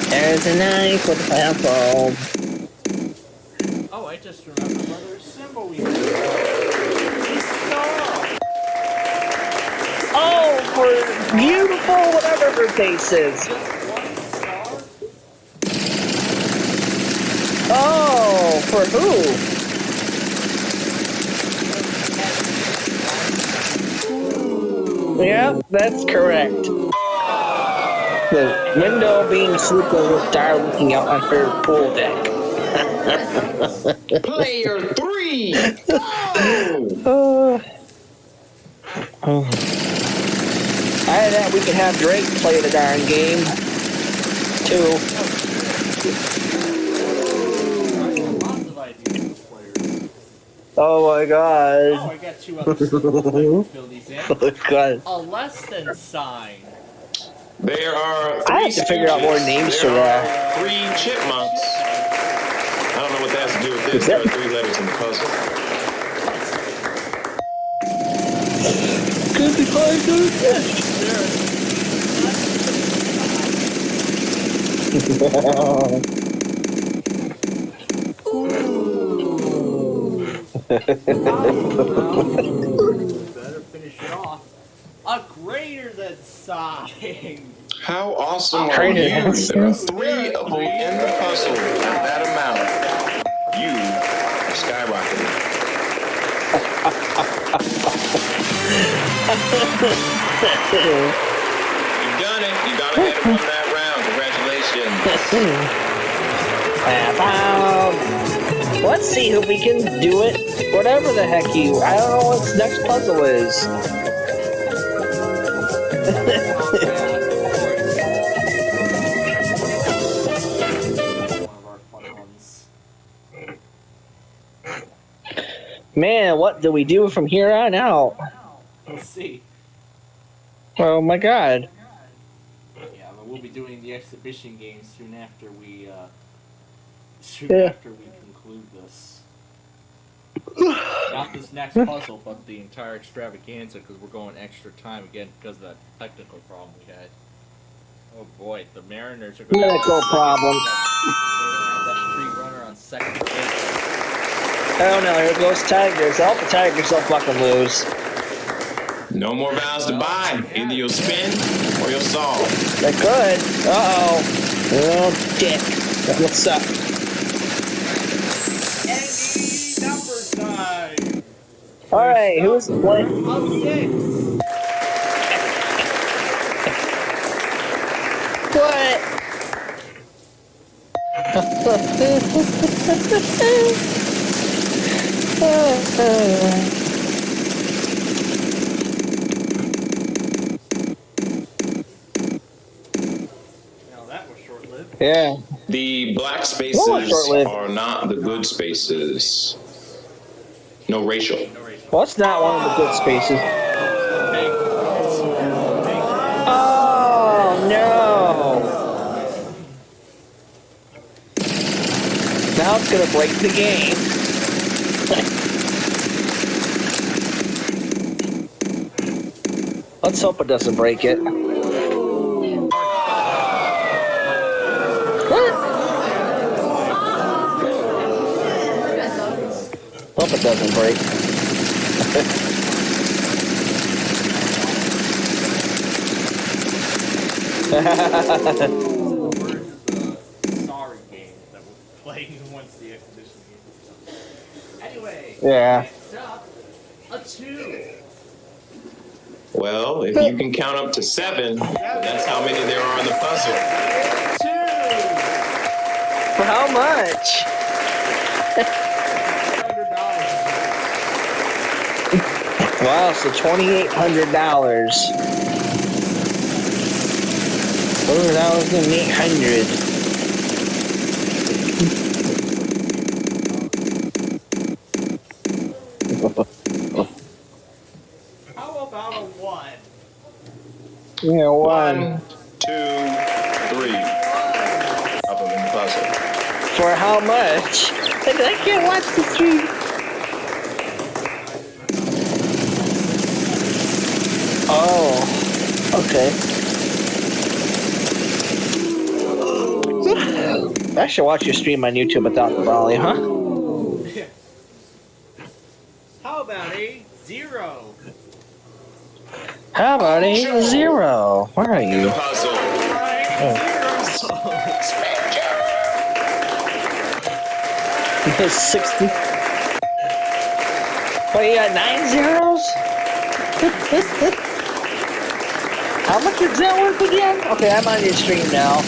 There's a 9 for the pineapple. Oh, I just remembered another symbol we had. Oh, for beautiful whatever her face is. Oh, for who? Yep, that's correct. The window being sleeping with Dar looking out on her pool deck. Player 3! Either that we can have Drake play the darn game, too. Lots of ideas for players. Oh my Oh, god. I got 2 other symbols. I can fill these in. Oh god. A less than sign. There are 3 I have to figure out more Stooges. names for There that. are 3 chipmunks. I don't know what that has to do with this. There are 3 letters in the puzzle. Could be hard to Better finish it off. A greater than sign. How awesome are Greater you? than There are 3 of them in the puzzle at that amount. You are skyrocketing. You've done it. You got ahead and won that round. Congratulations. Let's see if we can do it. Whatever the heck you. I don't know what this next puzzle is. Man, what do we do from here on out? Let's see. Oh my god. Yeah, but we'll be doing the exhibition games soon after we conclude this. Not this next puzzle, but the entire extravaganza, because we're going extra time again because of that technical problem we had. Oh boy, the Mariners are going to Technical problem. have that free runner on second base. Oh no, here goes Tigers. I hope the Tigers don't fucking lose. No more vows to buy. Either you'll spin or you'll solve. They could. Uh-oh. Oh, dick. What's up? Any number time. Alright, who's playing? A 6. What? Now that was short-lived. Yeah. The black Oh, spaces short-lived. are not the good spaces. No racial. Well, it's not one of the good spaces. Oh, no. Now it's going to break the game. Let's hope it doesn't break it. Hope it doesn't break. Sorry game that we're playing once the exhibition game is done. Anyway, Yeah. next up, a 2. Well, if you can count up to 7, that's how many there are in the puzzle. 2. For how much? Wow, so $2,800. 4,800. How about a 1? Yeah, 1, 2, 3. Up in the puzzle. For how much? I can't watch the stream. Oh, okay. I should watch your stream on YouTube without the volume, huh? How about a 0? How about a 0? Where are you? Puzzle. It's 60. Wait, you got 9 zeros? How much is that worth again? Okay, I'm on your stream now.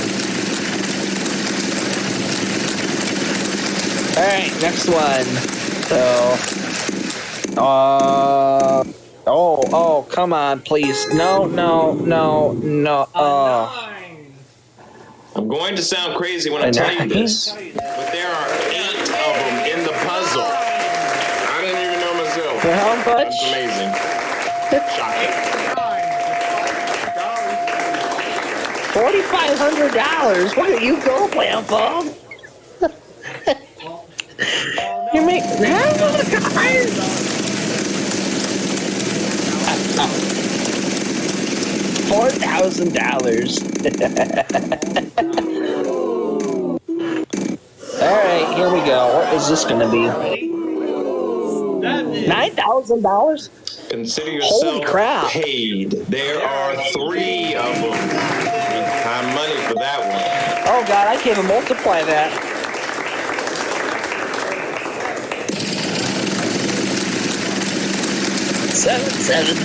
Alright, next one. So, oh, come on, please. No. A 9. I'm going to sound crazy when I tell you this, but there are 8 of them in the puzzle. I didn't even know myself. For how much? That's amazing. Shocking. $4,500. Where do you go, Blam Bum? You make $4,000. All right, here we go. What is this going to be? $9,000. Consider yourself paid. There are 3 of them. Time money for that one. Oh God, I can't even multiply that. Seven.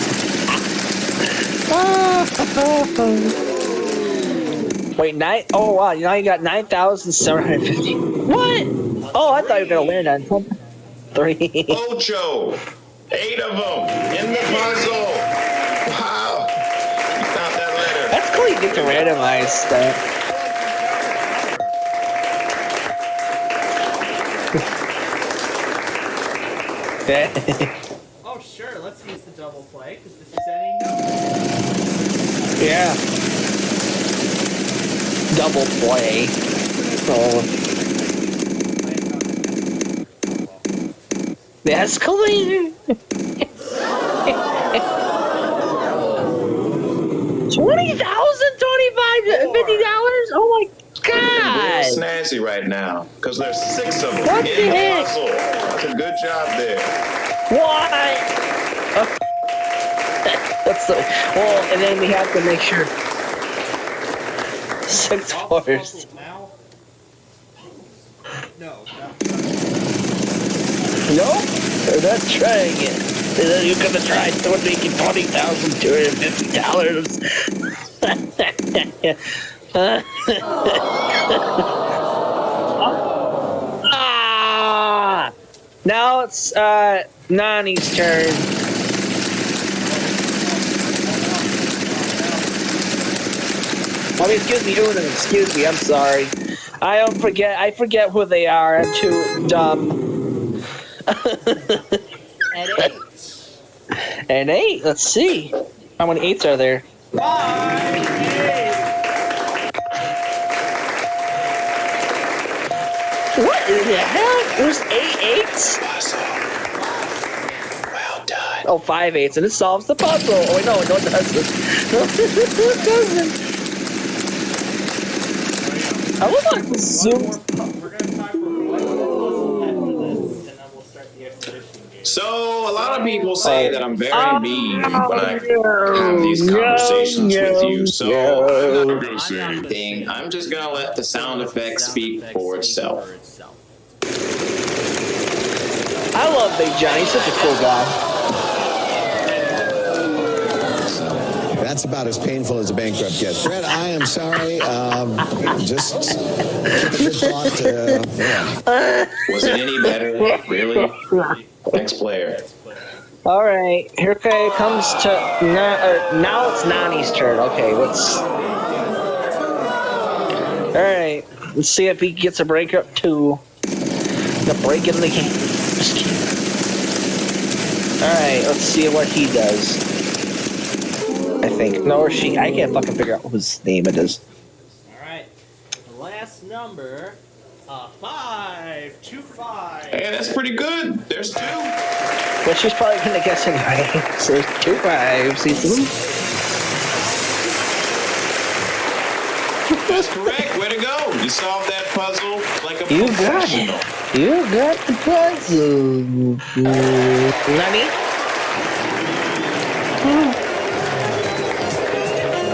Wait, 9? Oh wow, now you got 9,750. What? Oh, I thought you were gonna land on 3. Ocho. 8 of them in the puzzle. Wow. You found that letter. That's cool. You get to randomize stuff. Oh, sure. Let's use the double play because this is any number. Yeah. Double play. Oh. The escalator. $20,000, $25, $50. Oh my God! Real snazzy right now because there's 6 of them What in the the heck? puzzle. That's a good job there. What? That's the well, and then we have to make sure 6 fours. Nope, they're not trying it. You're gonna try making $20,250. Ah! Now it's Nani's turn. I mean, excuse me, Una. Excuse me. I'm sorry. I forget who they are. I'm too dumb. At 8. And 8. Let's see. How many 8s are there? 5, 8. What in the hell? There's 8 8s? Well done. Oh, 5 8s, and it solves the puzzle. Oh, wait, no, it doesn't. No, it doesn't. I would like to zoom. We're going to time for one more puzzle after this, and then we'll start the exhibition game. So a lot of people say that I'm very mean when I have these conversations with you. So I'm not going to say anything. I'm just going to let the sound effects speak for itself. I love Big Johnny. He's such a cool guy. That's about as painful as a bankrupt gets. Brett, I am sorry. Just keep a good thought. Yeah. Was it any better? Really? Next player. All right, here comes to now it's Nani's turn. Okay, let's. All right, let's see if he gets a break up to the break in the game. All right, let's see what he does. I think no, or she. I can't fucking figure out whose name it is. All right. The last number, 5, 2, 5. Hey, that's pretty good. There's 2. But she's probably gonna guess anyway. So there's 2 5s. That's correct. Way to go. You solved that puzzle like a You got professional. it. You got the puzzle. Nani?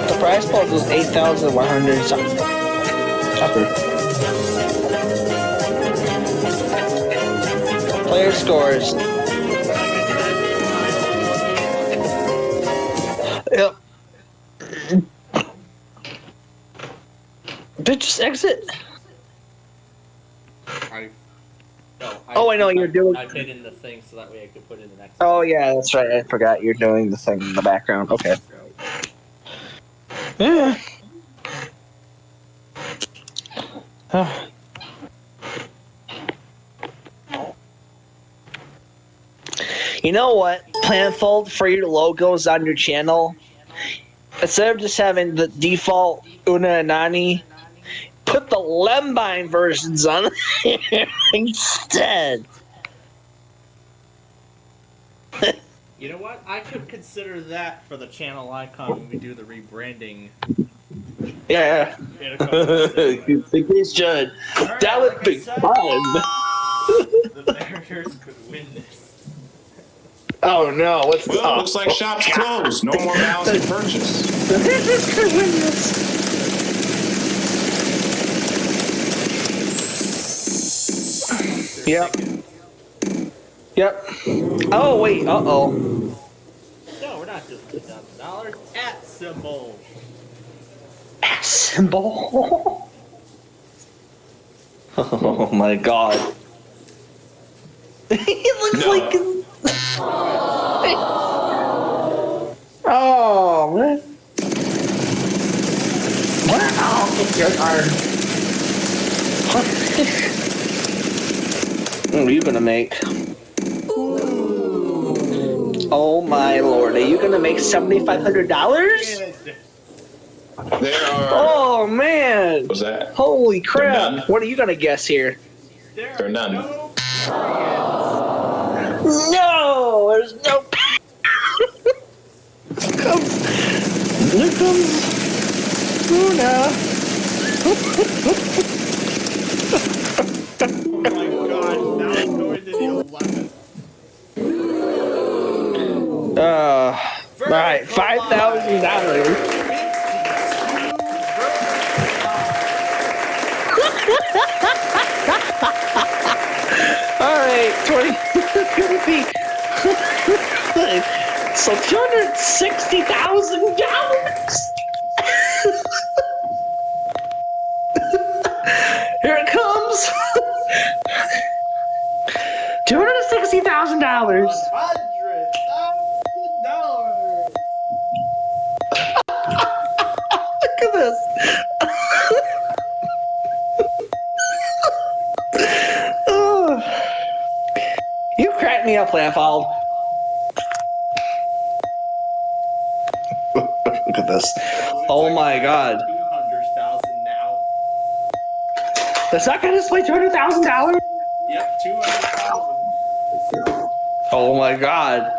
The prize puzzle is 8,100 something. Player scores. Yep. Did just exit? I know you're doing. I put in the thing so that way I could put in the next. Oh yeah, that's right. I forgot you're doing the thing in the background. Okay. Yeah. You know what? Planfold for your logos on your channel. Instead of just having the default Una and Nani, put the Lembine versions on there instead. You know what? I could consider that for the channel icon when we do the rebranding. Yeah. In a couple months anyway. You think we should? Right, That would like be fun. The Mariners could win this. Oh no! What's Well, looks like shop's closed. No more balance to purchase. The Mariners could win this. Yep. Yep. Oh wait. Uh-oh. No, we're not doing $2,000. At symbol. At symbol. Oh my god. He looks like. Oh man. Wow. Your card. What are you gonna make? Oh my lord, are you gonna make $7,500? There are. Oh man! What's that? Holy crap! None. What are you gonna guess here? There are none. No, there's no. Here comes Luna. Oh my god, now it's going to the 11th. Alright, $5,000. Alright, 20. It's gonna be. So $260,000. Here it comes. $260,000. Look at this. Oh. You cracked me up, Planfold. Look at this. Oh my god. $200,000 now. That's not gonna display $200,000? Yep, $200,000. Oh my god.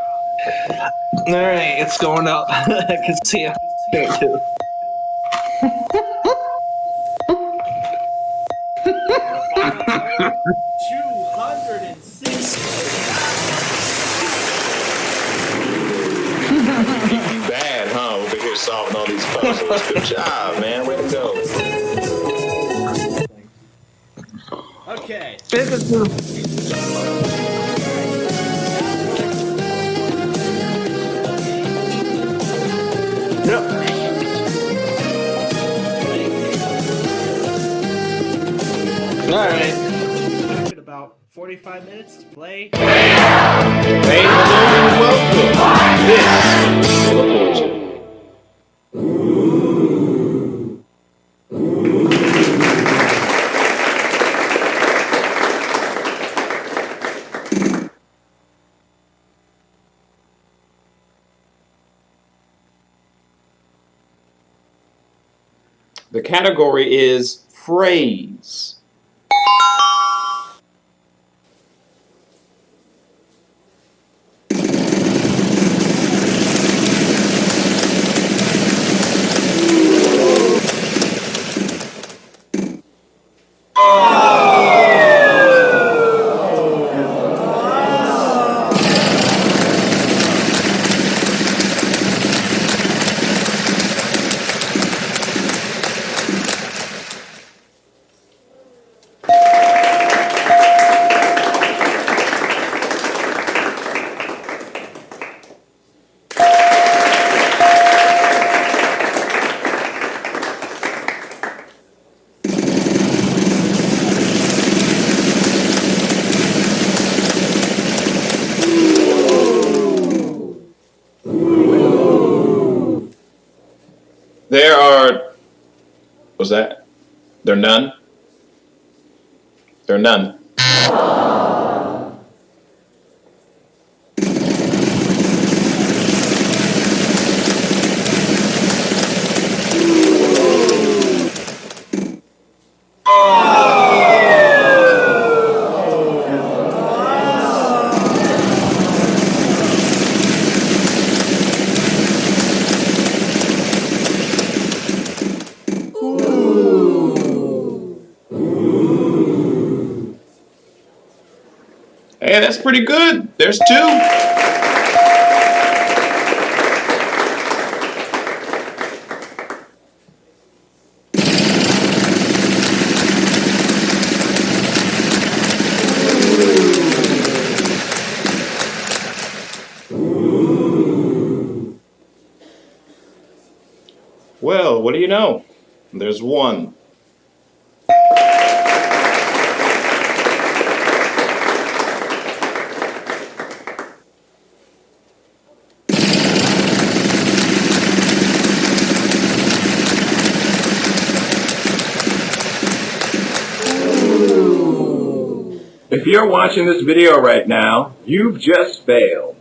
Alright, it's going up. I can see it there too. Bad, huh? Over here solving all these puzzles. Good job, man. Way to go. Okay. Yep. Alright. About 45 minutes to play. Welcome. This is the fortune. The category is phrase. There are, was that? There are none? There are none. Hey, that's pretty good. There's 2. Well, what do you know? There's 1. If you're watching this video right now, you've just failed.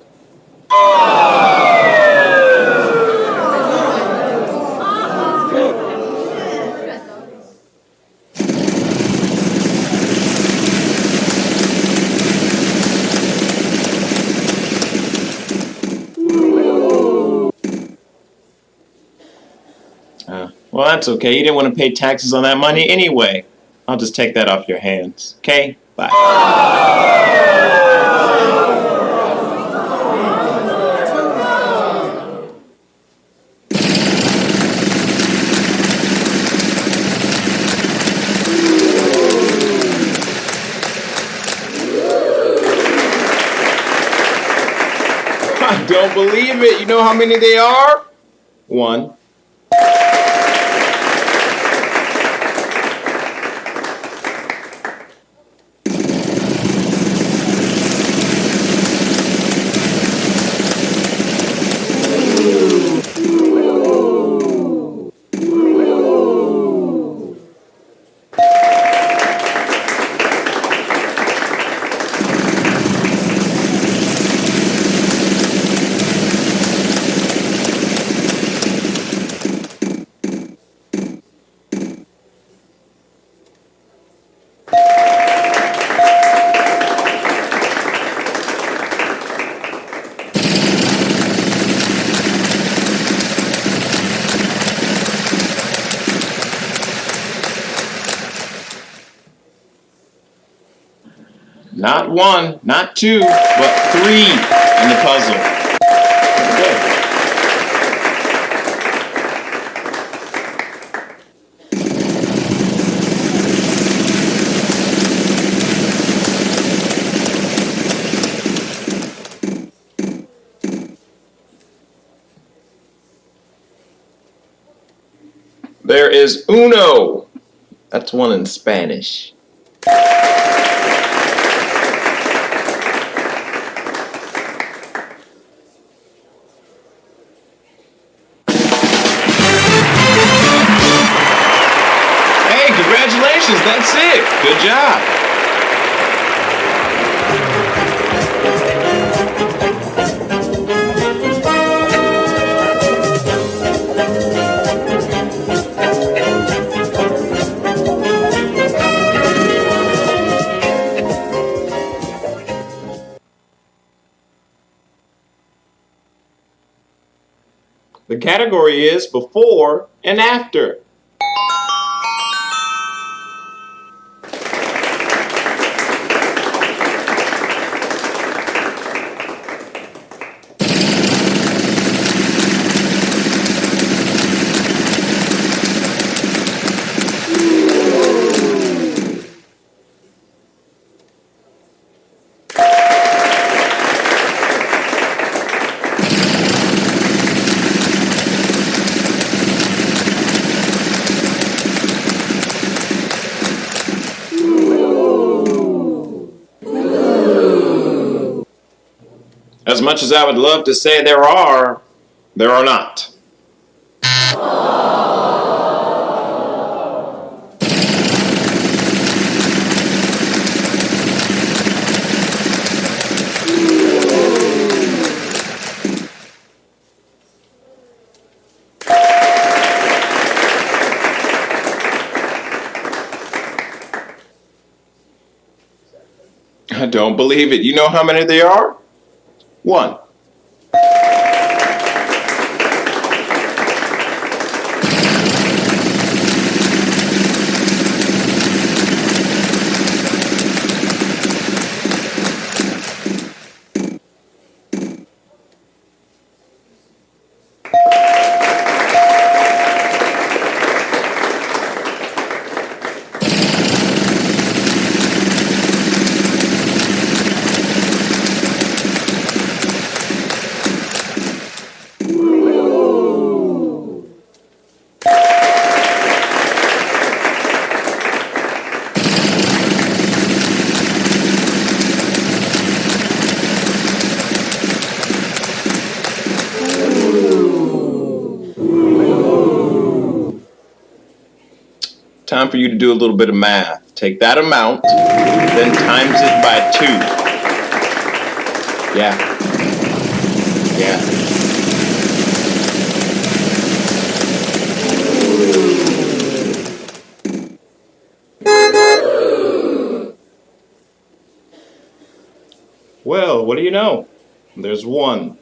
Well, that's okay. You didn't want to pay taxes on that money anyway. I'll just take that off your hands. Okay? Bye. I don't believe it. You know how many they are? 1. Not 1, not 2, but 3 in the puzzle. Okay. There is uno. That's 1 in Spanish. Congratulations, that's it. Good job. The category is before and after. As much as I would love to say there are not. I don't believe it. You know how many there are? 1. Time for you to do a little bit of math. Take that amount, then times it by 2. Yeah. Well, what do you know? There's 1.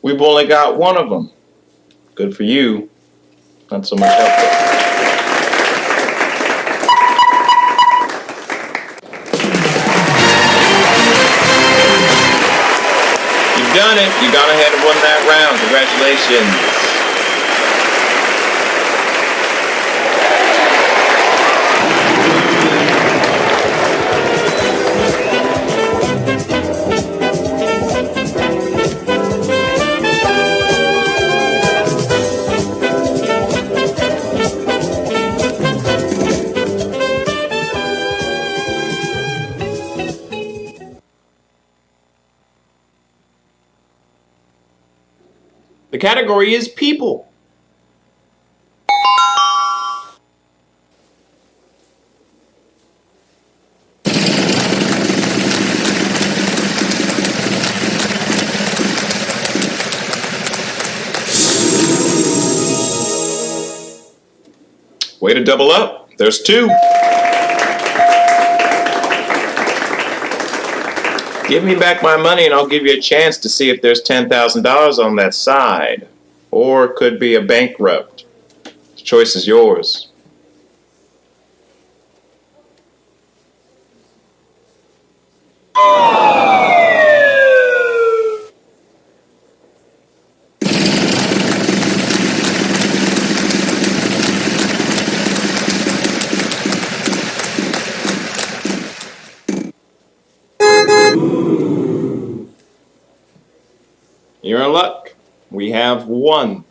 We've only got 1 of them. Good for you. Not so much helpful. You've done it. You've gone ahead and won that round. Congratulations. The category is people. Way to double up. There's 2. Give me back my money and I'll give you a chance to see if there's $10,000 on that side. Or it could be a bankrupt. The choice is yours. You're in luck. We have 1.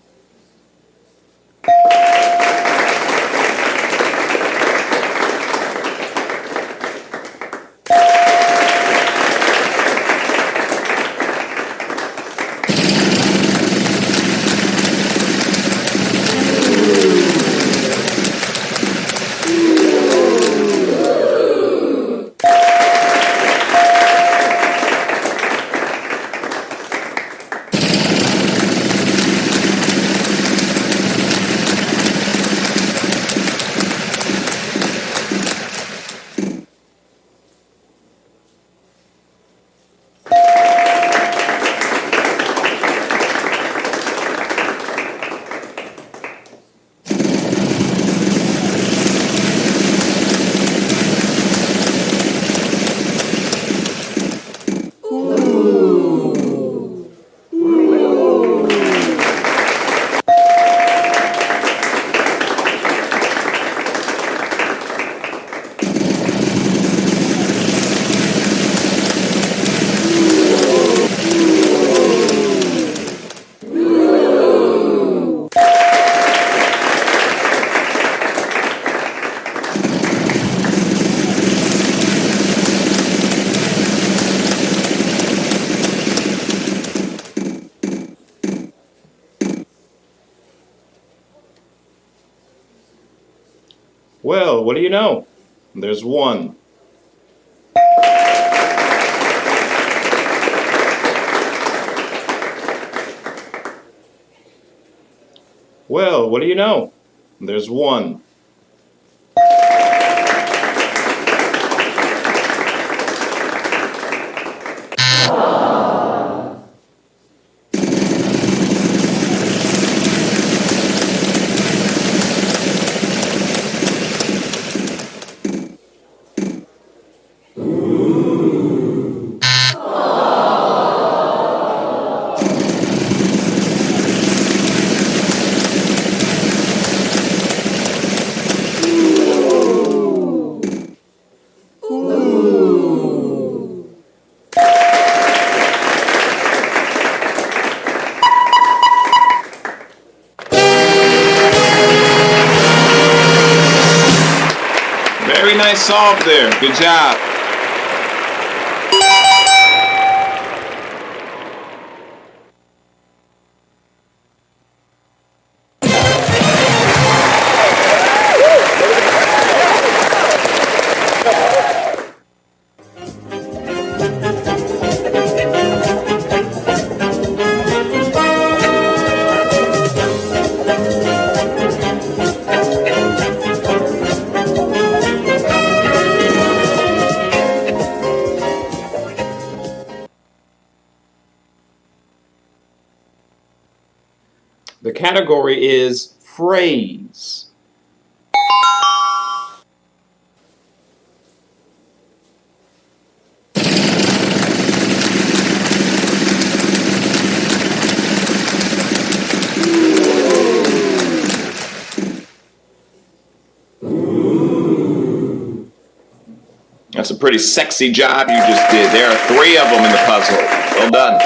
Well, what do you know? There's one. Well, what do you know? There's one. Very nice solve there. Good job. The category is phrase. That's a pretty sexy job you just did. There are 3 of them in the puzzle. Well done.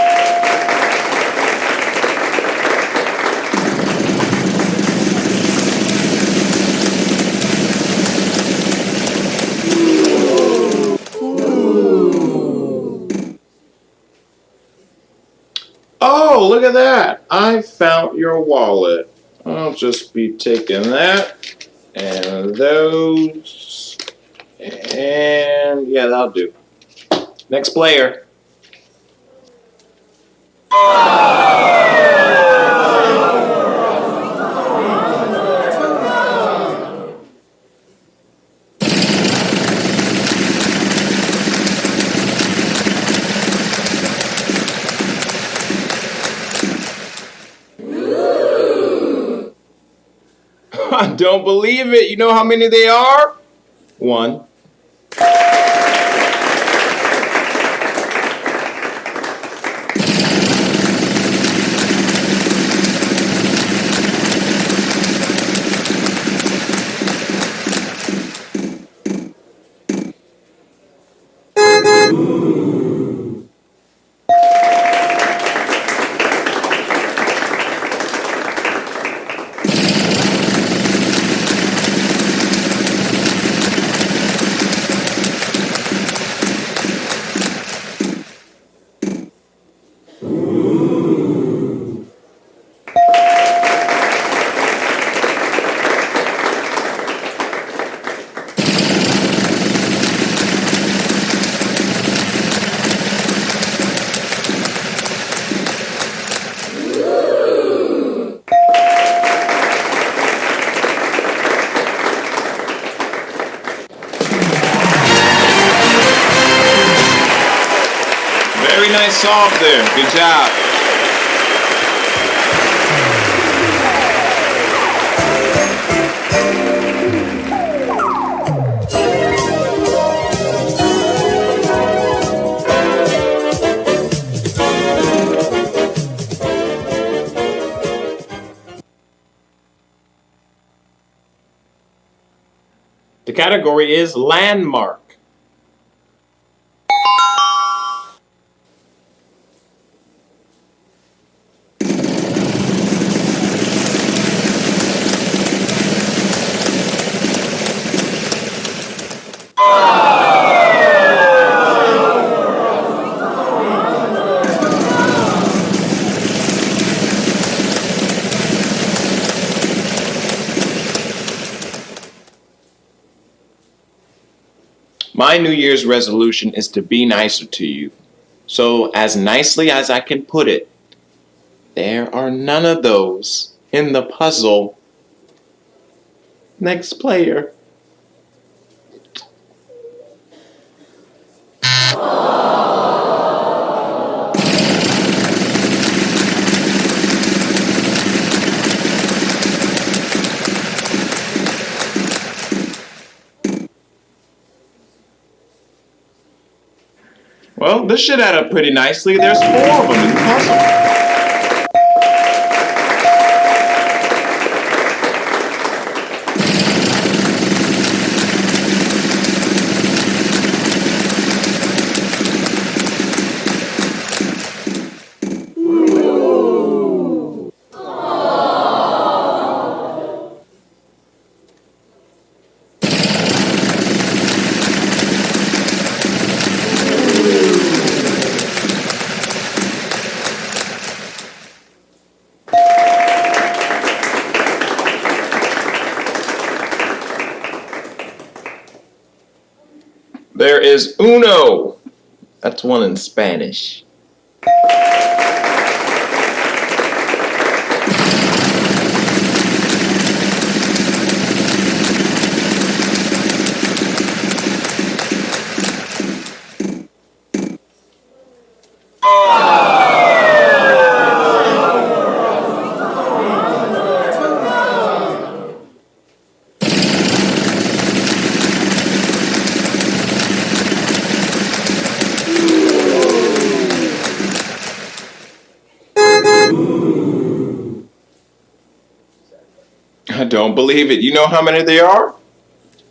Oh, look at that. I found your wallet. I'll just be taking that and those. And yeah, that'll do. Next player. I don't believe it. You know how many they are? 1. Very nice solve there. Good job. The category is landmark. My New Year's resolution is to be nicer to you. So, as nicely as I can put it, there are none of those in the puzzle. Next player. Well, this should add up pretty nicely. There's 4 of them in the puzzle. There is uno. That's one in Spanish. I don't believe it. You know how many there are?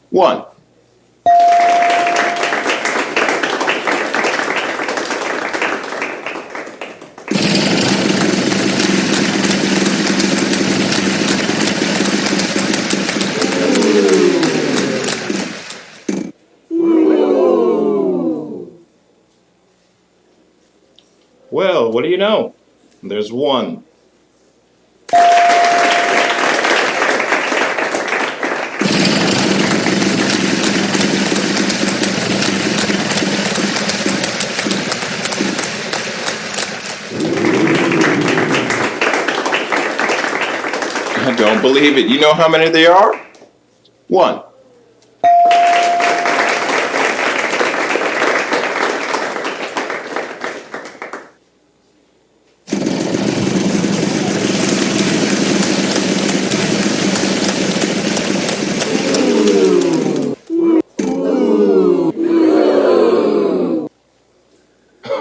1. Well, what do you know? There's 1. I don't believe it. You know how many there are? 1.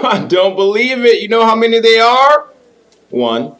I don't believe it. You know how many they are? 1.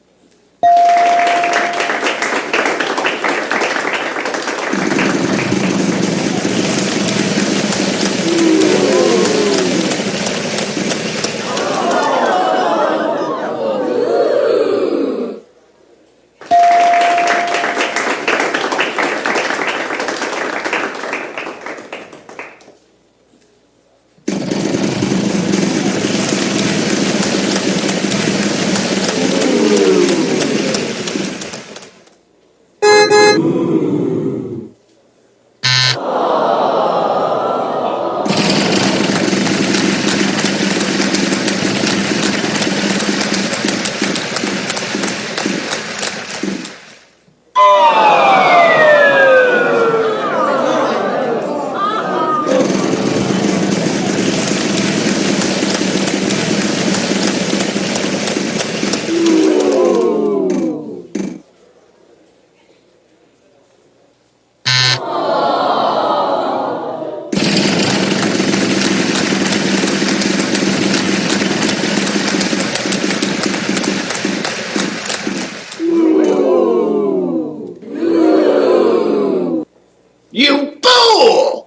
You fool!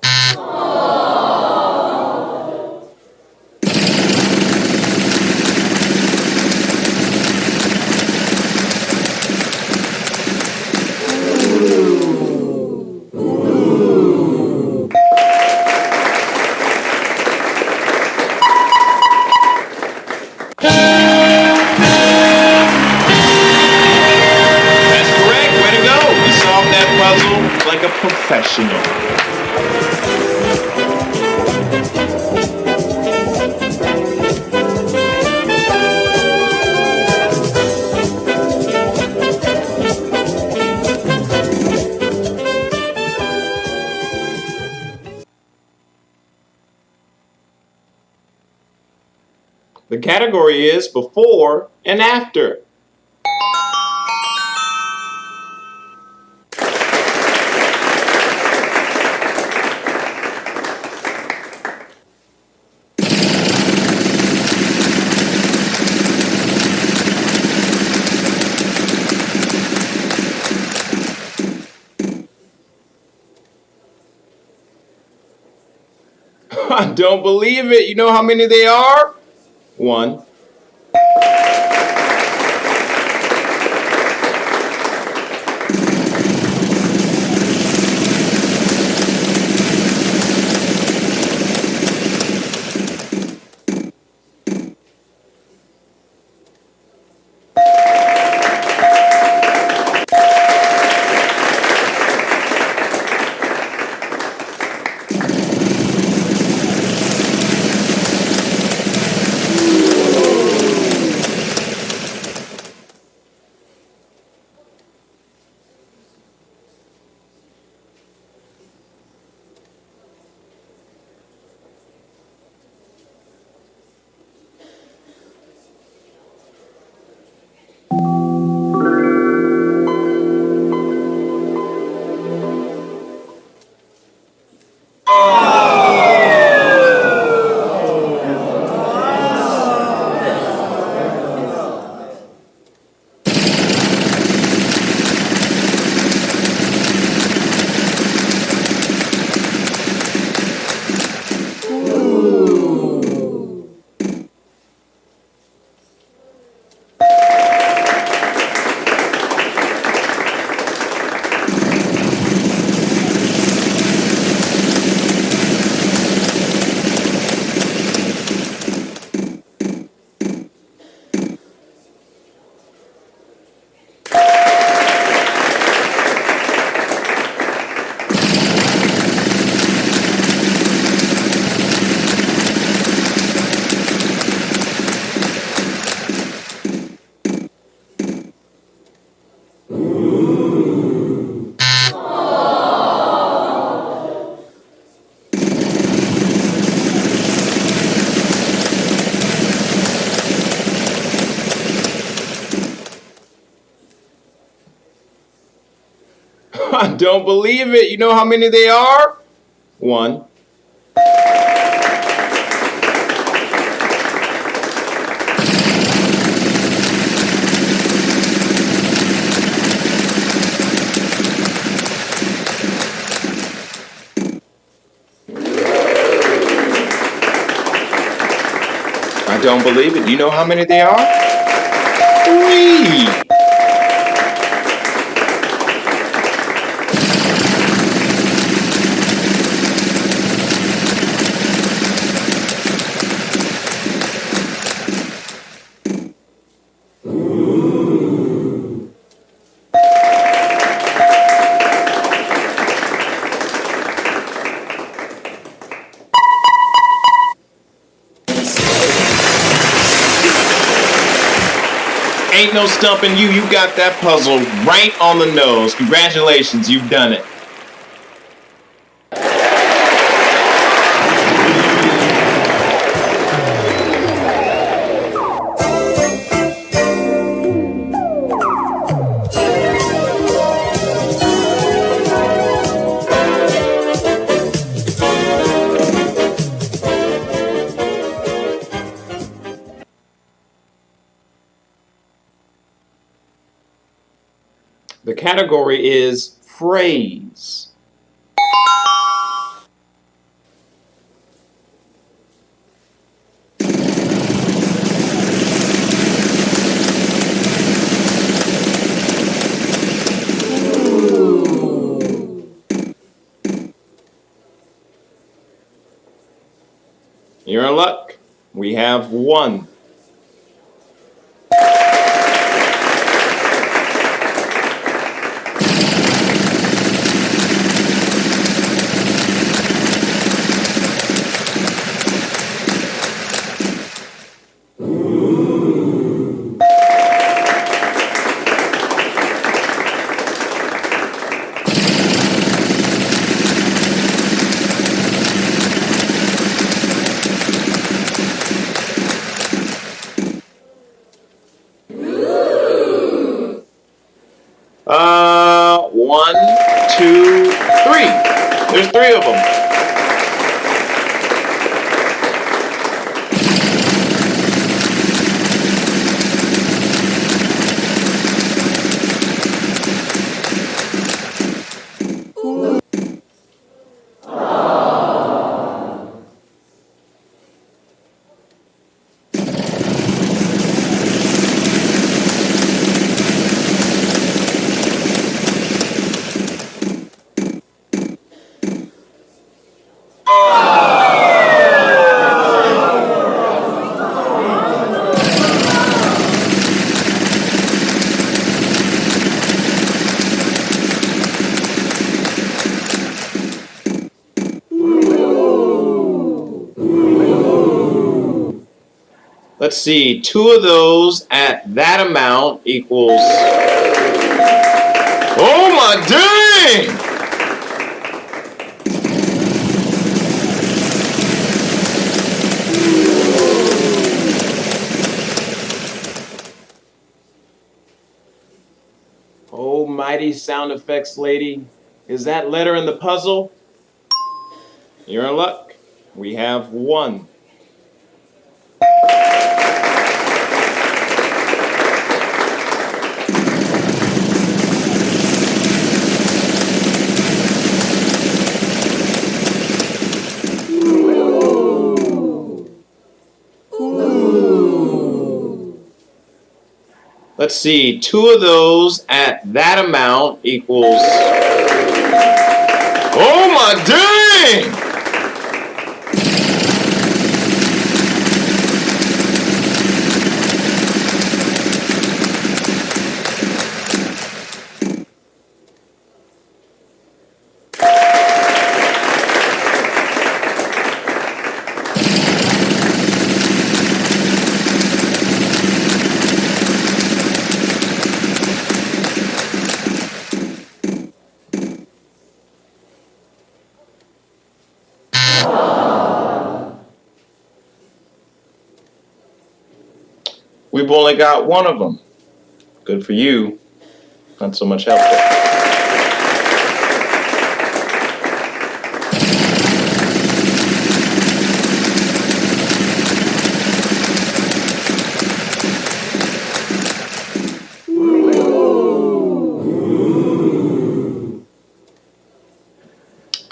That's correct. Way to go. You solved that puzzle like a professional. The category is before and after. I don't believe it. You know how many they are? 1. I don't believe it. You know how many they are? 1. I don't believe it. You know how many they are? 3. Ain't no stumping you. You got that puzzle right on the nose. Congratulations, you've done it. The category is phrase. You're in luck. We have 1. there's 3 of them. Let's see, 2 of those at that amount equals... Oh my dang! Oh, mighty sound effects lady. Is that letter in the puzzle? You're in luck. We have 1. Let's see, 2 of those at that amount equals... Oh my dang! We've only got 1 of them. Good for you. Not so much help there.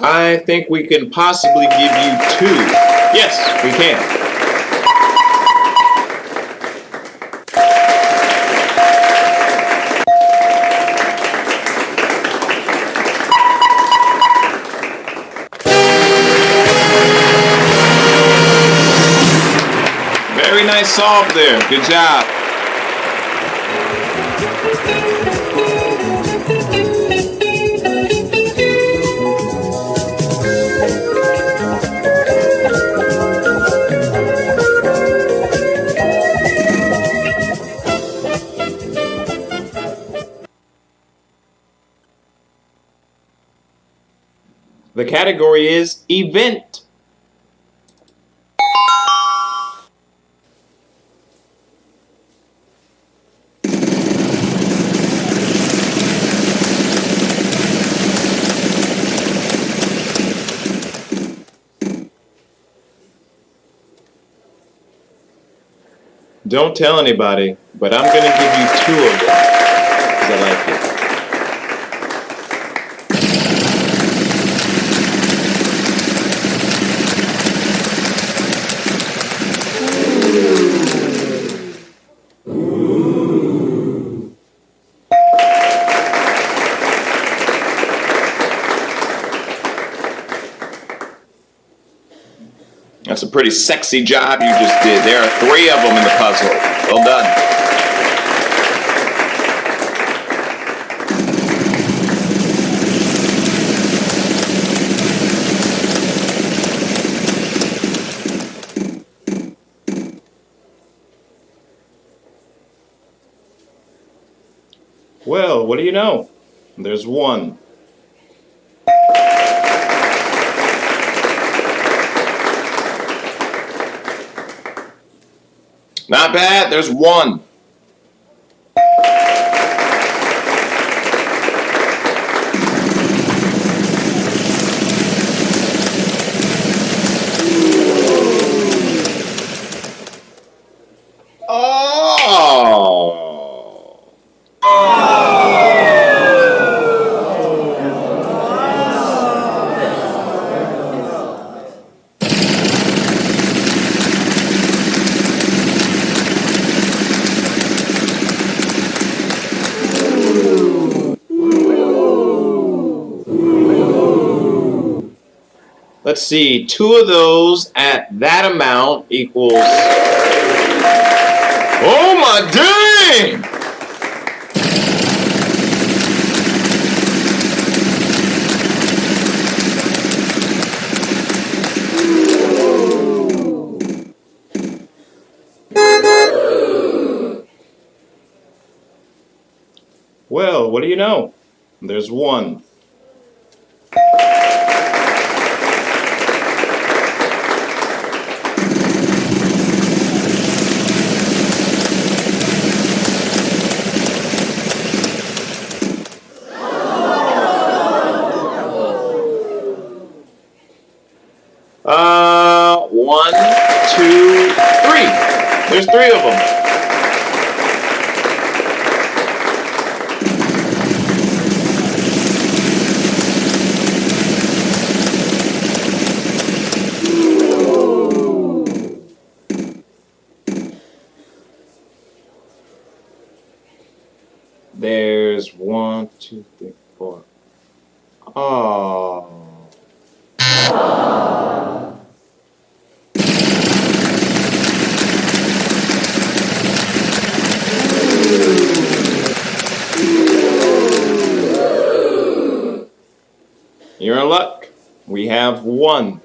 I think we can possibly give you 2. Yes, we can. Very nice solve there. Good job. The category is event. Don't tell anybody, but I'm going to give you 2 of them because I like it. That's a pretty sexy job you just did. There are 3 of them in the puzzle. Well done. Well, what do you know? There's 1. Not bad, there's 1. Let's see, 2 of those at that amount equals... Oh my dang! Well, what do you know? There's 1. One, 2, 3. There's 3 of them. There's 1, 2, 3, 4. Oh. You're in luck. We have 1.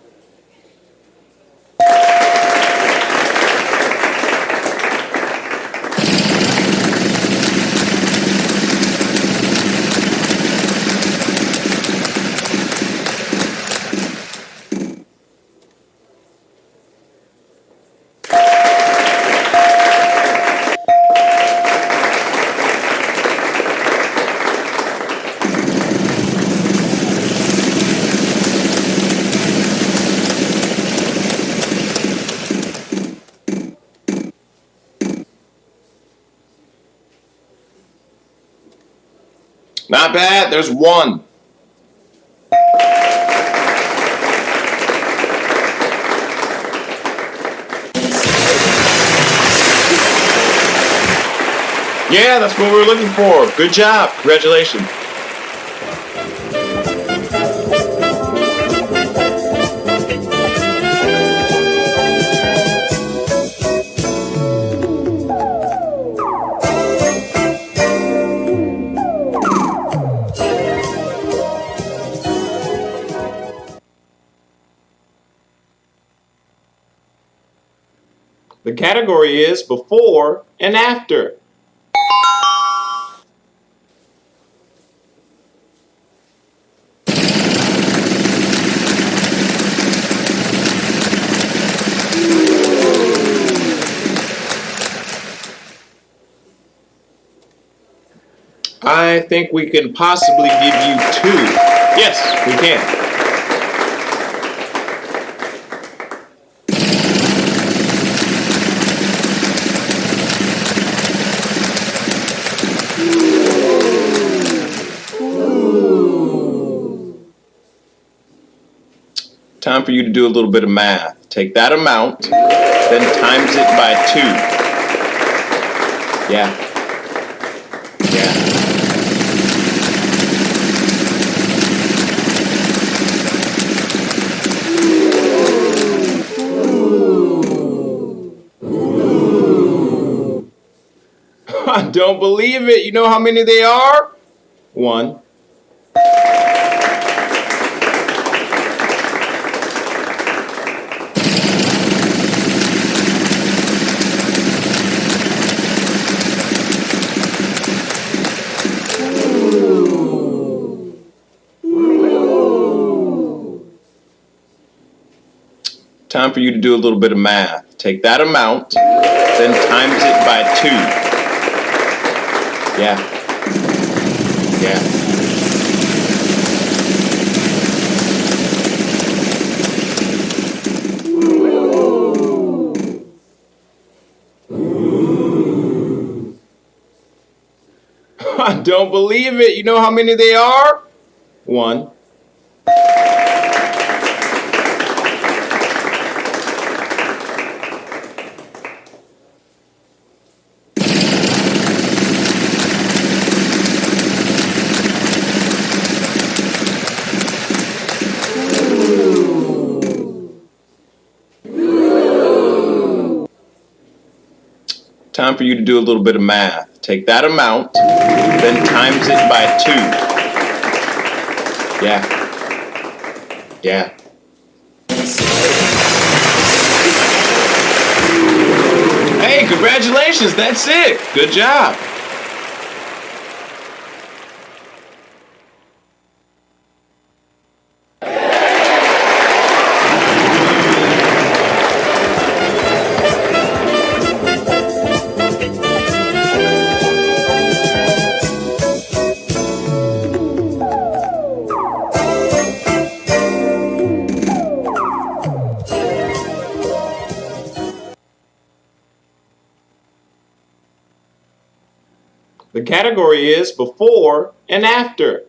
Not bad. There's 1. Yeah, that's what we were looking for. Good job. Congratulations. The category is before and after. I think we can possibly give you 2. Yes, we can. Time for you to do a little bit of math. Take that amount, then times it by 2. Yeah. Yeah. I don't believe it. You know how many they are? 1. Time for you to do a little bit of math. Take that amount, then times it by 2. Yeah. Yeah. I don't believe it. You know how many they are? 1. time for you to do a little bit of math. Take that amount, then times it by 2. Yeah. Hey, congratulations, that's it. Good job. The category is before and after.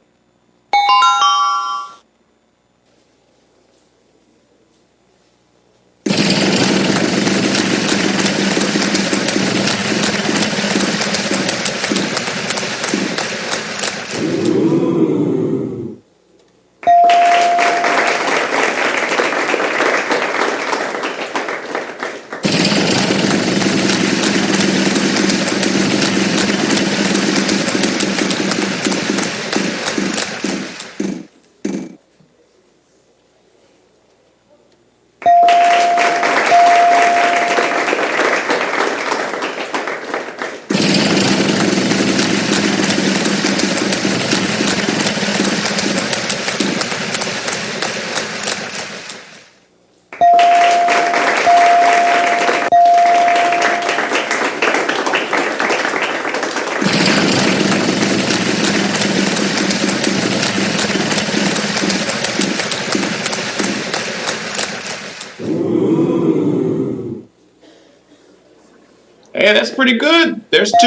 Hey, that's pretty good. There's 2.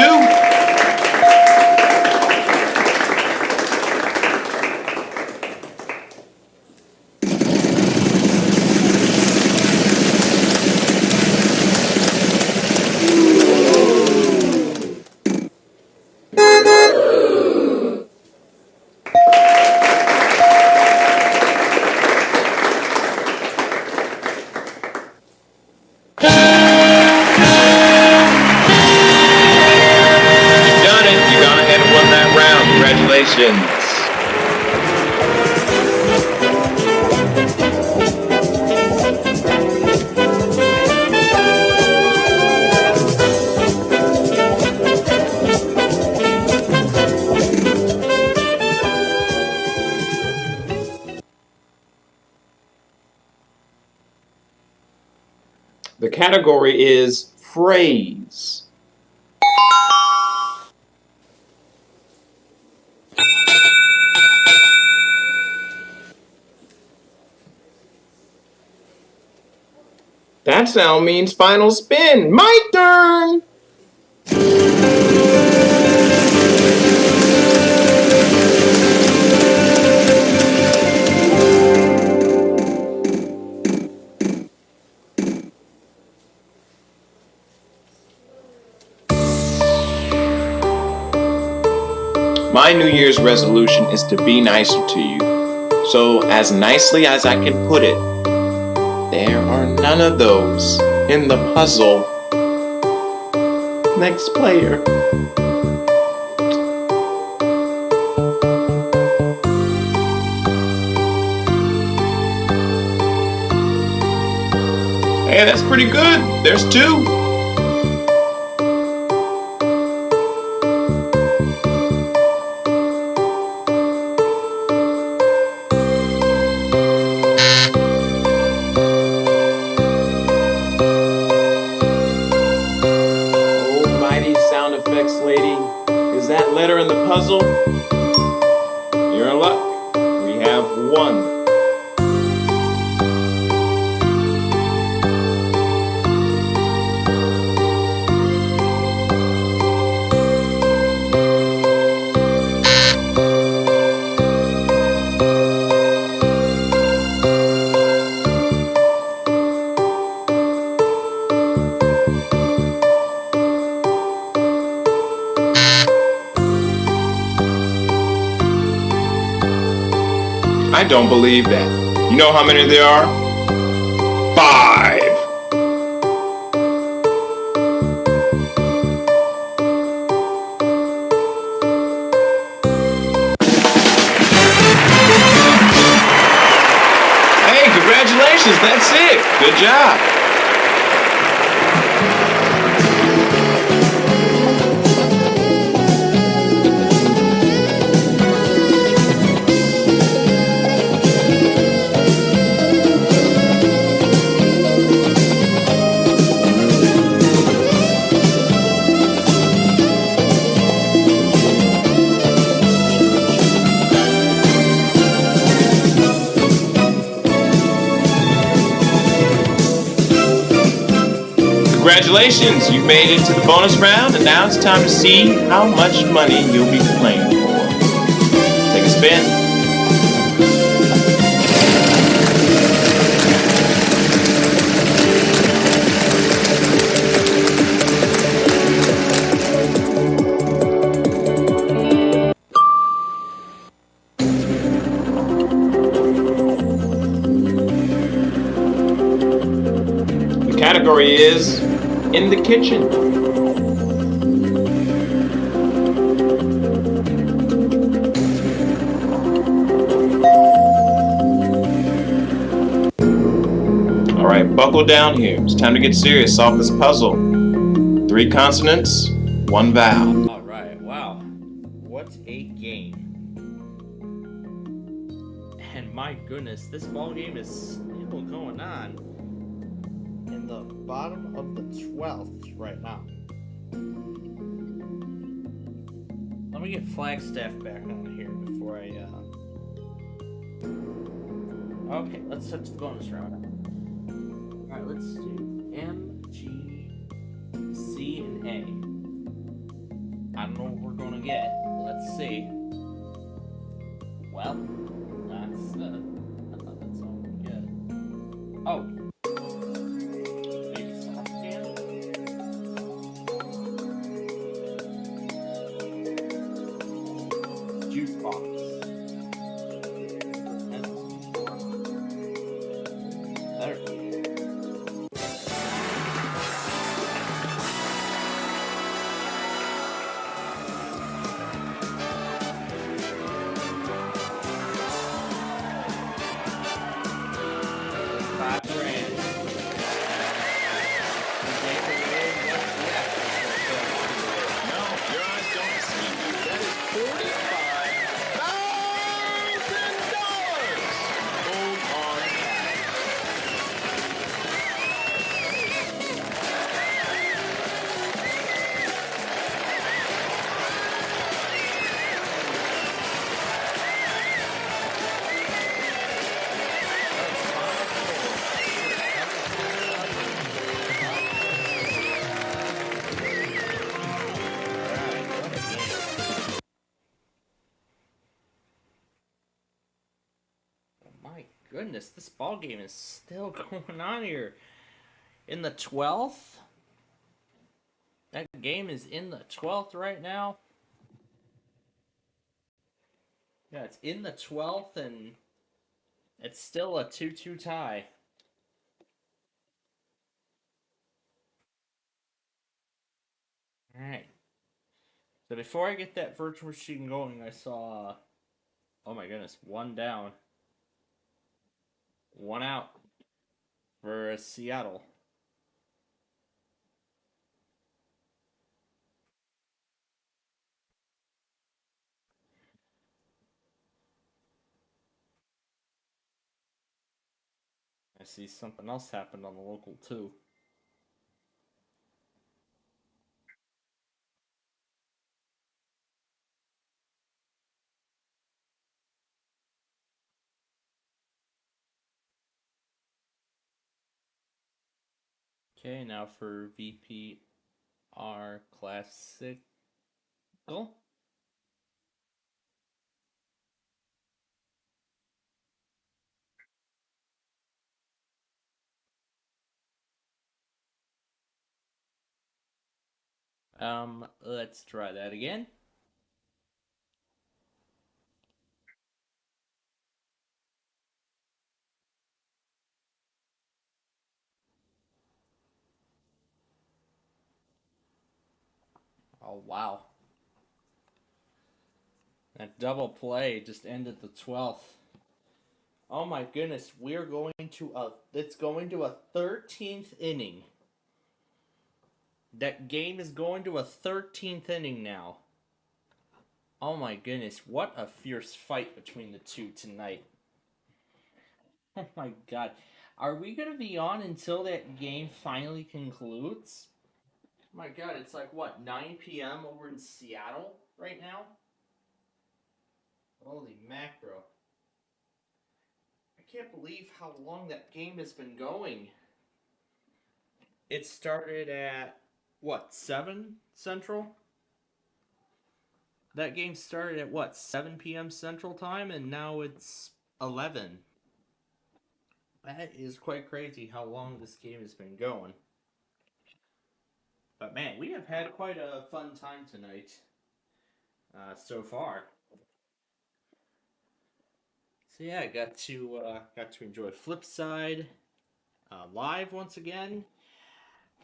The category is phrase. That sound means final spin. My turn! My New Year's resolution is to be nicer to you. So, as nicely as I can put it, there are none of those in the puzzle. Next player. Hey, that's pretty good. There's 2. Letter in the puzzle, you're in luck. We have 1. I don't believe that. You know how many there are? 5. Congratulations, that's it. Good job. Congratulations, you've made it to the bonus round, and now it's time to see how much money you'll be playing for. Take a spin. The category is in the kitchen. All right, buckle down here. It's time to get serious. Solve this puzzle. 3 consonants, 1 vowel. All right, wow. What a game. And my goodness, this ball game is still going on in the bottom of the 12th right now. Let me get Flagstaff back on here before I Okay, let's touch the bonus round. Alright, let's do M, G, C, and A. I don't know what we're gonna get. Let's see. Well, I thought that's all we get. Oh. Maybe soft can? Juice box. There. Goodness, this ball game is still going on here. In the 12th? That game is in the 12th right now. Yeah, it's in the 12th and it's still a 2-2 tie. Alright. So before I get that virtual machine going, I saw, oh my goodness, 1 down. 1 out for Seattle. I see something else happened on the local too. Okay, now for VPR Classic. Let's try that again. Oh, wow. That double play just ended the 12th. Oh my goodness, it's going to a 13th inning. That game is going to a 13th inning now. Oh my goodness, what a fierce fight between the two tonight. Oh my god. Are we going to be on until that game finally concludes? Oh my god, it's like what, 9 p.m. over in Seattle right now? Holy macro. I can't believe how long that game has been going. It started at, what, 7 Central? That game started at, what, 7 p.m. Central Time, and now it's 11. That is quite crazy how long this game has been going. But man, we have had quite a fun time tonight so far. So yeah, I got to enjoy Flipside live once again.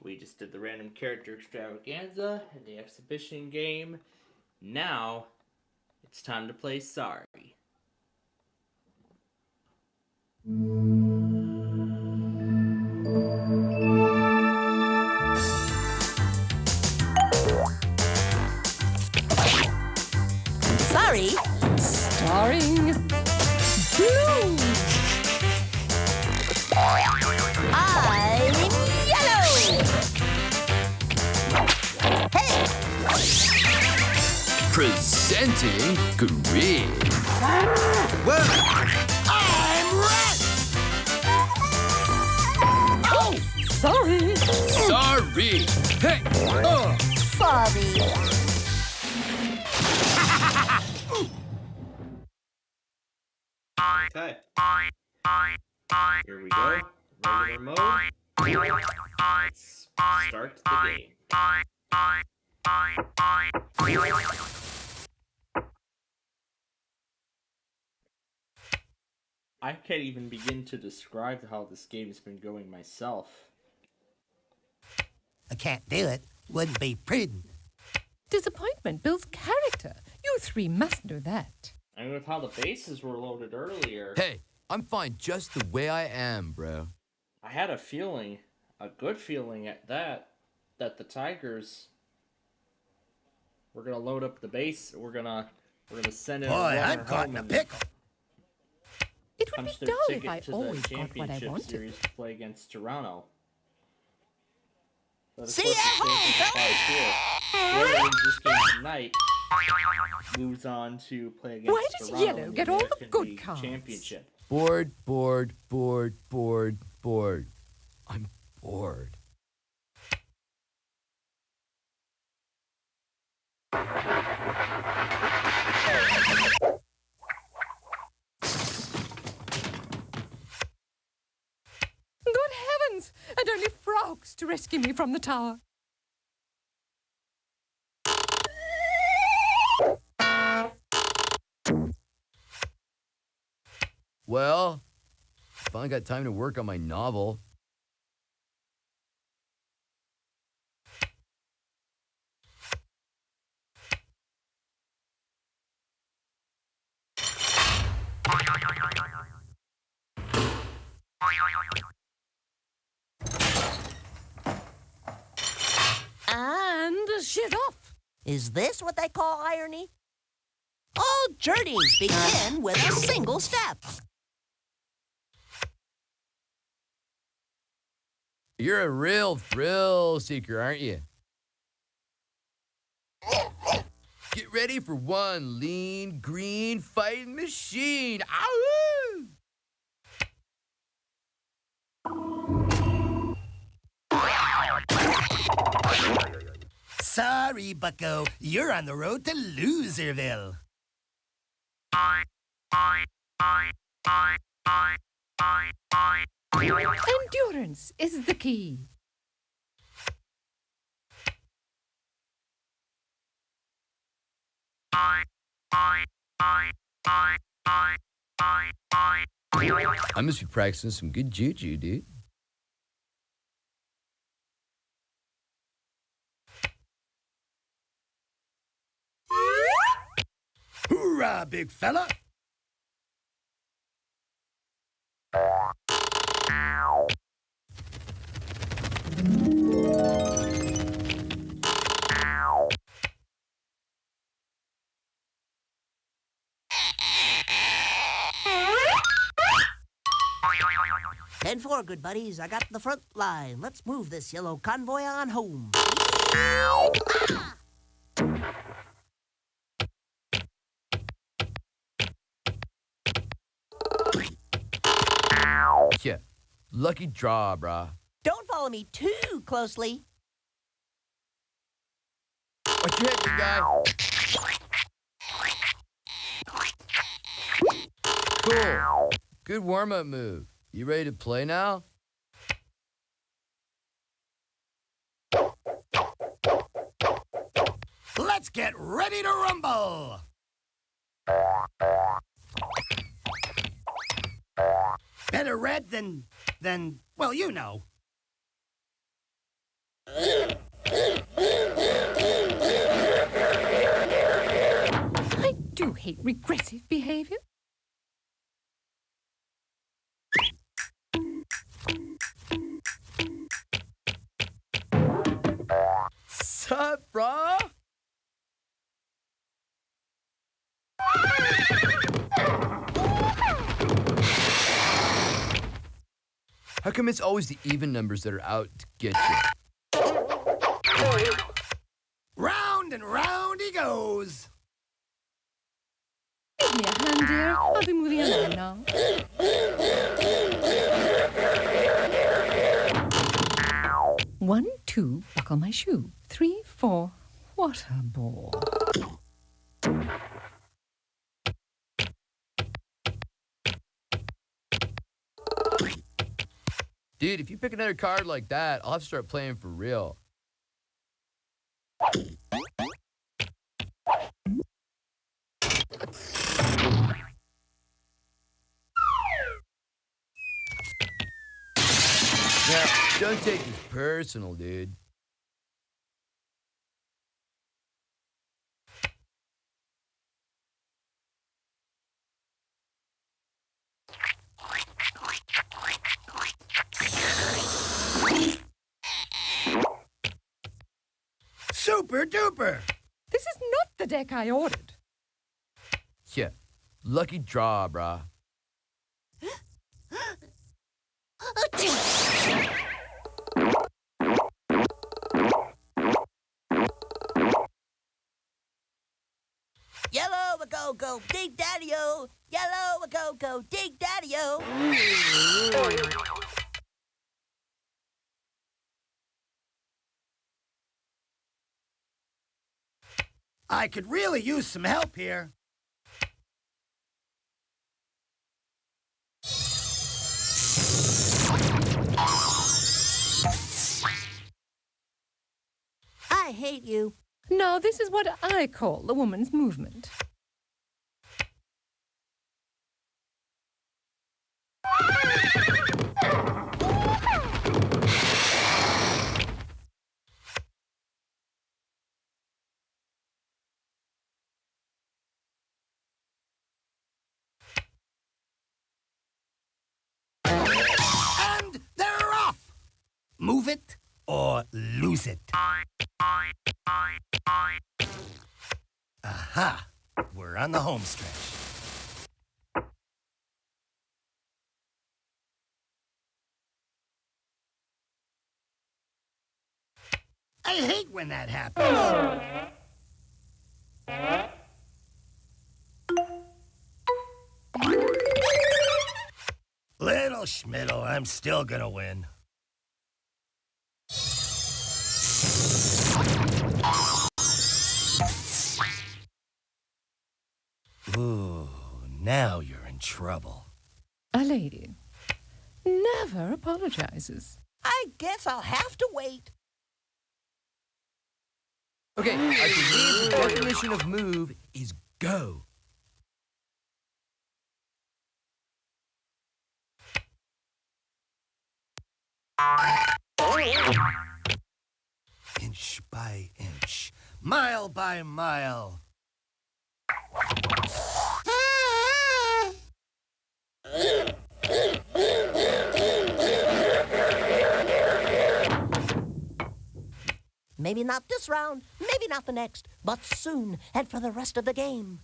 We just did the random character extravaganza and the exhibition game. Now it's time to play Sorry. Sorry. Starring Blue. I'm yellow. Hey. Presenting Green. Well, I'm red. Oh, sorry. Sorry. Hey. Sorry. Okay. Here we go. Regular mode. Let's start the game. I can't even begin to describe how this game has been going myself. I can't do it. Wouldn't be prudent. Disappointment builds character. You three must know that. And with how the bases were loaded earlier... Hey, I'm fine just the way I am, bro. I had a feeling, a good feeling at that the Tigers were gonna load up the base. We're gonna send in. Boy, a runner I'm caught home in a and pickle. It would punch be their dull if ticket I to the always got what I championship wanted. series to play against Toronto. But of See course, ya! the same thing applies here. Whoever wins this game tonight moves on to play against Why does Toronto yellow in get all the American good League cards? Championship. Bored. I'm bored. Good heavens! And only frogs to rescue me from the tower. Well, finally got time to work on my novel. And she's off. Is this what they call irony? All journeys begin with a single step. You're a real thrill seeker, aren't you? Get ready for one lean, green fighting machine. Ow! Sorry, bucko. You're on the road to Loserville. Endurance is the key. I must be practicing some good juju, dude. Hoorah, big fella! Ten four, good buddies. I got the front line. Let's move this yellow convoy on home. Yeah, lucky draw, brah. Don't follow me too closely. Watch your head, big guy. Cool. Good warm-up move. You ready to play now? Let's get ready to rumble! Better red than, well, you know. I do hate regressive behavior. Sup, brah? How come it's always the even numbers that are out to get you? Round and round he goes. Give me a hand, dear. I'll be moving along now. 1, 2, buckle my shoe. 3, 4, what a bore. Dude, if you pick another card like that, I'll have to start playing for real. Now, don't take this personal, dude. Super duper! This is not the deck I ordered. Yeah, lucky draw, brah. Yellow a go go, dig daddy-o. Yellow a go go, dig daddy-o. I could really use some help here. I hate you. Now, this is what I call the woman's movement. And they're off! Move it or lose it. Aha! We're on the home stretch. I hate when that happens. Little Schmiddle, I'm still gonna win. Ooh, now you're in trouble. A lady never apologizes. I guess I'll have to wait. Okay, I believe the definition of move is go. Inch by inch, mile by mile. Maybe not this round, maybe not the next, but soon and for the rest of the game.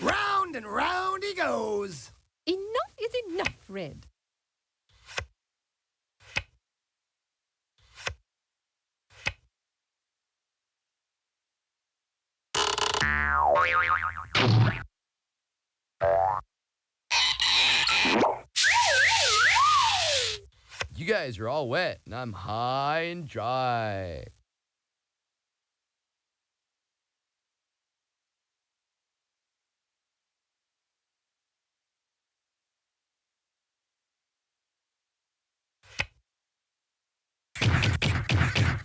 Round and round he goes. Enough is enough, Red. You guys are all wet, and I'm high and dry.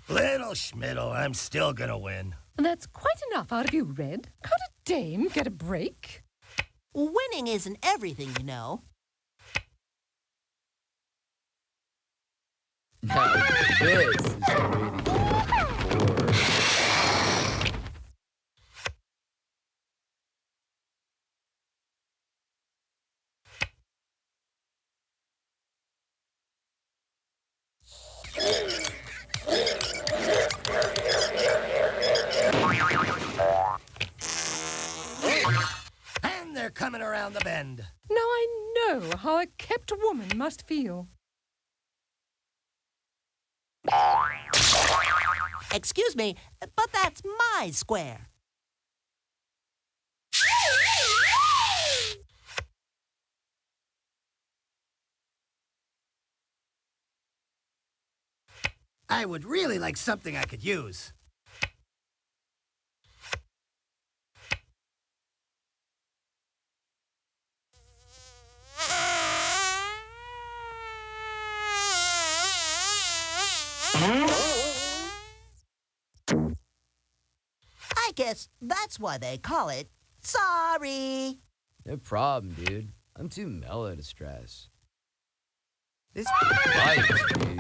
Little Schmidl, I'm still gonna win. That's quite enough out of you, Red. Could a dame get a break? Winning isn't everything, you know. Now, this is radio. And they're coming around the bend. Now I know how a kept woman must feel. Excuse me, but that's my square. I would really like something I could use. I guess that's why they call it sorry. No problem, dude. I'm too mellow to stress. This bites, dude.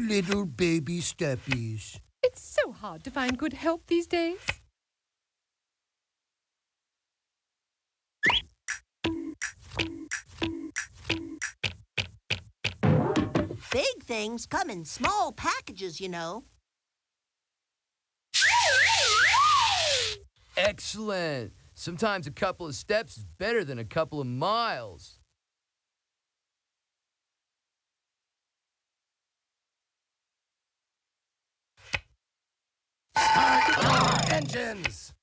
Little baby steppies. It's so hard to find good help these days. Big things come in small packages, you know. Excellent. Sometimes a couple of steps is better than a couple of miles. Start our engines.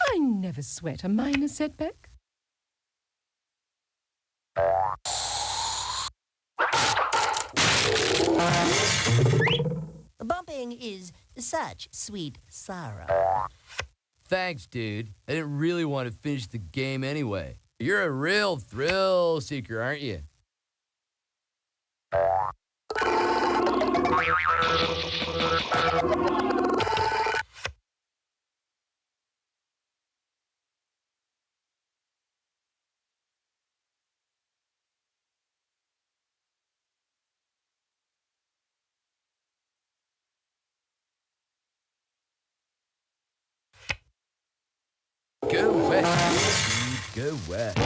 I never sweat a minor setback. Bumping is such sweet sorrow. Thanks, dude. I didn't really want to finish the game anyway. You're a real thrill seeker, aren't you? Go west, dude. Go west.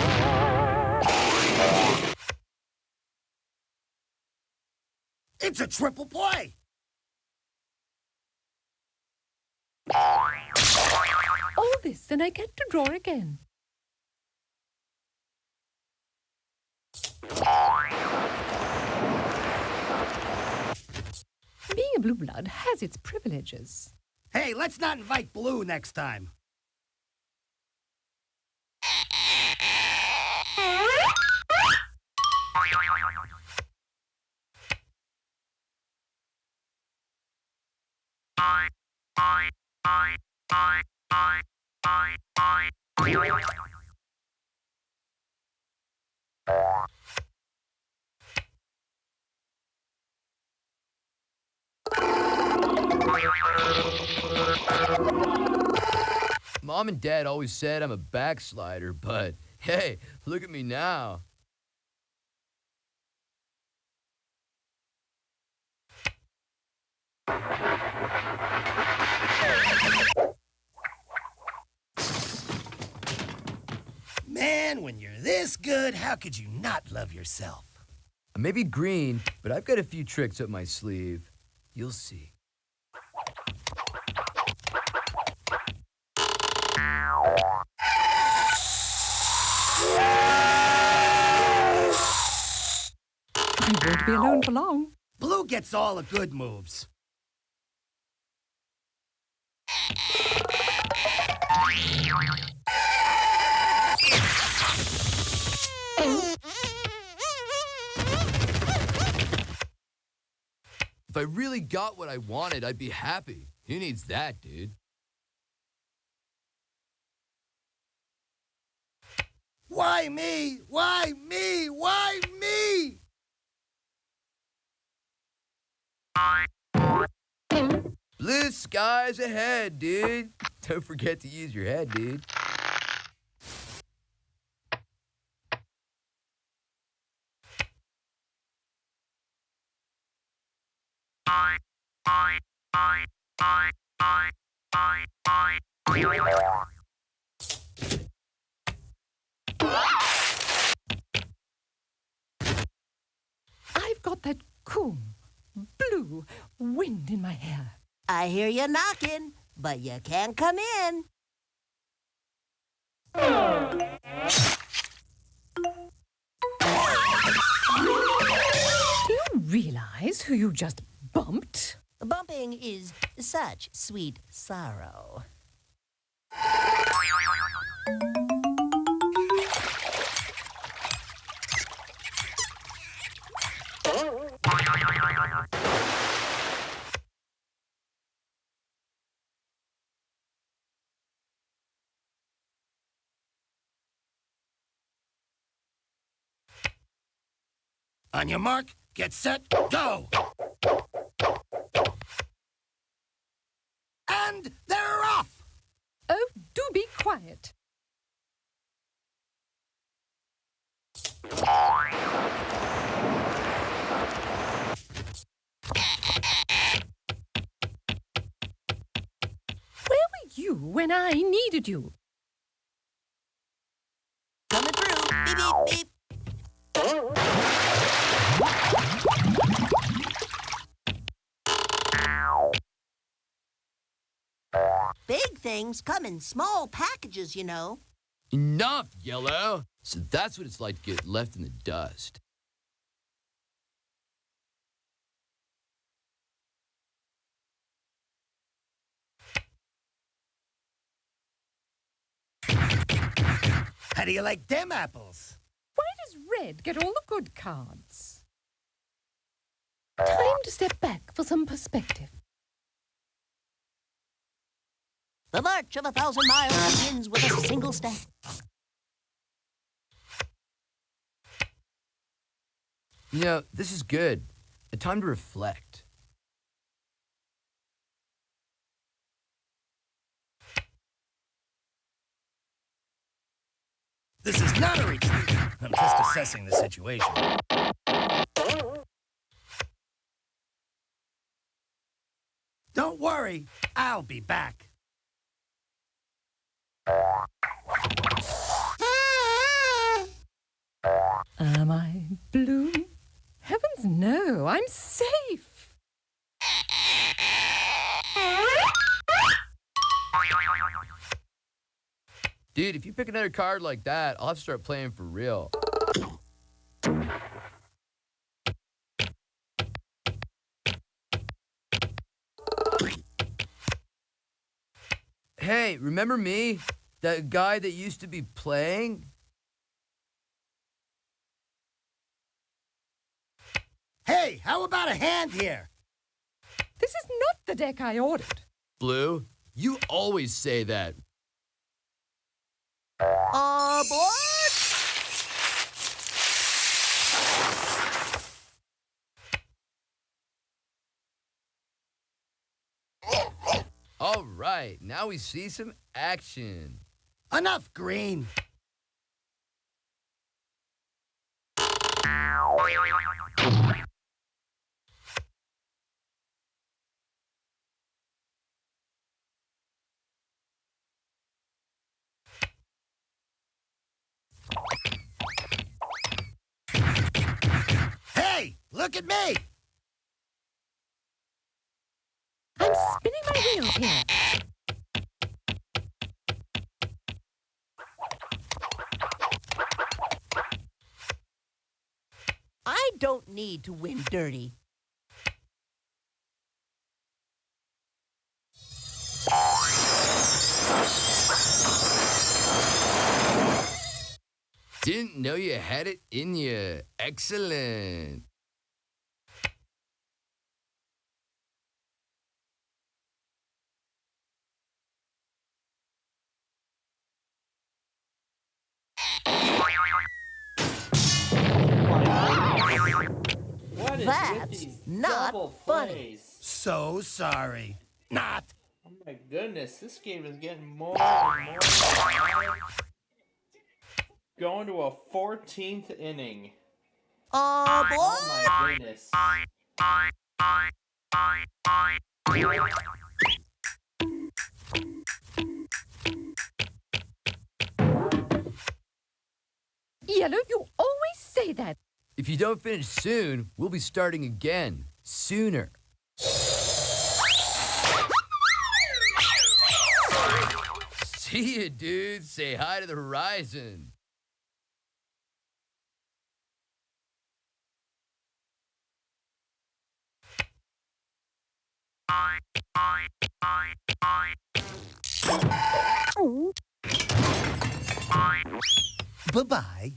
It's a triple play. All this, and I get to draw again. Being a blue blood has its privileges. Hey, let's not invite Blue next time. Mom and Dad always said I'm a backslider, but hey, look at me now. Man, when you're this good, how could you not love yourself? I may be green, but I've got a few tricks up my sleeve. You'll see. I won't be alone for long. Blue gets all the good moves. If I really got what I wanted, I'd be happy. Who needs that, dude? Why me? Why me? Why me? Blue skies ahead, dude. Don't forget to use your head, dude. I've got that cool, blue wind in my hair. I hear you knocking, but you can't come in. Do you realize who you just bumped? Bumping is such sweet sorrow. On your mark, get set, go! And they're off! Oh, do be quiet. Where were you when I needed you? Coming through. Beep, beep, beep. Big things come in small packages, you know. Enough, Yellow! So that's what it's like to get left in the dust. How do you like them apples? Why does Red get all the good cards? Time to step back for some perspective. The march of 1,000 miles begins with a single step. You know, this is good. A time to reflect. This is not a retreat. I'm just assessing the situation. Don't worry, I'll be back. Am I blue? Heavens no, I'm safe. Dude, if you pick another card like that, I'll have to start playing for real. Hey, remember me? That guy that used to be playing? Hey, how about a hand here? This is not the deck I ordered. Blue, you always say that. Aboard! All right, now we see some action. Enough green. Hey, look at me. I'm spinning my wheels here. I don't need to win dirty. Didn't know you had it in you. Excellent. What is That's with these not double funny. plays? So sorry. Not. Oh my goodness, this game is getting more and more exciting. Going to a 14th inning. Aboard! Oh my goodness. Yellow, you always say that. If you don't finish soon, we'll be starting again. Sooner. See ya, dude. Say hi to the horizon. Bye-bye.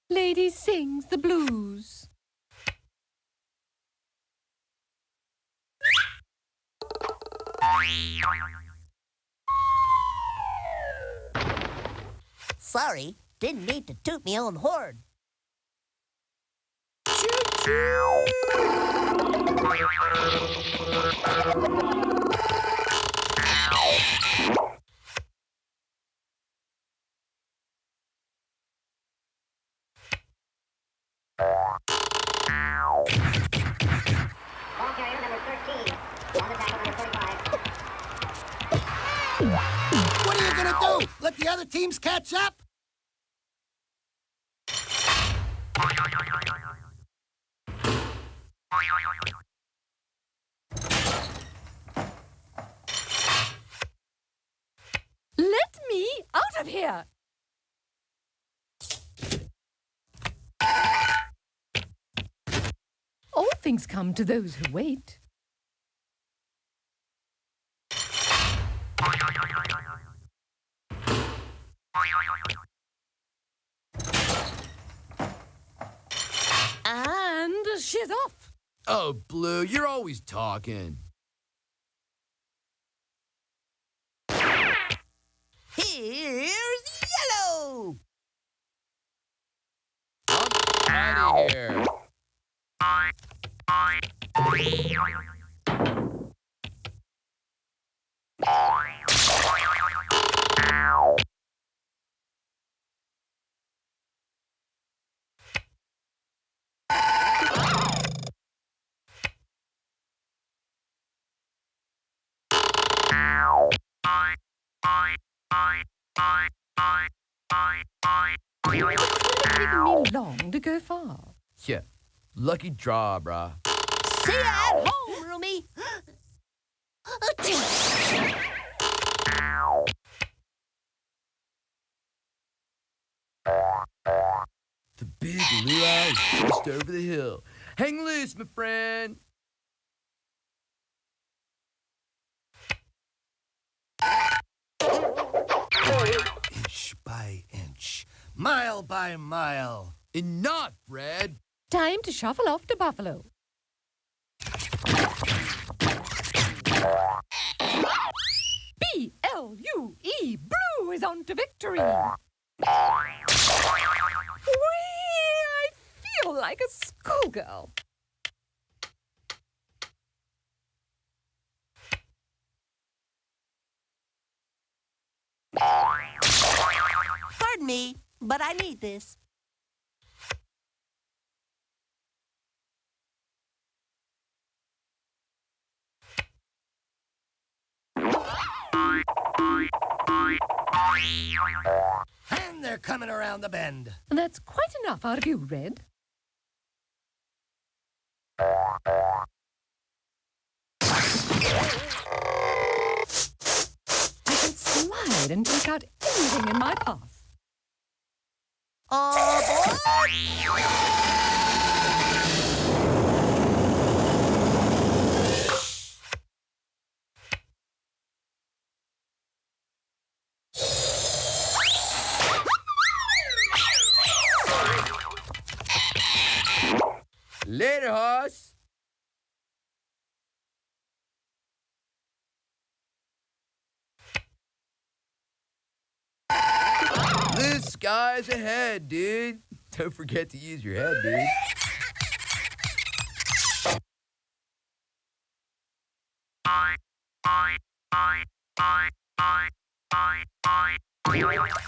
Lady sings the blues. Sorry, didn't mean to toot me own horn. What are you gonna do? Let the other teams catch up? Let me out of here! All things come to those who wait. And she's off. Oh, Blue, you're always talking. Here's Yellow. I'm out of here. It wouldn't have taken me long to go far. Yeah, lucky draw, brah. See ya at home, Roomy. The big luau is just over the hill. Hang loose, my friend. Inch by inch, mile by mile. Enough, Red. Time to shuffle off to Buffalo. BLUE, Blue is on to victory. I feel like a schoolgirl. Pardon me, but I need this. And they're coming around the bend. That's quite enough out of you, Red. I can slide and take out anything in my path. Later, horse. Blue skies ahead, dude. Don't forget to use your head, dude.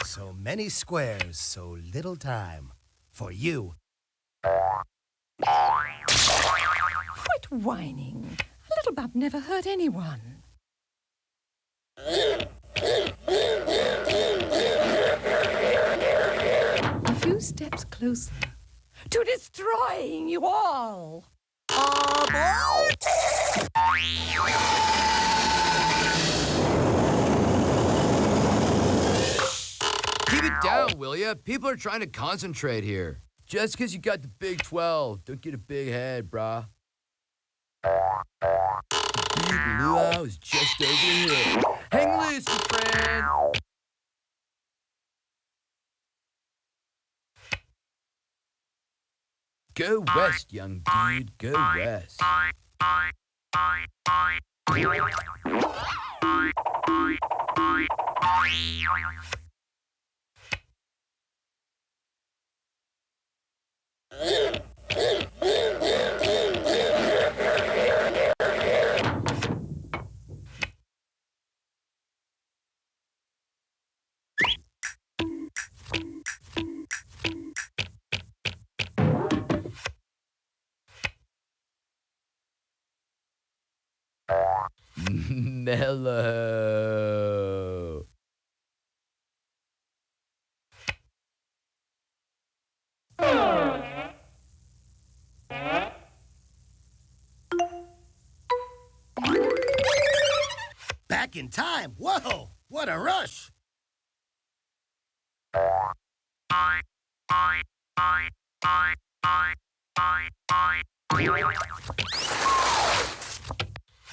So many squares, so little time. For you. Quit whining. A little bump never hurt anyone. A few steps closer to destroying you all. Keep it down, will ya? People are trying to concentrate here. Just because you got the Big 12, don't get a big head, brah. The big luau is just over here. Hang loose, my friend. Go west, young dude. Go west. Mellow. Back in time. Whoa, what a rush.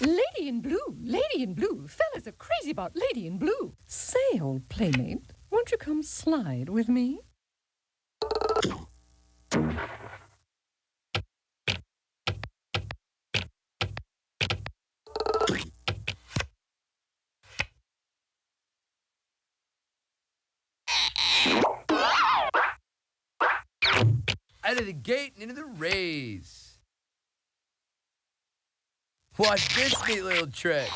Lady in blue. Fellas are crazy about Lady in blue. Say, old playmate, won't you come slide with me? Out of the gate and into the rays. Watch this neat little trick.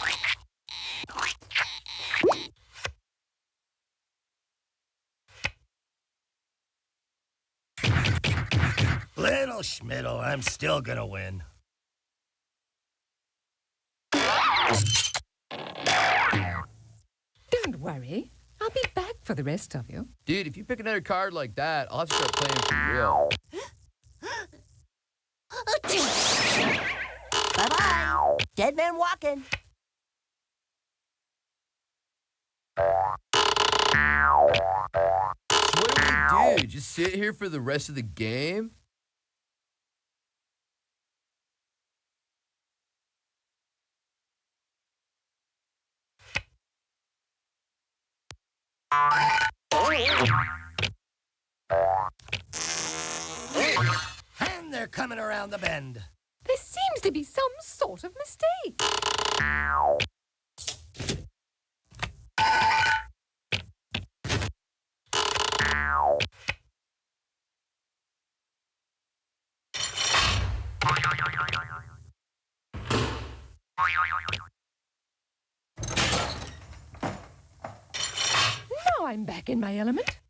Little Schmiddle, I'm still gonna win. Don't worry. I'll be back for the rest of you. Dude, if you pick another card like that, I'll have to start playing for real. Bye-bye. Dead man walking. So what do we do? Just sit here for the rest of the game? And they're coming around the bend. There seems to be some sort of mistake. I'm back in my element.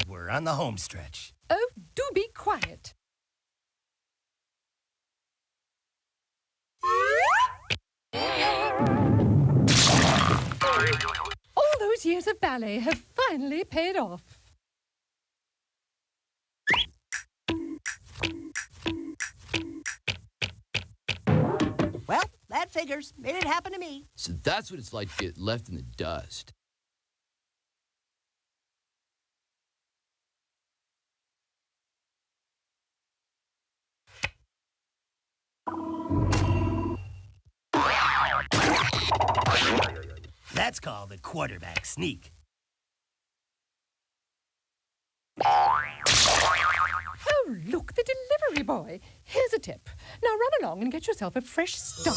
We're on the home stretch. Oh, do be quiet. All those years of ballet have finally paid off. Well, that figures. It didn't happen to me. So that's what it's like to get left in the dust. That's called a quarterback sneak. Oh, look, the delivery boy. Here's a tip. Now run along and get yourself a fresh start.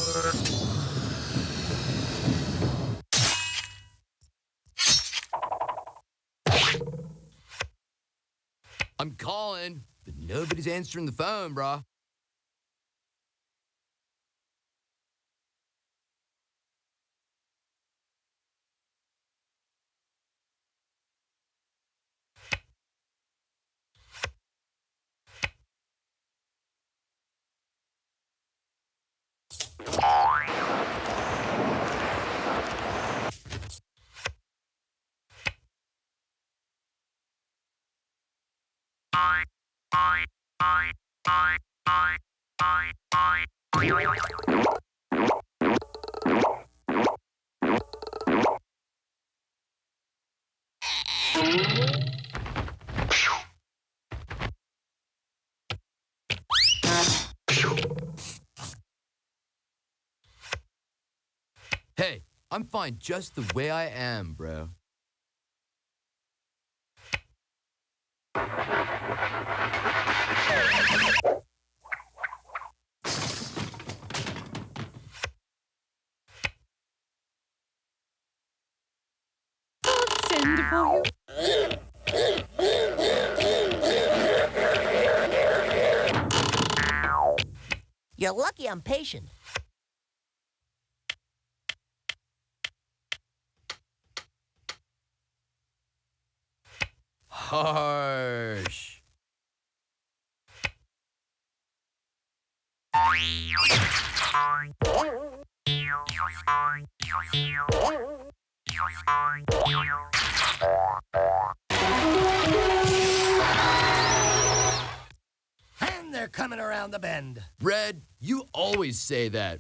I'm calling, but nobody's answering the phone, brah. Hey, I'm fine just the way I am, bro. I'll send for you. You're lucky I'm patient. Harsh. And they're coming around the bend. Red, you always say that.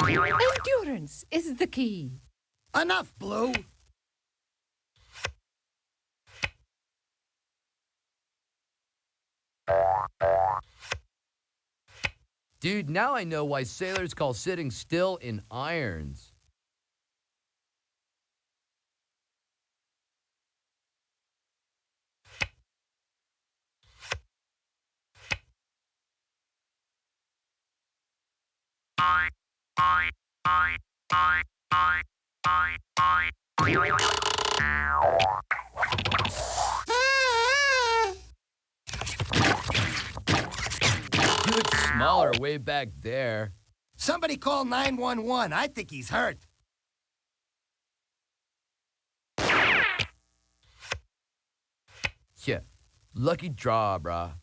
Endurance is the key. Enough, Blue. Dude, now I know why sailors call sitting still in irons. You look smaller way back there. Somebody call 911. I think he's hurt. Yeah, lucky draw, brah.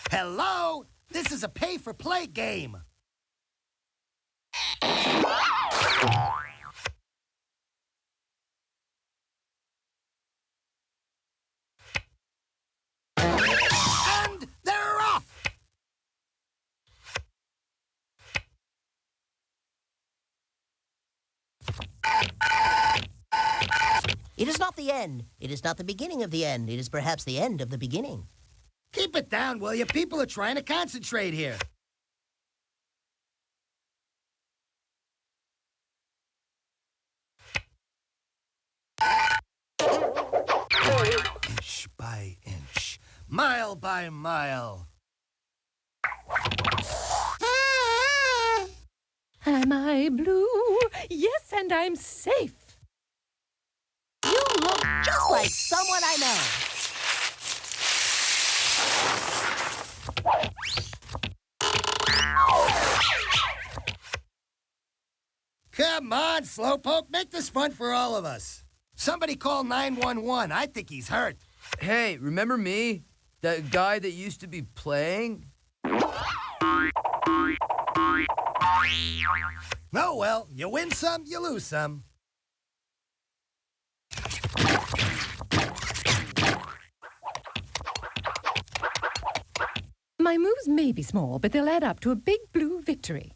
Hello? This is a pay-for-play game. And they're off! off the end. It is not the beginning of the end. It is perhaps the end of the beginning. Keep it down, will you? People are trying to concentrate here. Inch by inch, mile by mile. Am I blue? Yes, and I'm safe. You look just like someone I know. Come on, Slowpoke, make this fun for all of us. Somebody call 911. I think he's hurt. Hey, remember me? That guy that used to be playing? Oh, well, you win some, you lose some. My moves may be small, but they'll add up to a big blue victory.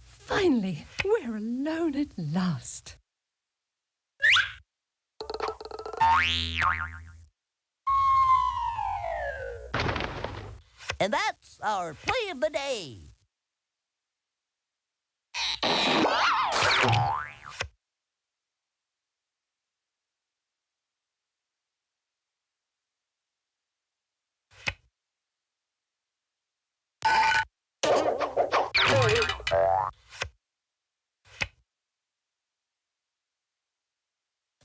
Finally, we're alone at last. And that's our play of the day.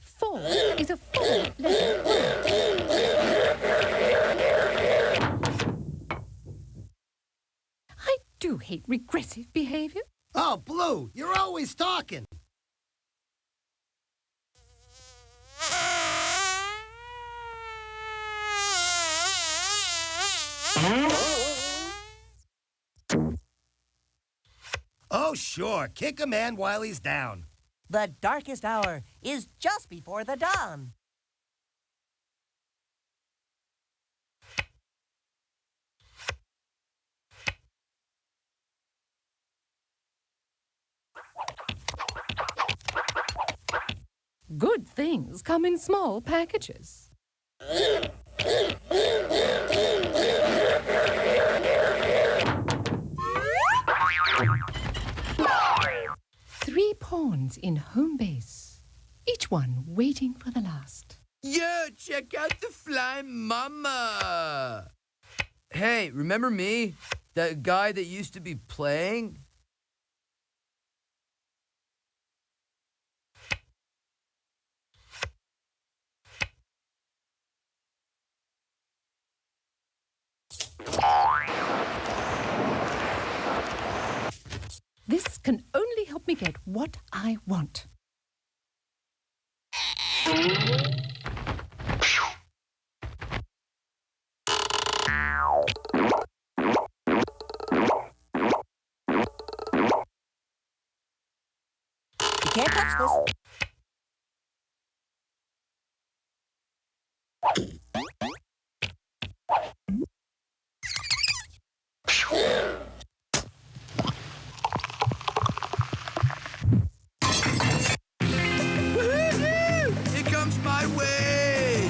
Four is a four-letter word. I do hate regressive behavior. Oh, Blue, you're always talking. Oh, sure. Kick a man while he's down. The darkest hour is just before the dawn. Good things come in small packages. 3 pawns in home base, each one waiting for the last. Yo, check out the flying mama. Hey, remember me? That guy that used to be playing? This can only help me get what I want. You can't touch this. It comes my way!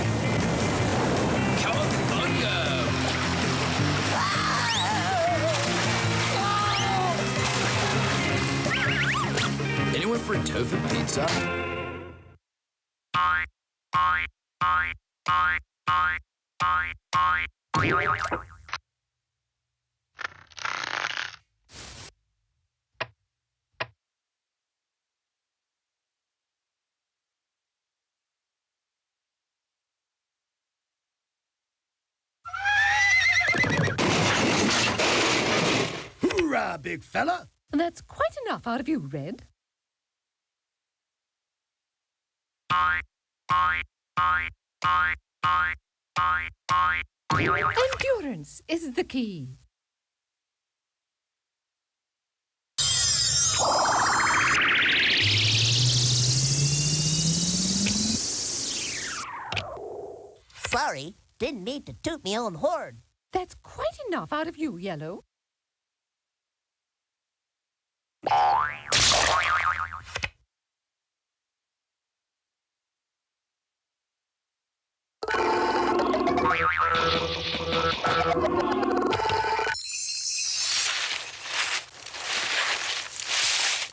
Cowabunga! Anyone for a tofu pizza? Hoorah, big fella! That's quite enough out of you, Red. Endurance is the key. Sorry, didn't need to toot me own horn. That's quite enough out of you, Yellow.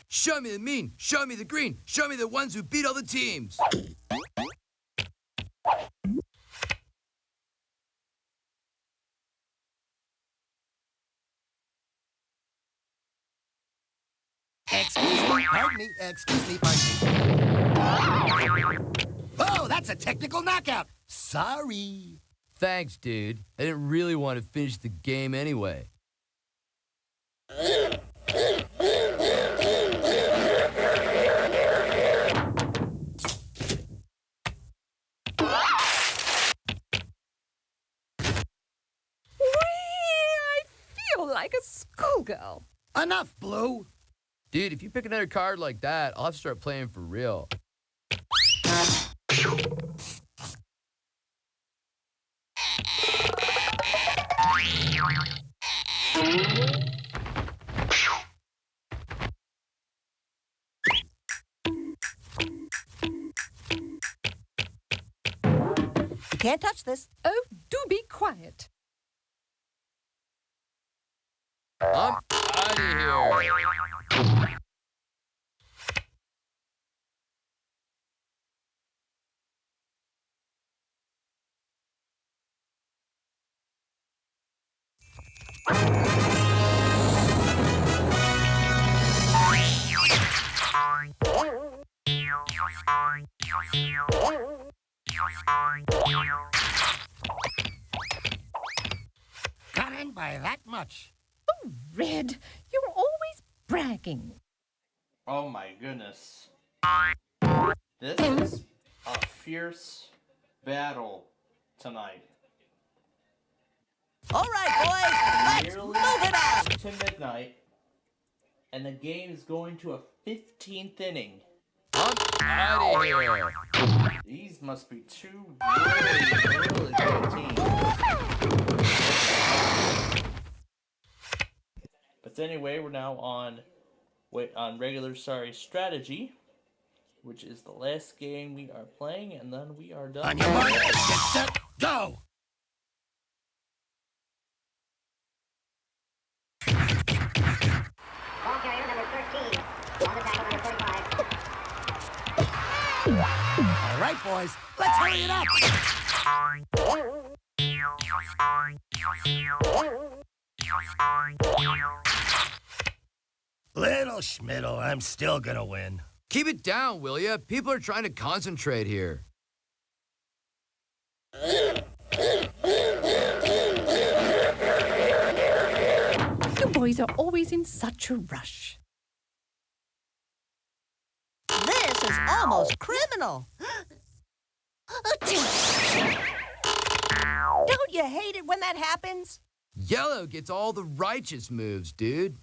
Show me the mean, show me the green, show me the ones who beat all the teams. Excuse me, pardon me. Oh, that's a technical knockout. Sorry. Thanks, dude. I didn't really want to finish the game anyway. I feel like a schoolgirl. Enough, Blue. Dude, if you pick another card like that, I'll have to start playing for real. You can't touch this. Oh, do be quiet. I'm out of here. Got in by that much. Oh, Red, you're always bragging. Oh my goodness. This is a fierce battle tonight. All right, boys, let's Nearly move it on. to midnight, and the game is going to a 15th inning. I'm out of here. These must be two really good teams. But anyway, we're now on regular strategy, which is the last game we are playing, and then we are done. On your mark, get set, go! Ball carrier number 13. On the tackle number 45. All right, boys, let's hurry it up. Little Schmiddle, I'm still gonna win. Keep it down, will ya? People are trying to concentrate here. You boys are always in such a rush. This is almost criminal. Don't you hate it when that happens? Yellow gets all the righteous moves, dude.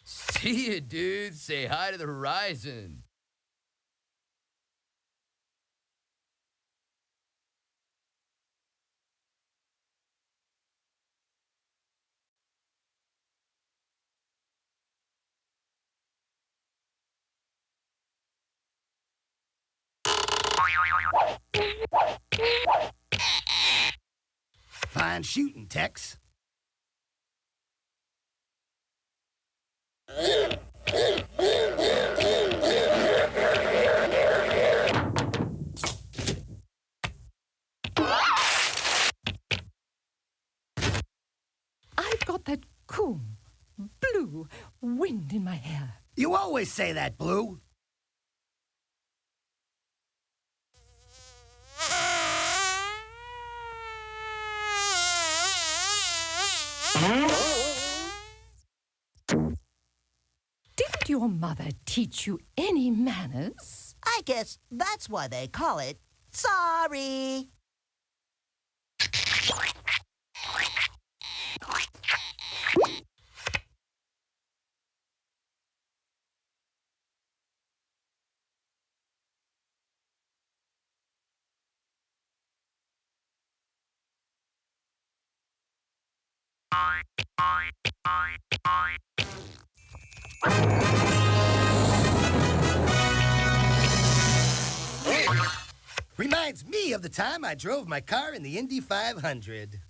See ya, dude. Say hi to the horizon. Fine shooting, Tex. I've got that cool, blue wind in my hair. You always say that, Blue. Didn't your mother teach you any manners? I guess that's why they call it sorry. Reminds me of the time I drove my car in the Indy 500.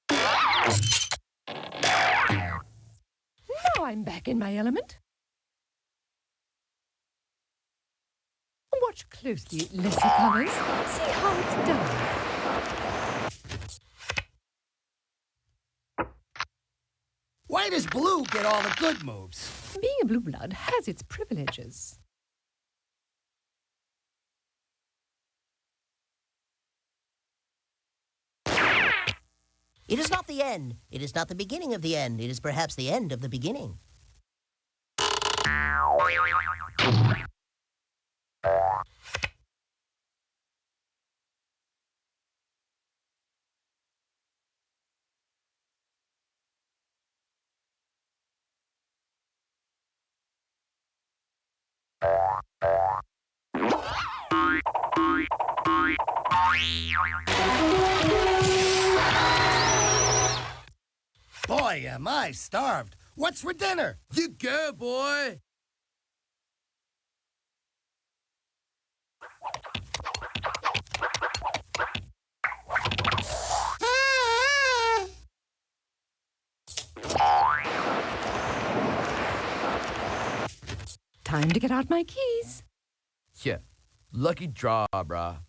Now I'm back in my element. Watch closely at lesser colors. See how it's done. Why does blue get all the good moves? Being a blue blood has its privileges. It is not the end. It is not the beginning of the end. It is perhaps the end of the beginning. Boy, am I starved. What's for dinner? You go, boy. Time to get out my keys. Yeah, lucky draw, brah.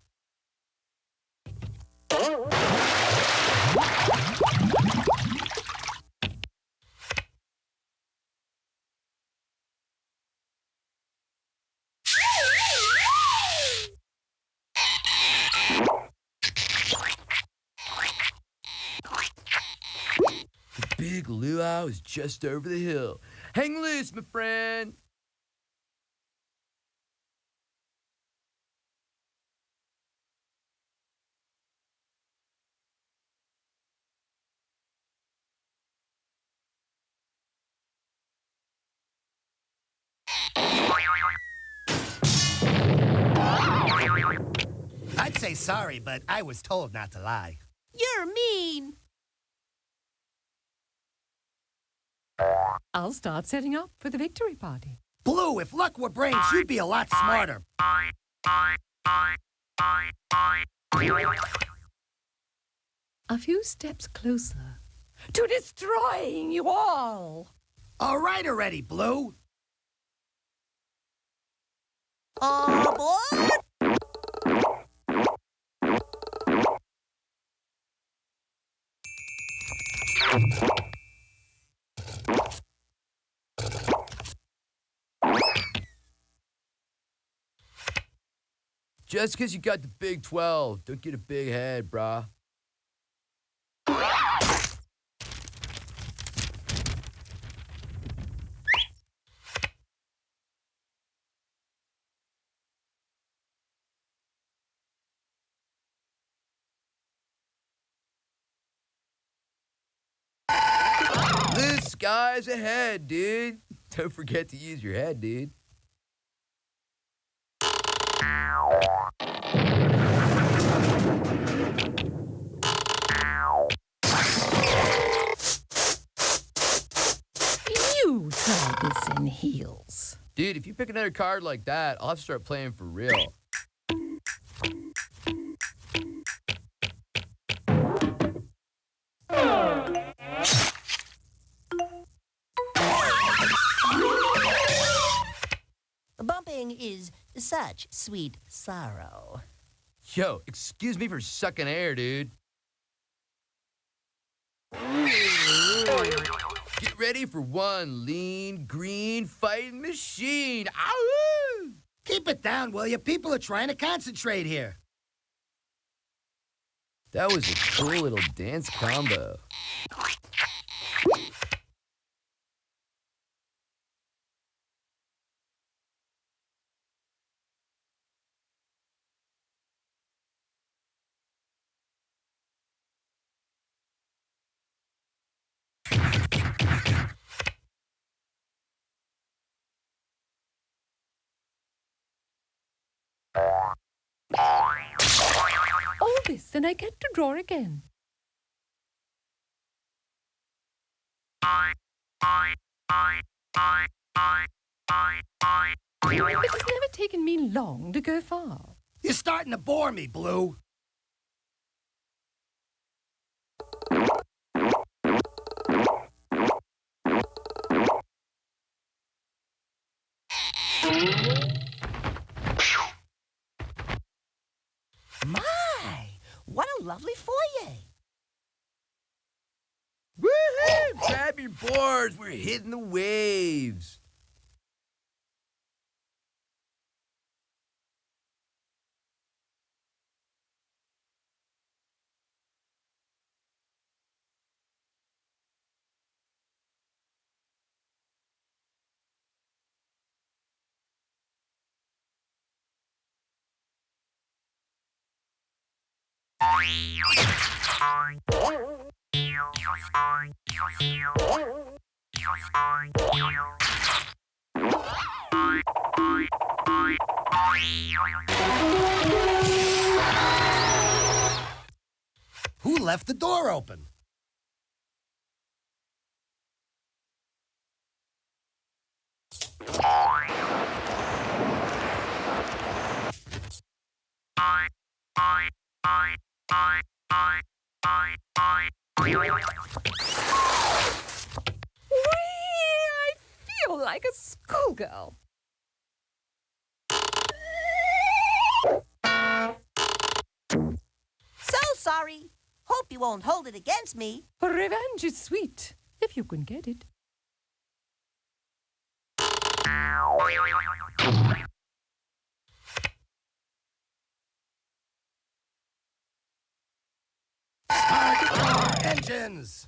The big luau is just over the hill. Hang loose, my friend. I'd say sorry, but I was told not to lie. You're mean. I'll start setting up for the victory party. Blue, if luck were brains, you'd be a lot smarter. A few steps closer to destroying you all. All right already, Blue. Boy! Just because you got the Big 12, don't get a big head, brah. The sky's ahead, dude. Don't forget to use your head, dude. You try this in heels. Dude, if you pick another card like that, I'll have to start playing for real. Bumping is such sweet sorrow. Yo, excuse me for sucking air, dude. Get ready for one lean, green fighting machine. Ow! Keep it down, will you? People are trying to concentrate here. That was a cool little dance combo. All this, and I get to draw again. It has never taken me long to go far. You're starting to bore me, Blue. My, what a lovely foyer. Woohoo! Grab your boards. We're hitting the waves. Who left the door open? I feel like a schoolgirl. So sorry. Hope you won't hold it against me. Revenge is sweet, if you can get it. Engines!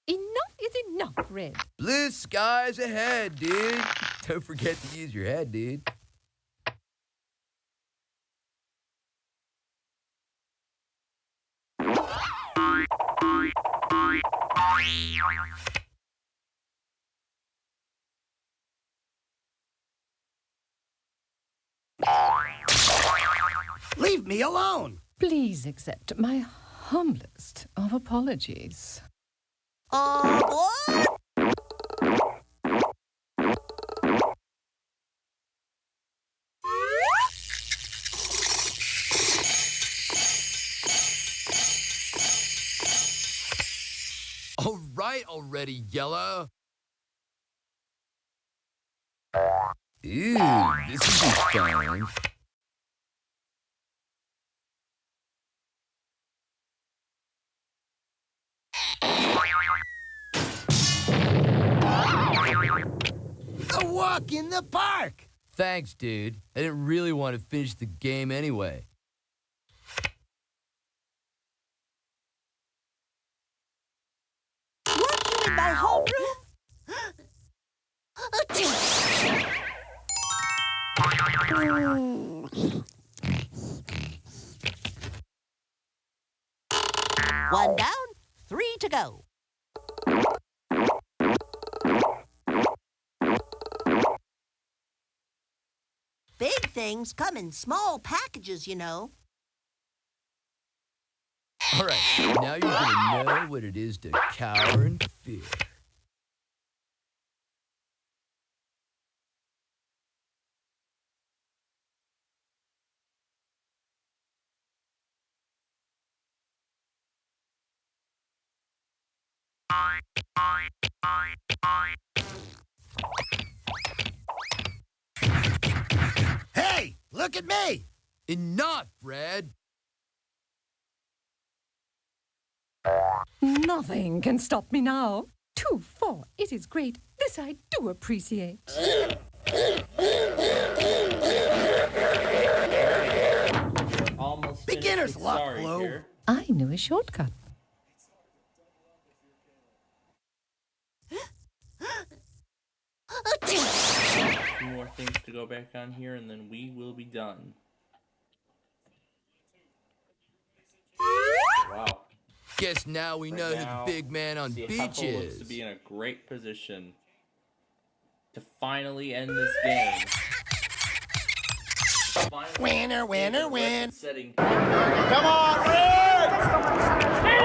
Enough is enough, Red. Blue skies ahead, dude. Don't forget to use your head, dude. Leave me alone! Please accept my humblest of apologies. Boy! All right already, Yellow. Ooh, this will be fun. A walk in the park! Thanks, dude. I didn't really want to finish the game anyway. Working in my homeroom? One down, 3 to go. Big things come in small packages, you know. All right, now you're gonna know what it is to cower in fear. Hey, look at me! Enough, Red! Nothing can stop me now. 2-4, it is great. This I do appreciate. Almost Beginner's finished. luck, Sorry Blue. here. I knew a shortcut. Two more things to go back on here, and then we will be done. Wow. Guess now we know who Now, the big man on Seattle beach looks to is. be in a great position to finally end this game. Winner, winner, win. Setting. Come on, Red!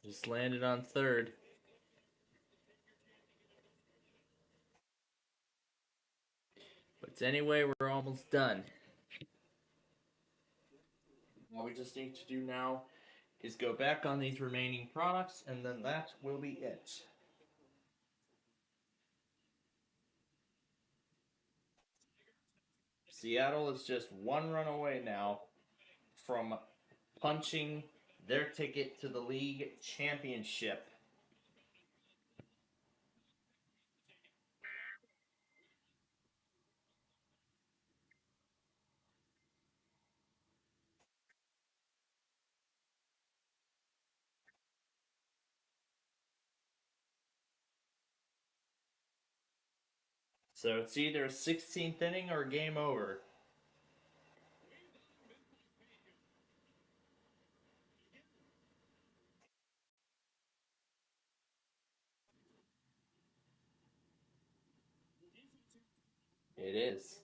Just landed on third. But anyway, we're almost done. All we just need to do now is go back on these remaining products, and then that will be it. Seattle is just one run away now from punching their ticket to the league championship. So it's either a 16th inning or game over. It is.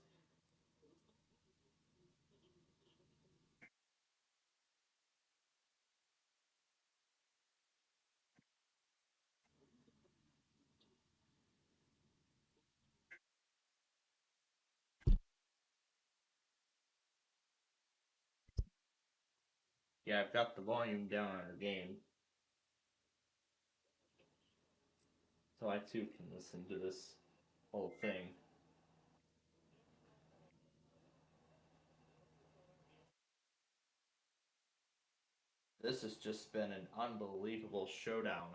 Yeah, I've got the volume down on the game. So I too can listen to this whole thing. This has just been an unbelievable showdown.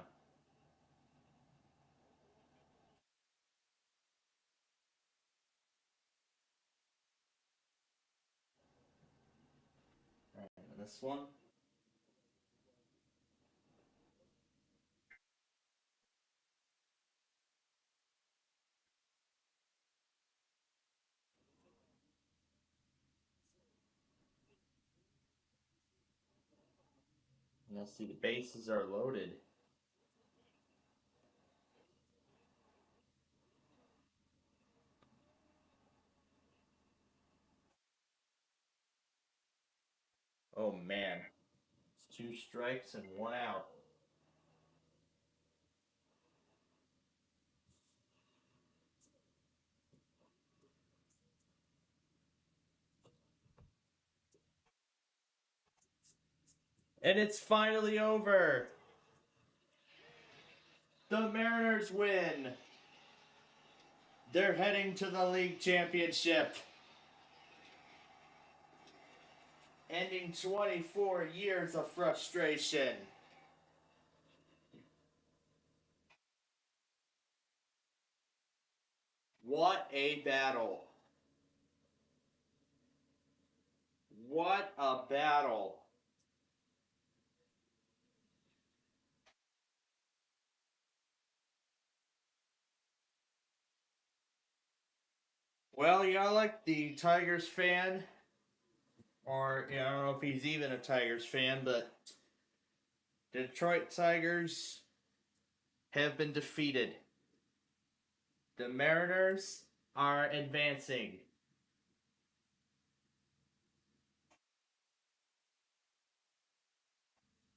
Alright, and this one. And you'll see the bases are loaded. Oh man. It's 2 strikes and 1 out. And it's finally over. The Mariners win. They're heading to the league championship. Ending 24 years of frustration. What a battle. What a battle. Well, y'all like the Tigers fan, or I don't know if he's even a Tigers fan, but Detroit Tigers have been defeated. The Mariners are advancing.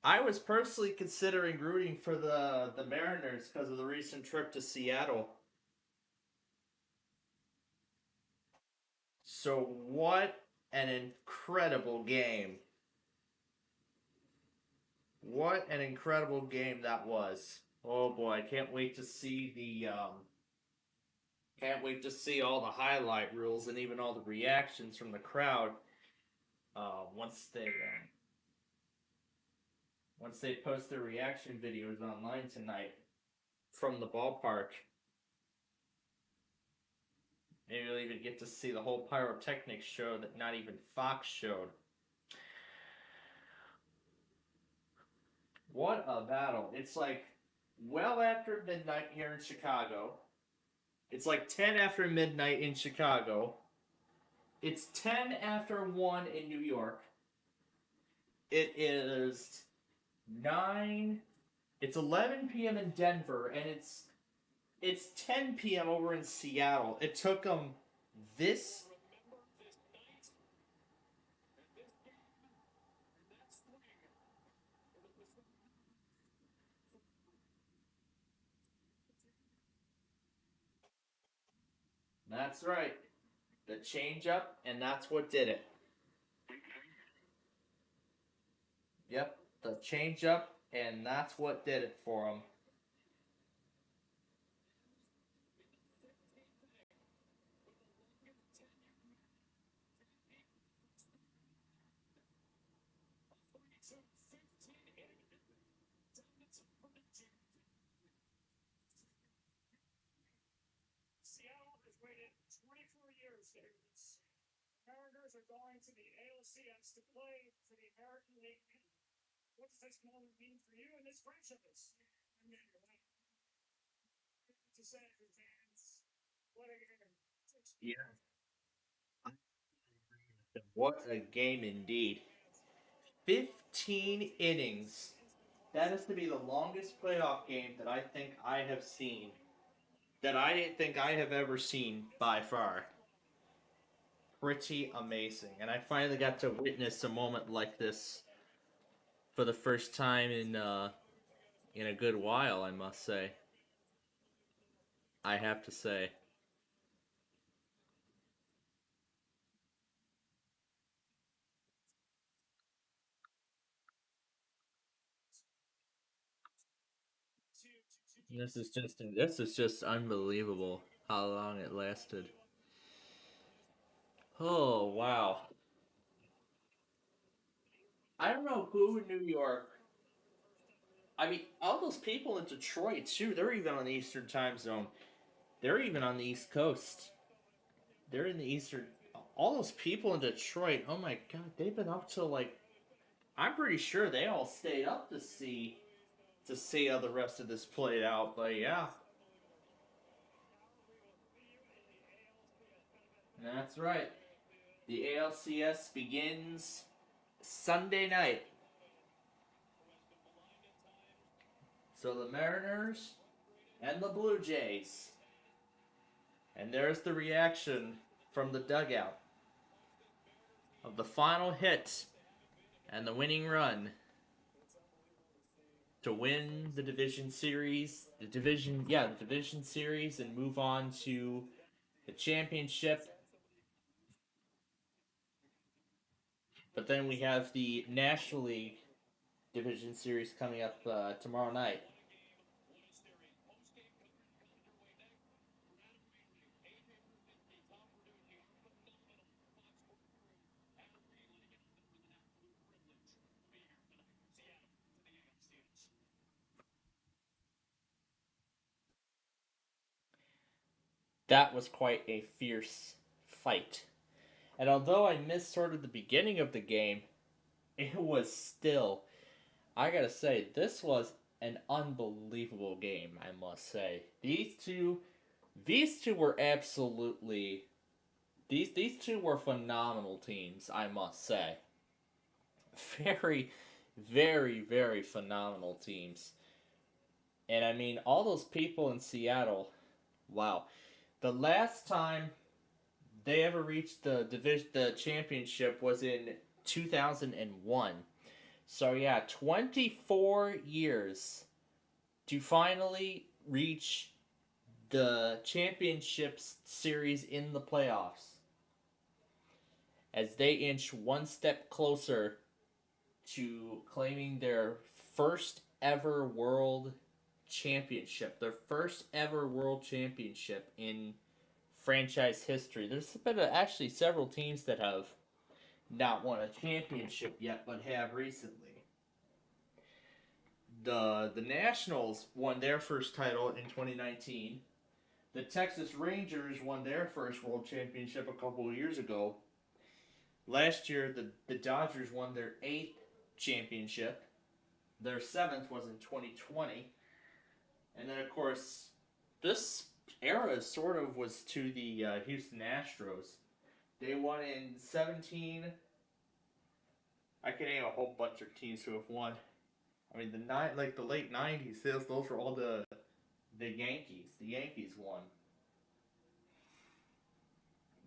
I was personally considering rooting for the Mariners because of the recent trip to Seattle. So what an incredible game. What an incredible game that was. Oh boy, I can't wait to see all the highlight reels and even all the reactions from the crowd once they post their reaction videos online tonight from the ballpark. Maybe we'll even get to see the whole pyrotechnics show that not even Fox showed. What a battle. It's like well after midnight here in Chicago. It's like 10 after midnight in Chicago. It's 10 after 1 in New York. It is 11 p.m. in Denver, and it's 10 p.m. over in Seattle. It took them This. That's right. The changeup, and that's what did it. Yep, the changeup, and that's what did it for him. Seattle has waited 24 years, Davis. The Mariners are going to the ALCS to play for the American League. What does this moment mean for you and this franchise? I mean, to say for fans, what a game. Yeah. What a game indeed. 15 innings. That is to be the longest playoff game that I think I have seen. That I think I have ever seen by far. Pretty amazing. And I finally got to witness a moment like this for the first time in a good while, I must say. I have to say. This is just unbelievable how long it lasted. Oh wow. I don't know who in New York. I mean, all those people in Detroit too. They're even on the Eastern Time Zone. They're even on the East Coast. They're in the Eastern. All those people in Detroit. Oh my God, they've been up till like. I'm pretty sure they all stayed up to see how the rest of this played out. But yeah, that's right. The ALCS begins Sunday night. So the Mariners and the Blue Jays. And there's the reaction from the dugout of the final hit and the winning run to win the division series, the division series, and move on to the championship. But then we have the National League division series coming up tomorrow night. That was quite a fierce fight. And although I missed sort of the beginning of the game, it was still, I gotta say, this was an unbelievable game, I must say. These two were absolutely, these two were phenomenal teams, I must say. Very, very, very phenomenal teams. And I mean, all those people in Seattle, wow. The last time they ever reached the championship was in 2001. So yeah, 24 years to finally reach the championships series in the playoffs. As they inch one step closer to claiming their first ever world championship, their first ever world championship in franchise history. There's been actually several teams that have not won a championship yet, but have recently. The Nationals won their first title in 2019. The Texas Rangers won their first world championship a couple of years ago. Last year, the Dodgers won their 8th championship. Their 7th was in 2020. And then, of course, this era sort of was to the Houston Astros. They won in 17. I can name a whole bunch of teams who have won. I mean, the late 90s, those were all the Yankees. The Yankees won.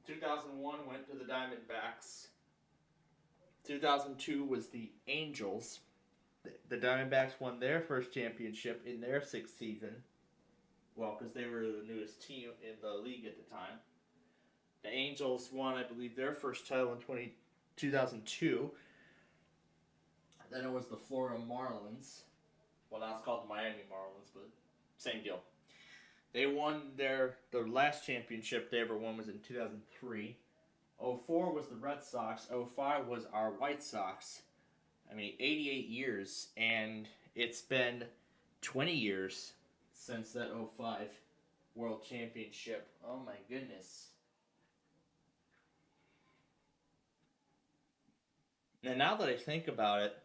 2001 went to the Diamondbacks. 2002 was the Angels. The Diamondbacks won their first championship in their 6th season. Well, because they were the newest team in the league at the time. The Angels won, I believe, their first title in 2002. Then it was the Florida Marlins. Well, now it's called the Miami Marlins, but same deal. They won their last championship they ever won was in 2003. 04 was the Red Sox. 05 was our White Sox. I mean, 88 years, and it's been 20 years since that 05 World Championship. Oh my goodness. And now that I think about it,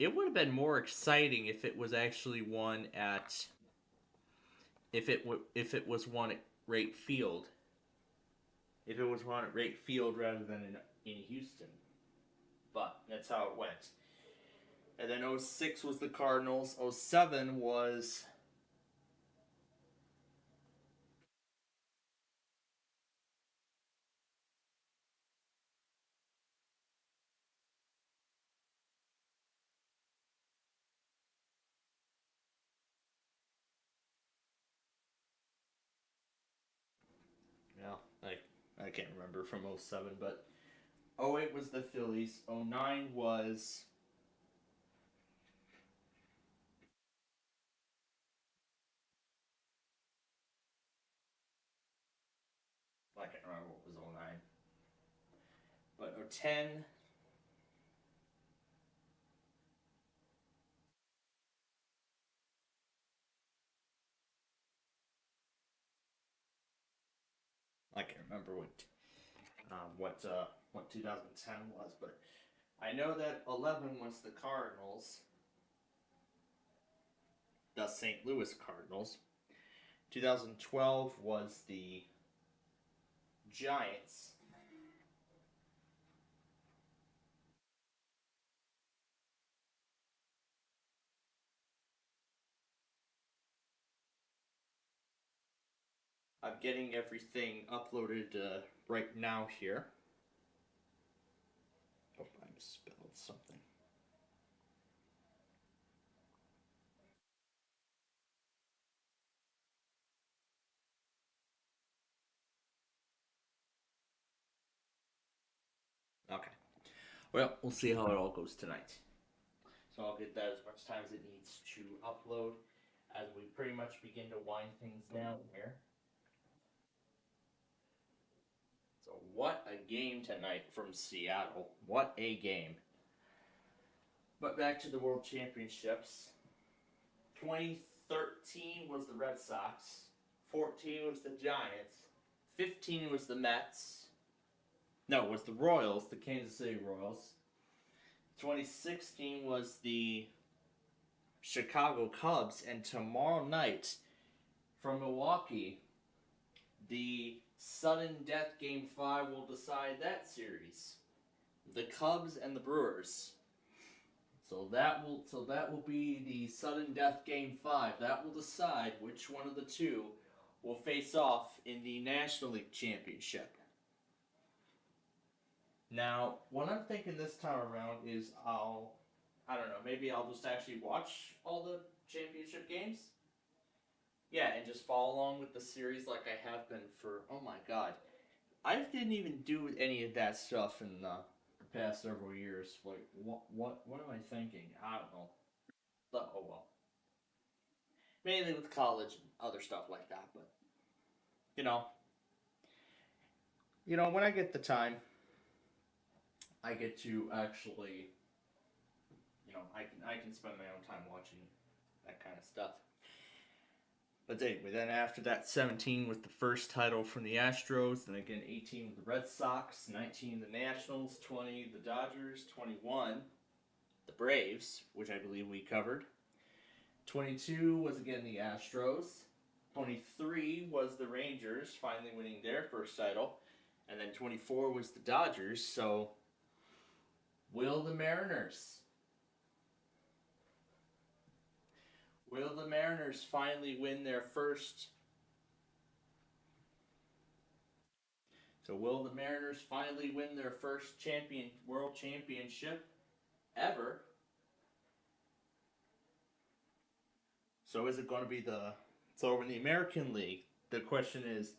it would have been more exciting if it was actually won at if it was won at Wright Field. If it was won at Wright Field rather than in Houston. But that's how it went. And then 06 was the Cardinals. 07 was I can't remember from 07, but 08 was the Phillies. 09 was I can't remember what was 09. But 010 I can't remember what 2010 was, but I know that 11 was the Cardinals, the St. Louis Cardinals. 2012 was the Giants. I'm getting everything uploaded right now here. Oh, I misspelled something. Okay. Well, we'll see how it all goes tonight. So I'll get that as much time as it needs to upload as we pretty much begin to wind things down here. So what a game tonight from Seattle. What a game. But back to the World Championships. 2013 was the Red Sox. 14 was the Giants. 15 was the Mets. No, it was the Royals, the Kansas City Royals. 2016 was the Chicago Cubs. And tomorrow night, from Milwaukee, the sudden death Game 5 will decide that series. The Cubs and the Brewers. So that will be the sudden death Game 5. That will decide which one of the two will face off in the National League Championship. Now, what I'm thinking this time around is I don't know, maybe I'll just actually watch all the championship games. Yeah, and just follow along with the series like I have been for, oh my god. I didn't even do any of that stuff in the past several years. Like, what am I thinking? I don't know. But, oh well. Mainly with college and other stuff like that, but, you know, when I get the time, I get to actually, I can spend my own time watching that kind of stuff. But anyway, then after that, 17 was the first title from the Astros. Then again, 18 with the Red Sox, 19 the Nationals, 20 the Dodgers, 21 the Braves, which I believe we covered. 22 was again the Astros. 23 was the Rangers, finally winning their first title. And then 24 was the Dodgers. So, will the Mariners finally win their first So will the Mariners finally win their first world championship ever? So is it going to be so in the American League, the question is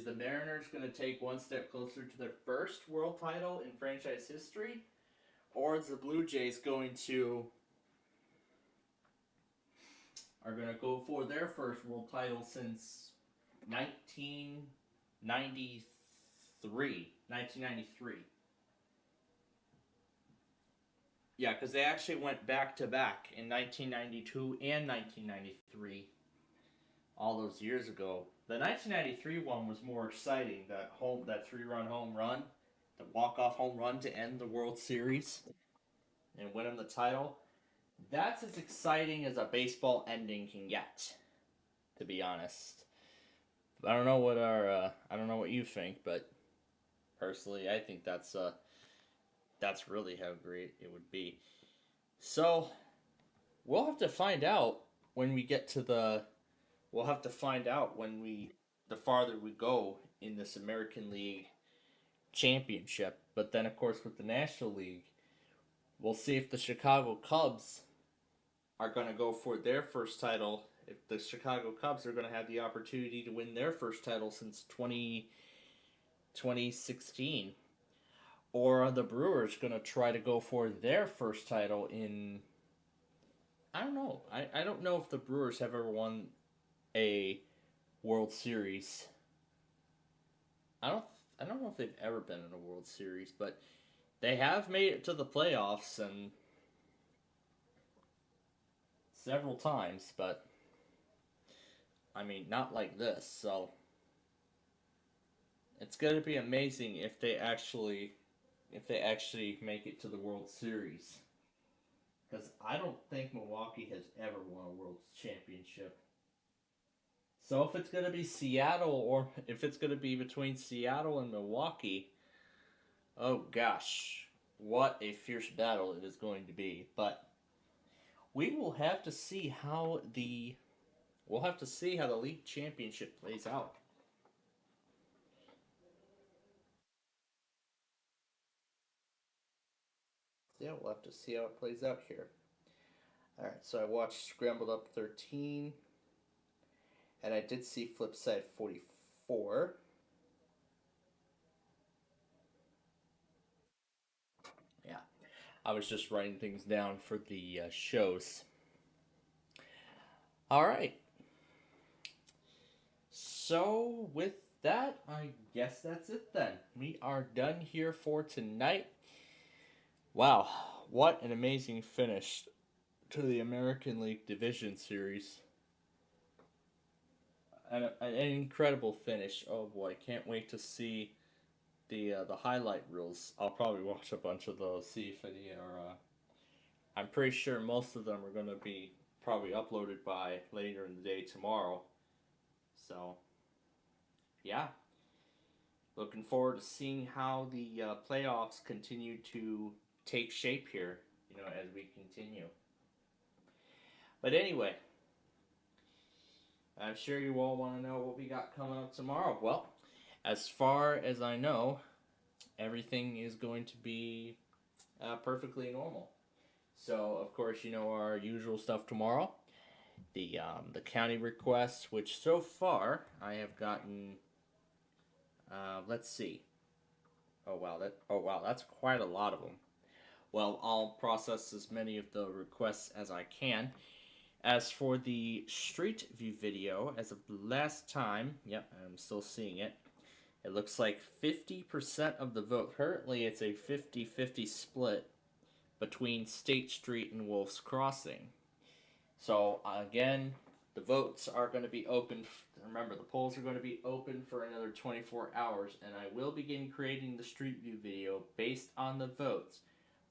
the Mariners going to take one step closer to their first world title in franchise history? Or is the Blue Jays are going to go for their first world title since 1993. Yeah, because they actually went back-to-back in 1992 and 1993. All those years ago. The 1993 one was more exciting. That 3-run home run, the walk-off home run to end the World Series and win them the title. That's as exciting as a baseball ending can get, to be honest. I don't know what I don't know what you think, but personally, I think that's really how great it would be. So, we'll have to find out when we get to the farther we go in this American League championship. But then, of course, with the National League, we'll see if the Chicago Cubs are going to go for their first title. If the Chicago Cubs are going to have the opportunity to win their first title since 2016. Or are the Brewers going to try to go for their first title in... I don't know. I don't know if the Brewers have ever won a World Series. I don't know if they've ever been in a World Series, but they have made it to the playoffs and several times, but I mean, not like this. So it's going to be amazing if they actually make it to the World Series. Because I don't think Milwaukee has ever won a World Championship. So if it's going to be Seattle, or if it's going to be between Seattle and Milwaukee, oh gosh, what a fierce battle it is going to be. But we will have to see how the league championship plays out. Yeah, we'll have to see how it plays out here. Alright, so I watched Scrambled Up 13. And I did see Flipside 44. Yeah, I was just writing things down for the shows. Alright. So, with that, I guess that's it then. We are done here for tonight. Wow, what an amazing finish to the American League Division Series. An incredible finish. Oh boy, can't wait to see the highlight reels. I'll probably watch a bunch of those, see if any are... I'm pretty sure most of them are going to be probably uploaded by later in the day tomorrow. So, yeah. Looking forward to seeing how the playoffs continue to take shape here, as we continue. But anyway, I'm sure you all want to know what we got coming up tomorrow. Well, as far as I know, everything is going to be perfectly normal. So, of course, our usual stuff tomorrow. The county requests, which so far I have gotten, let's see. Oh wow, that's quite a lot of them. Well, I'll process as many of the requests as I can. As for the Street View video, as of the last time, yep, I'm still seeing it. It looks like 50% of the vote. Currently, it's a 50-50 split between State Street and Wolf's Crossing. So, again, the votes are going to be open. Remember, the polls are going to be open for another 24 hours, and I will begin creating the Street View video based on the votes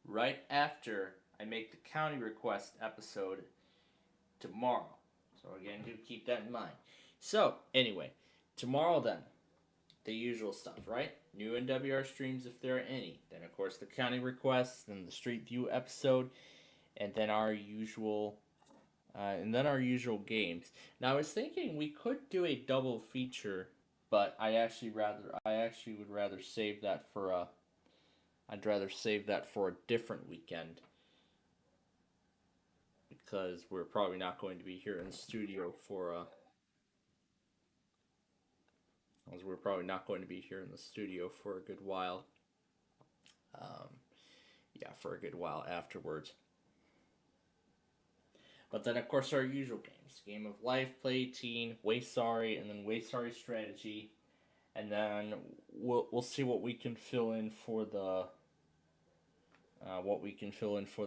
right after I make the county request episode tomorrow. So again, do keep that in mind. So, anyway, tomorrow then, the usual stuff, right? New NWR streams if there are any. Then, of course, the county requests, then the Street View episode, and then our usual games. Now, I was thinking we could do a double feature but I actually would rather save that for I'd rather save that for a different weekend, because we're probably not going to be here in the studio for a good while. For a good while afterwards. But then, of course, our usual games: Game of Life, Play 18, Way Sorry, and then Way Sorry Strategy, and then we'll see what we can fill in for the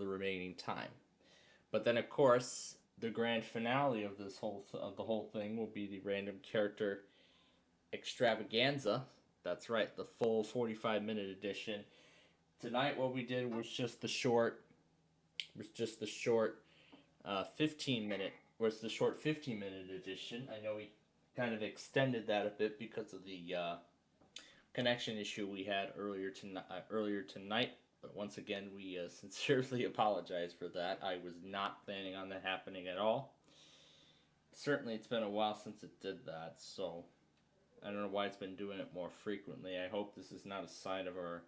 remaining time. But then, of course, the grand finale of the whole thing will be the random character extravaganza. That's right, the full 45-minute edition. Tonight, what we did was just the short 15-minute edition. I know we kind of extended that a bit because of the connection issue we had earlier tonight. But once again, we sincerely apologize for that. I was not planning on that happening at all. Certainly, it's been a while since it did that, so I don't know why it's been doing it more frequently. I hope this is not a sign of our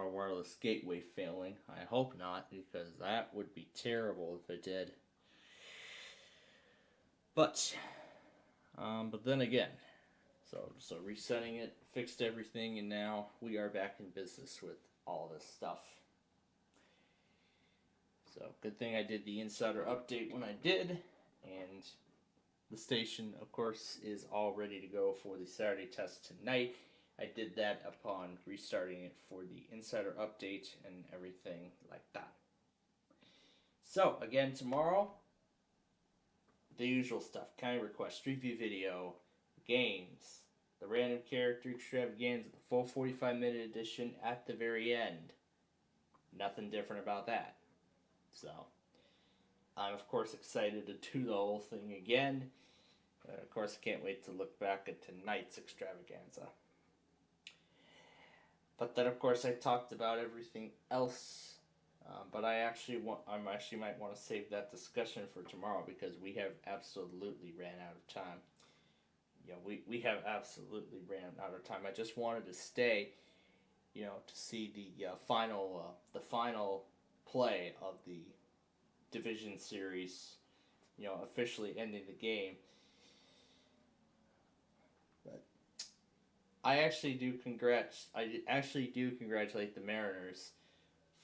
wireless gateway failing. I hope not, because that would be terrible if it did. But then again, so resetting it, fixed everything, and now we are back in business with all this stuff. So good thing I did the insider update when I did, and the station, of course, is all ready to go for the Saturday test tonight. I did that upon restarting it for the insider update and everything like that. So, again, tomorrow, the usual stuff. Kind request, street view video, games, the random character extravaganza, the full 45-minute edition at the very end. Nothing different about that. So, I'm, of course, excited to do the whole thing again. Of course, I can't wait to look back at tonight's extravaganza. But then, of course, I talked about everything else. But I might want to save that discussion for tomorrow, because we have absolutely ran out of time. We have absolutely ran out of time. I just wanted to stay, to see the final play of the Division Series, officially ending the game. I actually do congratulate the Mariners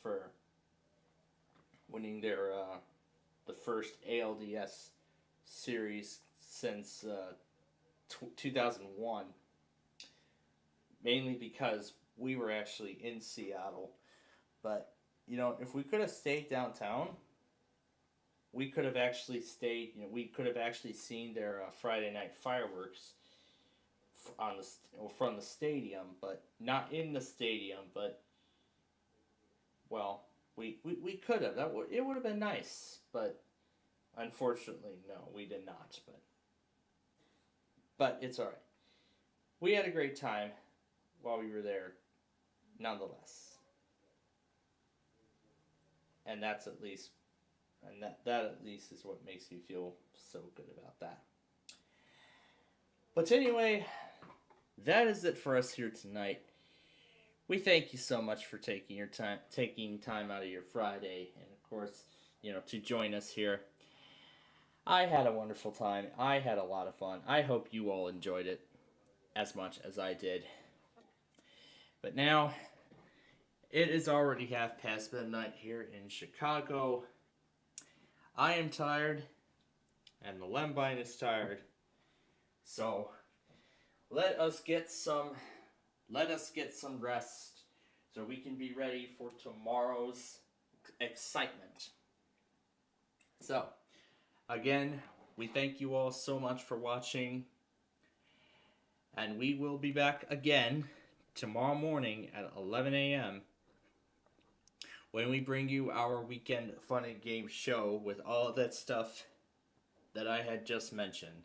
for winning their the first ALDS series since 2001. Mainly because we were actually in Seattle, but if we could have stayed downtown, we could have actually stayed. We could have actually seen their Friday night fireworks from the stadium, but not in the stadium. But we could have. It would have been nice, but unfortunately, no, we did not. But it's all right. We had a great time while we were there, nonetheless. And that's at least, that at least is what makes me feel so good about that. But anyway, that is it for us here tonight. We thank you so much for taking time out of your Friday, and of course, to join us here. I had a wonderful time. I had a lot of fun. I hope you all enjoyed it as much as I did. But now, it is already midnight here in Chicago. I am tired, and the Lembine is tired. So, let us get some rest so we can be ready for tomorrow's excitement. So, again, we thank you all so much for watching, and we will be back again tomorrow morning at 11 a.m. when we bring you our weekend fun and game show with all of that stuff that I had just mentioned.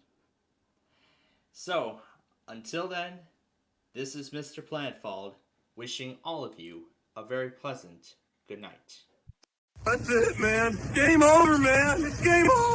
So, until then, this is Mr. Plantfald wishing all of you a very pleasant good night. That's it, man. Game over, man. It's game over.